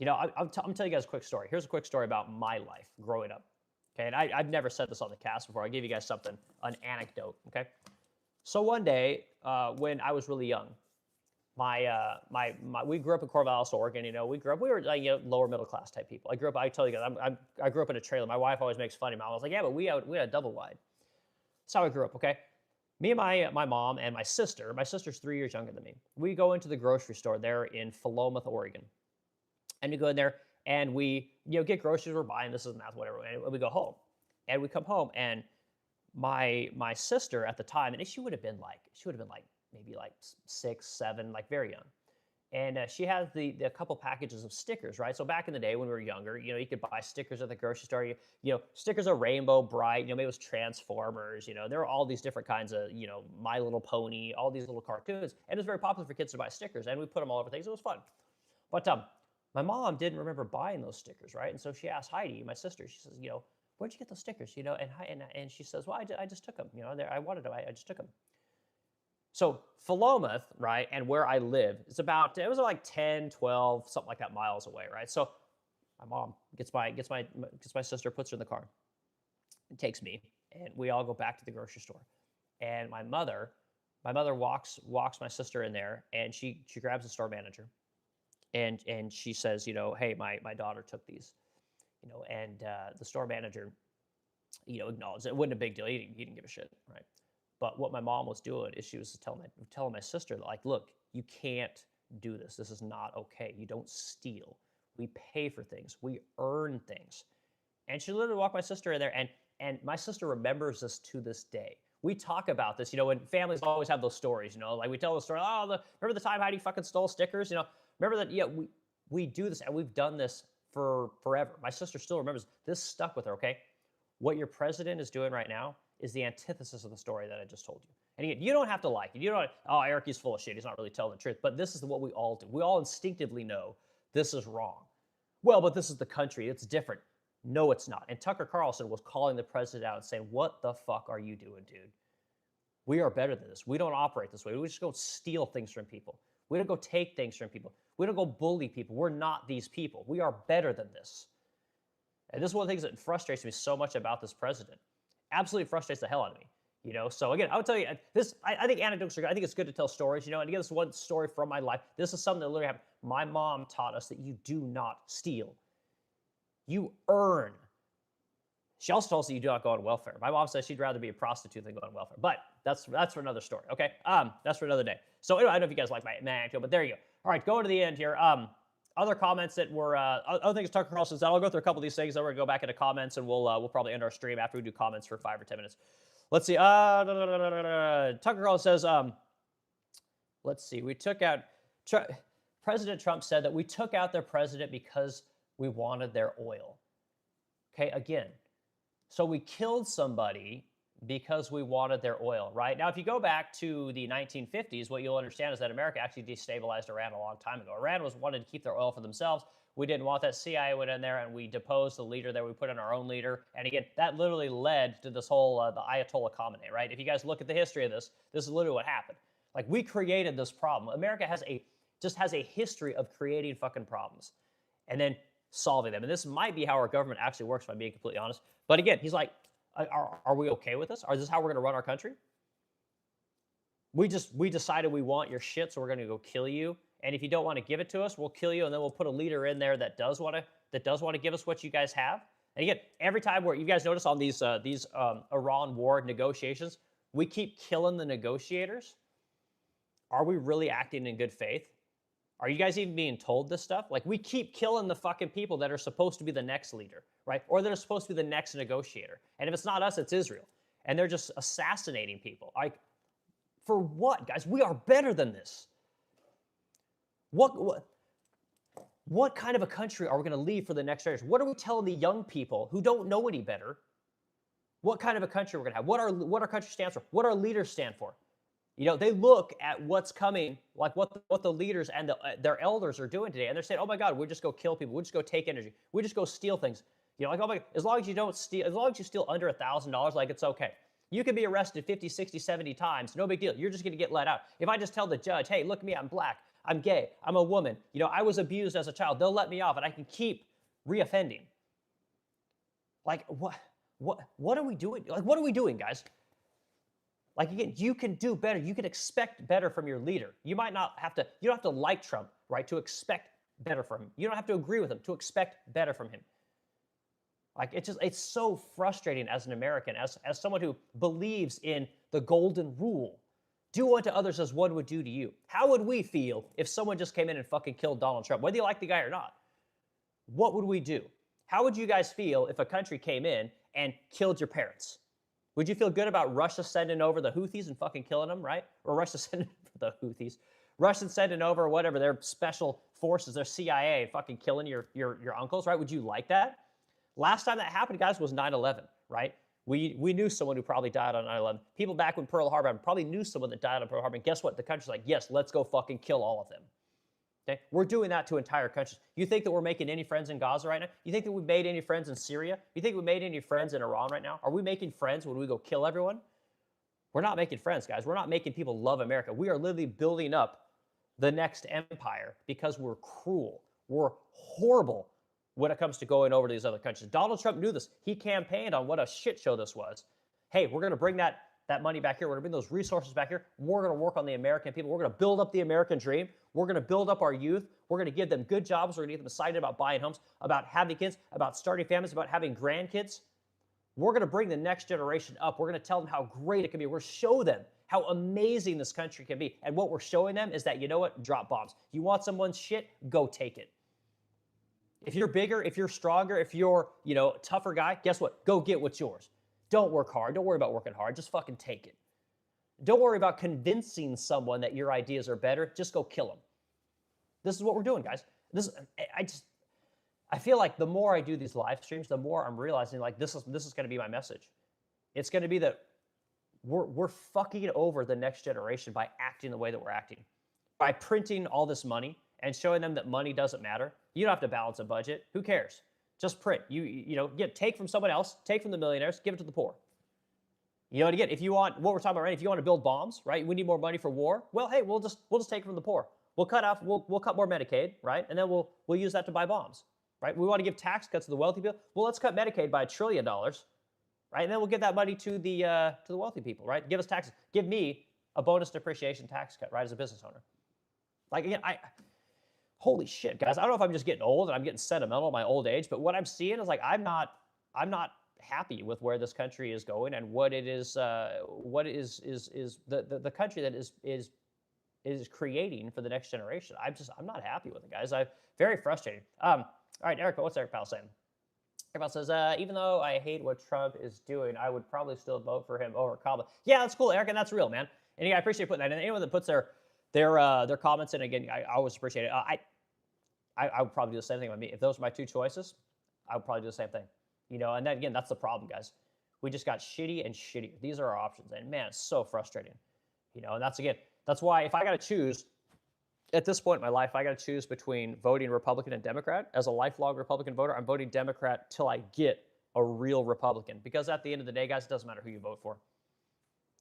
I'm telling you guys a quick story. Here's a quick story about my life growing up. Okay, and I've never said this on the cast before. I'll give you guys an anecdote. Okay, so one day when I was really young, we grew up in Corvallis, Oregon. We were like, lower middle class type people. I tell you guys, I grew up in a trailer. My wife always makes fun of me. I was like, yeah, but we had a double wide. That's how I grew up. Okay, me and my mom and my sister. My sister's 3 years younger than me. We go into the grocery store there in Philomath, Oregon, and we go in there and we get groceries. We're buying this and that, whatever. And we go home, and we come home, and my sister at the time, and she would have been like maybe like 6, 7, like very young. And she has a couple packages of stickers, right? So back in the day when we were younger, you could buy stickers at the grocery store. Stickers are Rainbow Bright. Maybe it was Transformers. There were all these different kinds of My Little Pony, all these little cartoons, and it was very popular for kids to buy stickers. And we put them all over things. It was fun. But my mom didn't remember buying those stickers, right? And so she asked Heidi, my sister. She says, "Where'd you get those stickers?" And she says, "Well, I just took them. I wanted them. I just took them." So Philomath, right, and where I live, it was like 10, 12, something like that miles away, right? So my mom gets my sister, puts her in the car, and takes me, and we all go back to the grocery store. And my mother walks my sister in there, and she grabs the store manager, and she says, "Hey, my daughter took these," and the store manager, acknowledged it. It wasn't a big deal. He didn't give a shit, right? But what my mom was doing is she was telling my sister, like, "Look, you can't do this. This is not okay. You don't steal. We pay for things. We earn things." And she literally walked my sister in there, and my sister remembers this to this day. We talk about this, when families always have those stories, like we tell the story, remember the time Heidi fucking stole stickers? Remember that? Yeah, we do this, and we've done this for forever. My sister still remembers. This stuck with her, okay? What your president is doing right now is the antithesis of the story that I just told you. And again, you don't have to like it. You don't, oh, Eric, he's full of shit. He's not really telling the truth. But this is what we all do. We all instinctively know this is wrong. Well, but this is the country. It's different. No, it's not. And Tucker Carlson was calling the president out and saying, what the fuck are you doing, dude? We are better than this. We don't operate this way. We just go steal things from people. We don't go take things from people. We don't go bully people. We're not these people. We are better than this. And this is one of the things that frustrates me so much about this president. Absolutely frustrates the hell out of me. You know, so again, I would tell you this. I think anecdotes are good. I think it's good to tell stories. You know, and again, this is one story from my life. This is something that literally happened. My mom taught us that you do not steal. You earn. She also told us that you do not go on welfare. My mom says she'd rather be a prostitute than go on welfare. But that's for another story. Okay, that's for another day. So anyway, I don't know if you guys like my anecdote, but there you go. All right, going to the end here. Other comments that were other things Tucker Carlson said. I'll go through a couple of these things. Then we're gonna go back into comments, and we'll probably end our stream after we do comments for 5 or 10 minutes. Let's see. Tucker Carlson says, let's see. We took out President Trump said that we took out their president because we wanted their oil. Okay, again. So we killed somebody because we wanted their oil, right? Now, if you go back to the 1950s, what you'll understand is that America actually destabilized Iran a long time ago. Iran wanted to keep their oil for themselves. We didn't want that. CIA went in there and we deposed the leader there. We put in our own leader. And again, that literally led to this whole, the Ayatollah Khamenei, right? If you guys look at the history of this, this is literally what happened. Like, we created this problem. America just has a history of creating fucking problems and then solving them. And this might be how our government actually works, if I'm being completely honest. But again, he's like, are we okay with this? Is this how we're going to run our country? We decided we want your shit, so we're going to go kill you. And if you don't want to give it to us, we'll kill you, and then we'll put a leader in there that does want to give us what you guys have. And again, every time where you guys notice on these Iran war negotiations, we keep killing the negotiators. Are we really acting in good faith? Are you guys even being told this stuff? Like, we keep killing the fucking people that are supposed to be the next leader, right? Or that are supposed to be the next negotiator. And if it's not us, it's Israel. And they're just assassinating people. Like, for what, guys? We are better than this. What kind of a country are we going to leave for the next generation? What are we telling the young people who don't know any better? What kind of a country we're going to have? What our country stands for? What our leaders stand for? You know, they look at what's coming, like what the leaders and their elders are doing today, and they're saying, "Oh my God, we just go kill people. We just go take energy. We just go steal things." You know, like, oh my God, as long as you don't steal, as long as you steal under $1,000, like, it's okay. You can be arrested 50, 60, 70 times. No big deal. You're just going to get let out. If I just tell the judge, "Hey, look at me. I'm black. I'm gay. I'm a woman. You know, I was abused as a child," they'll let me off, and I can keep reoffending. Like, what are we doing? Like, what are we doing, guys? Like, again, you can do better. You can expect better from your leader. You don't have to like Trump, right, to expect better from him. You don't have to agree with him to expect better from him. Like, it's so frustrating as an American, as someone who believes in the golden rule. Do unto others as one would do to you. How would we feel if someone just came in and fucking killed Donald Trump, whether you like the guy or not? What would we do? How would you guys feel if a country came in and killed your parents? Would you feel good about Russia sending over the Houthis and fucking killing them, right? Or Russia sending the Houthis. Russians sending over whatever, their special forces, their CIA, fucking killing your uncles, right? Would you like that? Last time that happened, guys, was 9/11, right? We knew someone who probably died on 9/11. People back when Pearl Harbor probably knew someone that died on Pearl Harbor. And guess what? The country's like, yes, let's go fucking kill all of them. Okay? We're doing that to entire countries. You think that we're making any friends in Gaza right now? You think that we've made any friends in Syria? You think we made any friends in Iran right now? Are we making friends when we go kill everyone? We're not making friends, guys. We're not making people love America. We are literally building up the next empire because we're cruel. We're horrible when it comes to going over to these other countries. Donald Trump knew this. He campaigned on what a shit show this was. Hey, we're going to bring that money back here. We're going to bring those resources back here. We're going to work on the American people. We're going to build up the American dream. We're going to build up our youth. We're going to give them good jobs. We're going to get them excited about buying homes, about having kids, about starting families, about having grandkids. We're going to bring the next generation up. We're going to tell them how great it can be. We're going to show them how amazing this country can be. And what we're showing them is that, you know what? Drop bombs. You want someone's shit? Go take it. If you're bigger, if you're stronger, if you're, tougher guy, guess what? Go get what's yours. Don't work hard. Don't worry about working hard. Just fucking take it. Don't worry about convincing someone that your ideas are better. Just go kill them. This is what we're doing, guys. I feel like the more I do these live streams, the more I'm realizing, like, this is going to be my message. It's going to be that we're fucking over the next generation by acting the way that we're acting. By printing all this money and showing them that money doesn't matter. You don't have to balance a budget. Who cares? Just print. Take from someone else, take from the millionaires, give it to the poor. You know, and again, if you want what we're talking about, right? If you want to build bombs, right? We need more money for war. Well, hey, we'll just take it from the poor. We'll cut more Medicaid, right? And then we'll use that to buy bombs, right? We want to give tax cuts to the wealthy people. Well, let's cut Medicaid by $1 trillion, right? And then we'll give that money to the wealthy people, right? Give us taxes. Give me a bonus depreciation tax cut, right? As a business owner. Like again, holy shit, guys! I don't know if I'm just getting old and I'm getting sentimental in my old age, but what I'm seeing is like I'm not happy with where this country is going and what it is the country that is creating for the next generation. I'm not happy with it, guys. I'm very frustrated. All right, Eric, what's Eric Powell saying? Eric Powell says, even though I hate what Trump is doing, I would probably still vote for him over Kamala. Yeah, that's cool, Eric, and that's real, man. And I appreciate putting that in. Anyone that puts their comments in, again, I always appreciate it. I would probably do the same thing with me. If those were my two choices, I would probably do the same thing. You know, and then again, that's the problem, guys. We just got shitty and shittier. These are our options, and man, it's so frustrating. You know, and that's why if I got to choose, at this point in my life, I got to choose between voting Republican and Democrat. As a lifelong Republican voter, I'm voting Democrat till I get a real Republican. Because at the end of the day, guys, it doesn't matter who you vote for.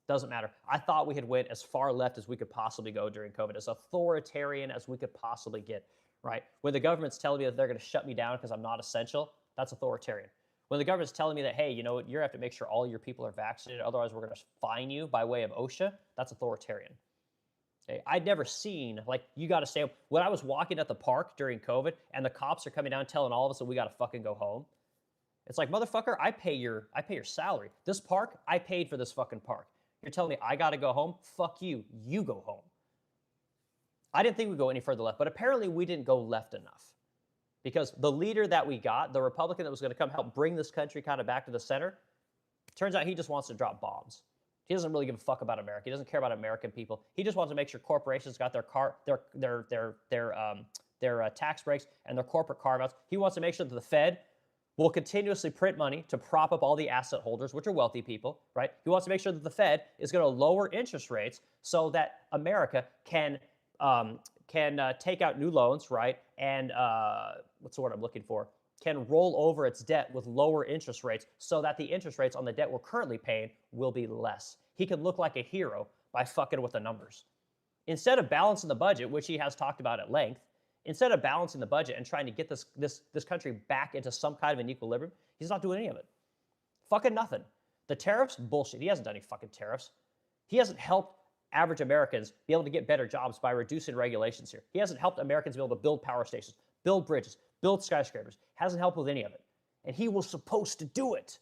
Doesn't matter. I thought we had went as far left as we could possibly go during COVID, as authoritarian as we could possibly get, right? When the government's telling me that they're going to shut me down because I'm not essential, that's authoritarian. When the government's telling me that, hey, you know what, you have to make sure all your people are vaccinated, otherwise we're going to fine you by way of OSHA, that's authoritarian. Okay? I'd never seen, like, you got to stay. When I was walking at the park during COVID and the cops are coming down telling all of us that we got to fucking go home, it's like, motherfucker, I pay your salary. This park, I paid for this fucking park. You're telling me I got to go home? Fuck you. You go home. I didn't think we'd go any further left, but apparently we didn't go left enough. Because the leader that we got, the Republican that was going to come help bring this country kind of back to the center, turns out he just wants to drop bombs. He doesn't really give a fuck about America. He doesn't care about American people. He just wants to make sure corporations got their tax breaks and their corporate carve-outs. He wants to make sure that the Fed will continuously print money to prop up all the asset holders, which are wealthy people, right? He wants to make sure that the Fed is going to lower interest rates so that America can take out new loans, right? And what's the word I'm looking for? Can roll over its debt with lower interest rates so that the interest rates on the debt we're currently paying will be less. He can look like a hero by fucking with the numbers. Instead of balancing the budget, which he has talked about at length, instead of balancing the budget and trying to get this country back into some kind of an equilibrium, he's not doing any of it. Fucking nothing. The tariffs, bullshit. He hasn't done any fucking tariffs. He hasn't helped average Americans be able to get better jobs by reducing regulations here. He hasn't helped Americans be able to build power stations, build bridges, build skyscrapers. Hasn't helped with any of it. And he was supposed to do it.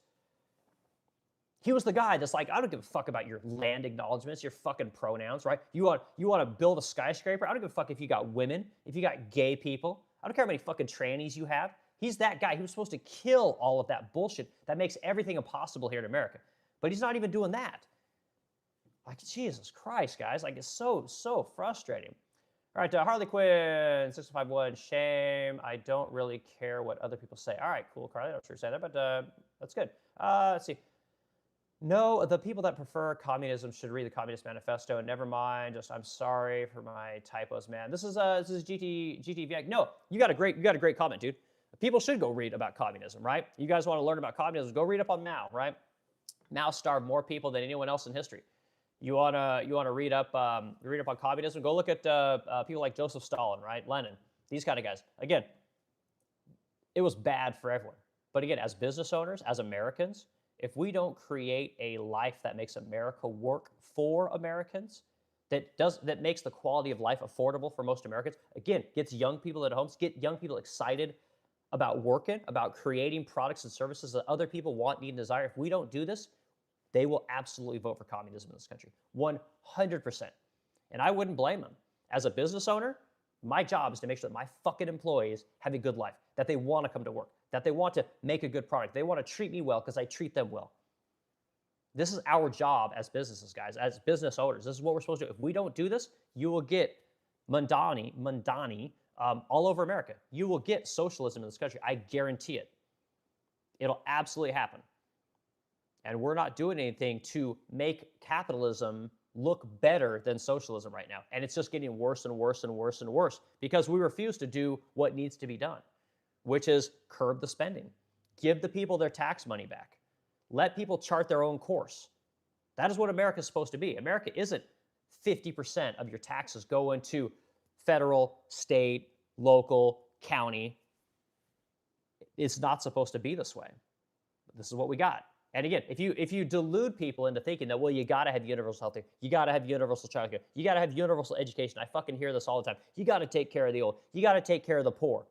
He was the guy that's like, I don't give a fuck about your land acknowledgments, your fucking pronouns, right? You want to build a skyscraper? I don't give a fuck if you got women, if you got gay people. I don't care how many fucking trannies you have. He's that guy. He was supposed to kill all of that bullshit that makes everything impossible here in America. But he's not even doing that. Like, Jesus Christ, guys. Like, it's so frustrating. All right, Harley Quinn, 651, shame. I don't really care what other people say. All right, cool, Carly. I'm sure you said that, but that's good. Let's see. No, the people that prefer communism should read the Communist Manifesto. Never mind. Just, I'm sorry for my typos, man. This is GTV. No, you got a great comment, dude. People should go read about communism, right? You guys want to learn about communism? Go read up on Mao, right? Mao starved more people than anyone else in history. You wanna read up on communism? Go look at people like Joseph Stalin, right? Lenin, these kind of guys. Again, it was bad for everyone. But again, as business owners, as Americans, if we don't create a life that makes America work for Americans, that makes the quality of life affordable for most Americans, again, gets young people at homes, get young people excited about working, about creating products and services that other people want, need, and desire. If we don't do this, they will absolutely vote for communism in this country, 100%. And I wouldn't blame them. As a business owner, my job is to make sure that my fucking employees have a good life, that they want to come to work, that they want to make a good product, they want to treat me well because I treat them well. This is our job as businesses, guys, as business owners. This is what we're supposed to do. If we don't do this, you will get Mundani all over America. You will get socialism in this country. I guarantee it. It'll absolutely happen. And we're not doing anything to make capitalism look better than socialism right now. And it's just getting worse and worse and worse and worse because we refuse to do what needs to be done, which is curb the spending, give the people their tax money back, let people chart their own course. That is what America is supposed to be. America isn't 50% of your taxes go into federal, state, local, county. It's not supposed to be this way. This is what we got. And again, if you delude people into thinking that, well, you got to have universal health care, you got to have universal childcare, you got to have universal education. I fucking hear this all the time. You got to take care of the old. You got to take care of the poor.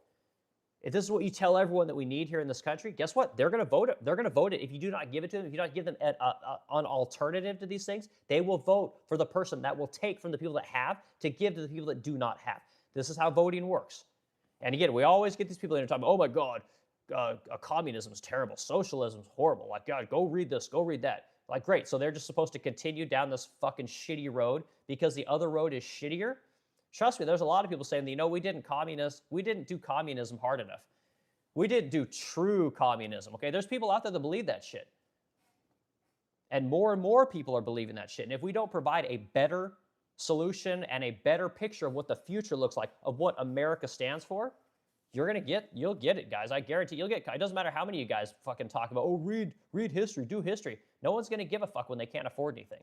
If this is what you tell everyone that we need here in this country, guess what? They're going to vote it. They're going to vote it. If you do not give it to them, if you do not give them an alternative to these things, they will vote for the person that will take from the people that have to give to the people that do not have. This is how voting works. And again, we always get these people in talking about, oh my God, communism is terrible. Socialism is horrible. Like, God, go read this, go read that. Like, great. So they're just supposed to continue down this fucking shitty road because the other road is shittier? Trust me, there's a lot of people saying, we didn't do communism hard enough. We didn't do true communism, okay? There's people out there that believe that shit. And more people are believing that shit. And if we don't provide a better solution and a better picture of what the future looks like, of what America stands for, you'll get it, guys. I guarantee you'll get, it doesn't matter how many of you guys fucking talk about, oh, read history, do history. No one's gonna give a fuck when they can't afford anything.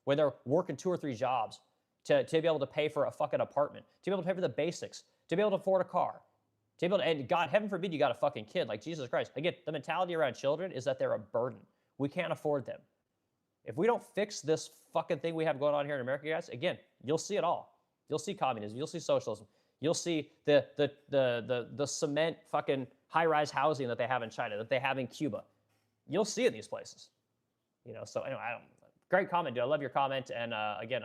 When they're working 2 or 3 jobs to be able to pay for a fucking apartment, to be able to pay for the basics, to be able to afford a car, to be able to, and God, heaven forbid you got a fucking kid, like Jesus Christ. Again, the mentality around children is that they're a burden. We can't afford them. If we don't fix this fucking thing we have going on here in America, guys, again, you'll see it all. You'll see communism, you'll see socialism. You'll see the cement fucking high-rise housing that they have in China, that they have in Cuba. You'll see it in these places. So anyway, great comment, dude. I love your comment. And again,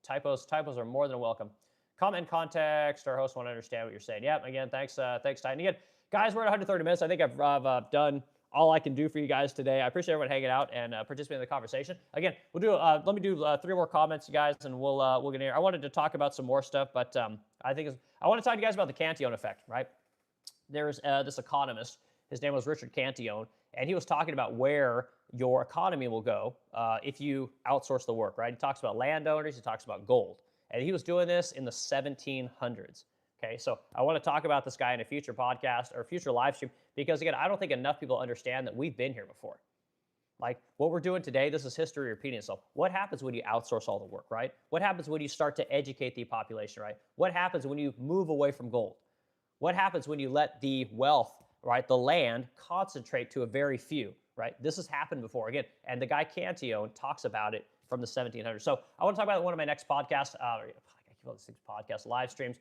typos are more than welcome. Comment in context. Our hosts want to understand what you're saying. Yep. Again, thanks, Titan. Again, guys, we're at 130 minutes. I think I've done all I can do for you guys today. I appreciate everyone hanging out and participating in the conversation. Again, we'll do. Let me do 3 more comments, you guys, and we'll get in here. I wanted to talk about some more stuff, but I want to talk to you guys about the Cantillon effect, right? There's this economist. His name was Richard Cantillon, and he was talking about where your economy will go if you outsource the work, right? He talks about landowners. He talks about gold, and he was doing this in the 1700s. Okay, so I want to talk about this guy in a future podcast or future live stream because, again, I don't think enough people understand that we've been here before. Like, what we're doing today, this is history repeating itself. What happens when you outsource all the work, right? What happens when you start to educate the population, right? What happens when you move away from gold? What happens when you let the wealth, right, the land, concentrate to a very few, right? This has happened before, again, and the guy Cantillon talks about it from the 1700s. So I want to talk about one of my next podcasts, I keep all these things podcasts, live streams,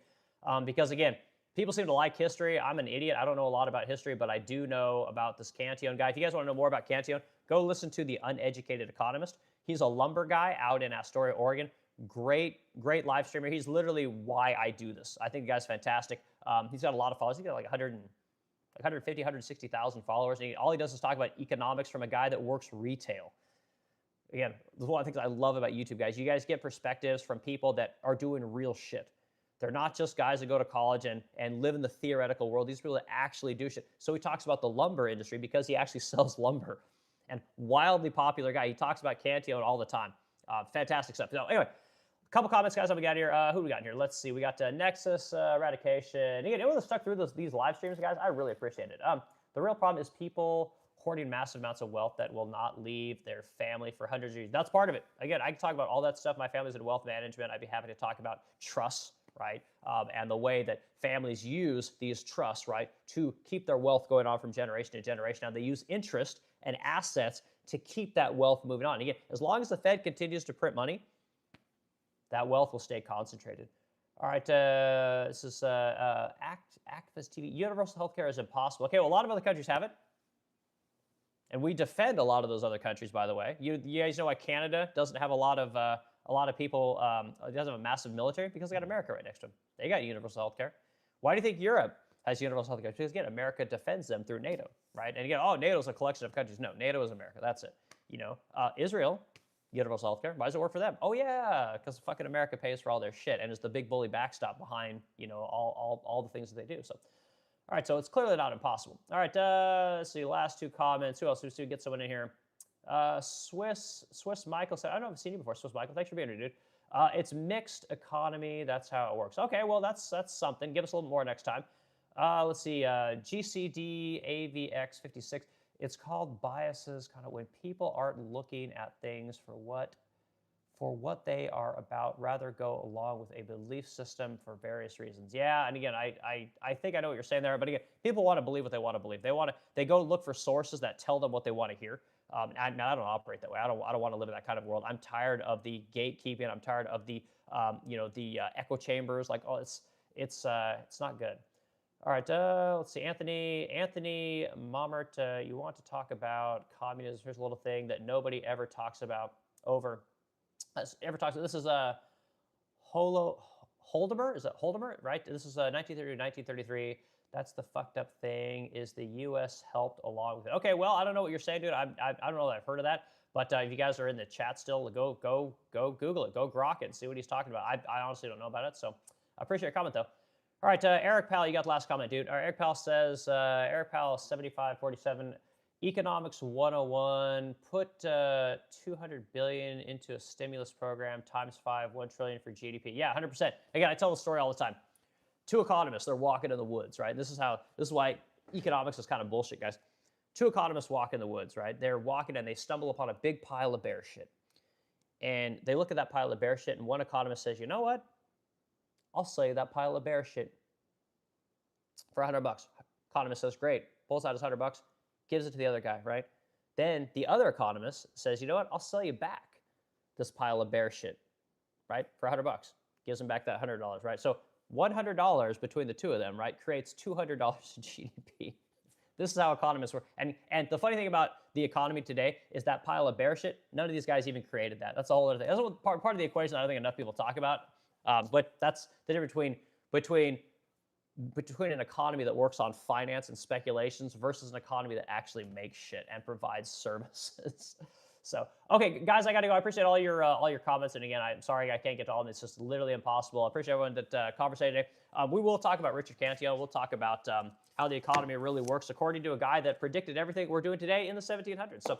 because, again, people seem to like history. I'm an idiot. I don't know a lot about history, but I do know about this Cantillon guy. If you guys want to know more about Cantillon, go listen to The Uneducated Economist. He's a lumber guy out in Astoria, Oregon. Great live streamer. He's literally why I do this. I think the guy's fantastic. He's got a lot of followers. He's got like 150, 160,000 followers. And all he does is talk about economics from a guy that works retail. Again, this is one of the things I love about YouTube, guys. You guys get perspectives from people that are doing real shit. They're not just guys that go to college and live in the theoretical world. These people that actually do shit. So he talks about the lumber industry because he actually sells lumber. And wildly popular guy. He talks about Cantillon all the time. Fantastic stuff. So anyway, a couple comments, guys. How we got here? Who do we got here? Let's see. We got Nexus Eradication. Again, anyone that stuck through these live streams, guys, I really appreciate it. The real problem is people hoarding massive amounts of wealth that will not leave their family for hundreds of years. That's part of it. Again, I can talk about all that stuff. My family's in wealth management. I'd be happy to talk about trusts, right? And the way that families use these trusts, right, to keep their wealth going on from generation to generation. Now, they use interest and assets to keep that wealth moving on. Again, as long as the Fed continues to print money, that wealth will stay concentrated. All right, this is Activist TV. Universal healthcare is impossible. Okay, well, a lot of other countries have it. And we defend a lot of those other countries, by the way. You guys know why Canada doesn't have a lot of people, it doesn't have a massive military? Because they got America right next to them. They got universal health care. Why do you think Europe has universal health care? Because, again, America defends them through NATO, right? And again, NATO's a collection of countries. No, NATO is America. That's it. Israel, universal health care. Why does it work for them? Oh, yeah, because fucking America pays for all their shit and is the big bully backstop behind, all the things that they do. So, all right, so it's clearly not impossible. All right, let's see, last 2 comments. Who else? Let's see, get someone in here. Swiss Michael said, I don't know if I've seen you before, Swiss Michael. Thanks for being here, dude. It's mixed economy. That's how it works. Okay, well, that's something. Give us a little more next time. Let's see. GCD AVX 56. It's called biases, kind of when people aren't looking at things for what they are about, rather go along with a belief system for various reasons. Yeah, and again, I think I know what you're saying there, but again, people want to believe what they want to believe. They go look for sources that tell them what they want to hear. I don't operate that way. I don't want to live in that kind of world. I'm tired of the gatekeeping. I'm tired of the echo chambers. Like, oh, it's not good. All right, let's see. Anthony Momert, you want to talk about communism? Here's a little thing that nobody ever talks about This is Holdemer. Is it Holdemer? Right. This is 1930 to 1933. That's the fucked up thing. Is the U.S. helped along with it? Okay. Well, I don't know what you're saying, dude. I don't know that I've heard of that. But if you guys are in the chat still, go Google it. Go grok it and see what he's talking about. I honestly don't know about it. So I appreciate your comment though. All right, Eric Powell, you got the last comment, dude. All right, Eric Powell says, Eric Powell 7547. Economics 101, put 200 billion into a stimulus program times 5, 1 trillion for GDP. Yeah, 100%. Again, I tell the story all the time. Two economists, they're walking in the woods, right? This is why economics is kind of bullshit, guys. Two economists walk in the woods, right? They're walking and they stumble upon a big pile of bear shit. And they look at that pile of bear shit, and one economist says, you know what? I'll sell you that pile of bear shit for $100. Economist says, great. Pulls out his $100, gives it to the other guy, right? Then the other economist says, you know what? I'll sell you back this pile of bear shit, right? For $100. Gives him back that $100, right? So $100 between the two of them, right, creates $200 in GDP. This is how economists work. And the funny thing about the economy today is that pile of bear shit, none of these guys even created that. That's the whole other thing. That's part of the equation I don't think enough people talk about. But that's the difference between an economy that works on finance and speculations versus an economy that actually makes shit and provides services. So, okay, guys, I got to go. I appreciate all your comments. And again, I'm sorry I can't get to all of them. It's just literally impossible. I appreciate everyone that conversated today. We will talk about Richard Cantillon. We'll talk about how the economy really works according to a guy that predicted everything we're doing today in the 1700s. So, you guys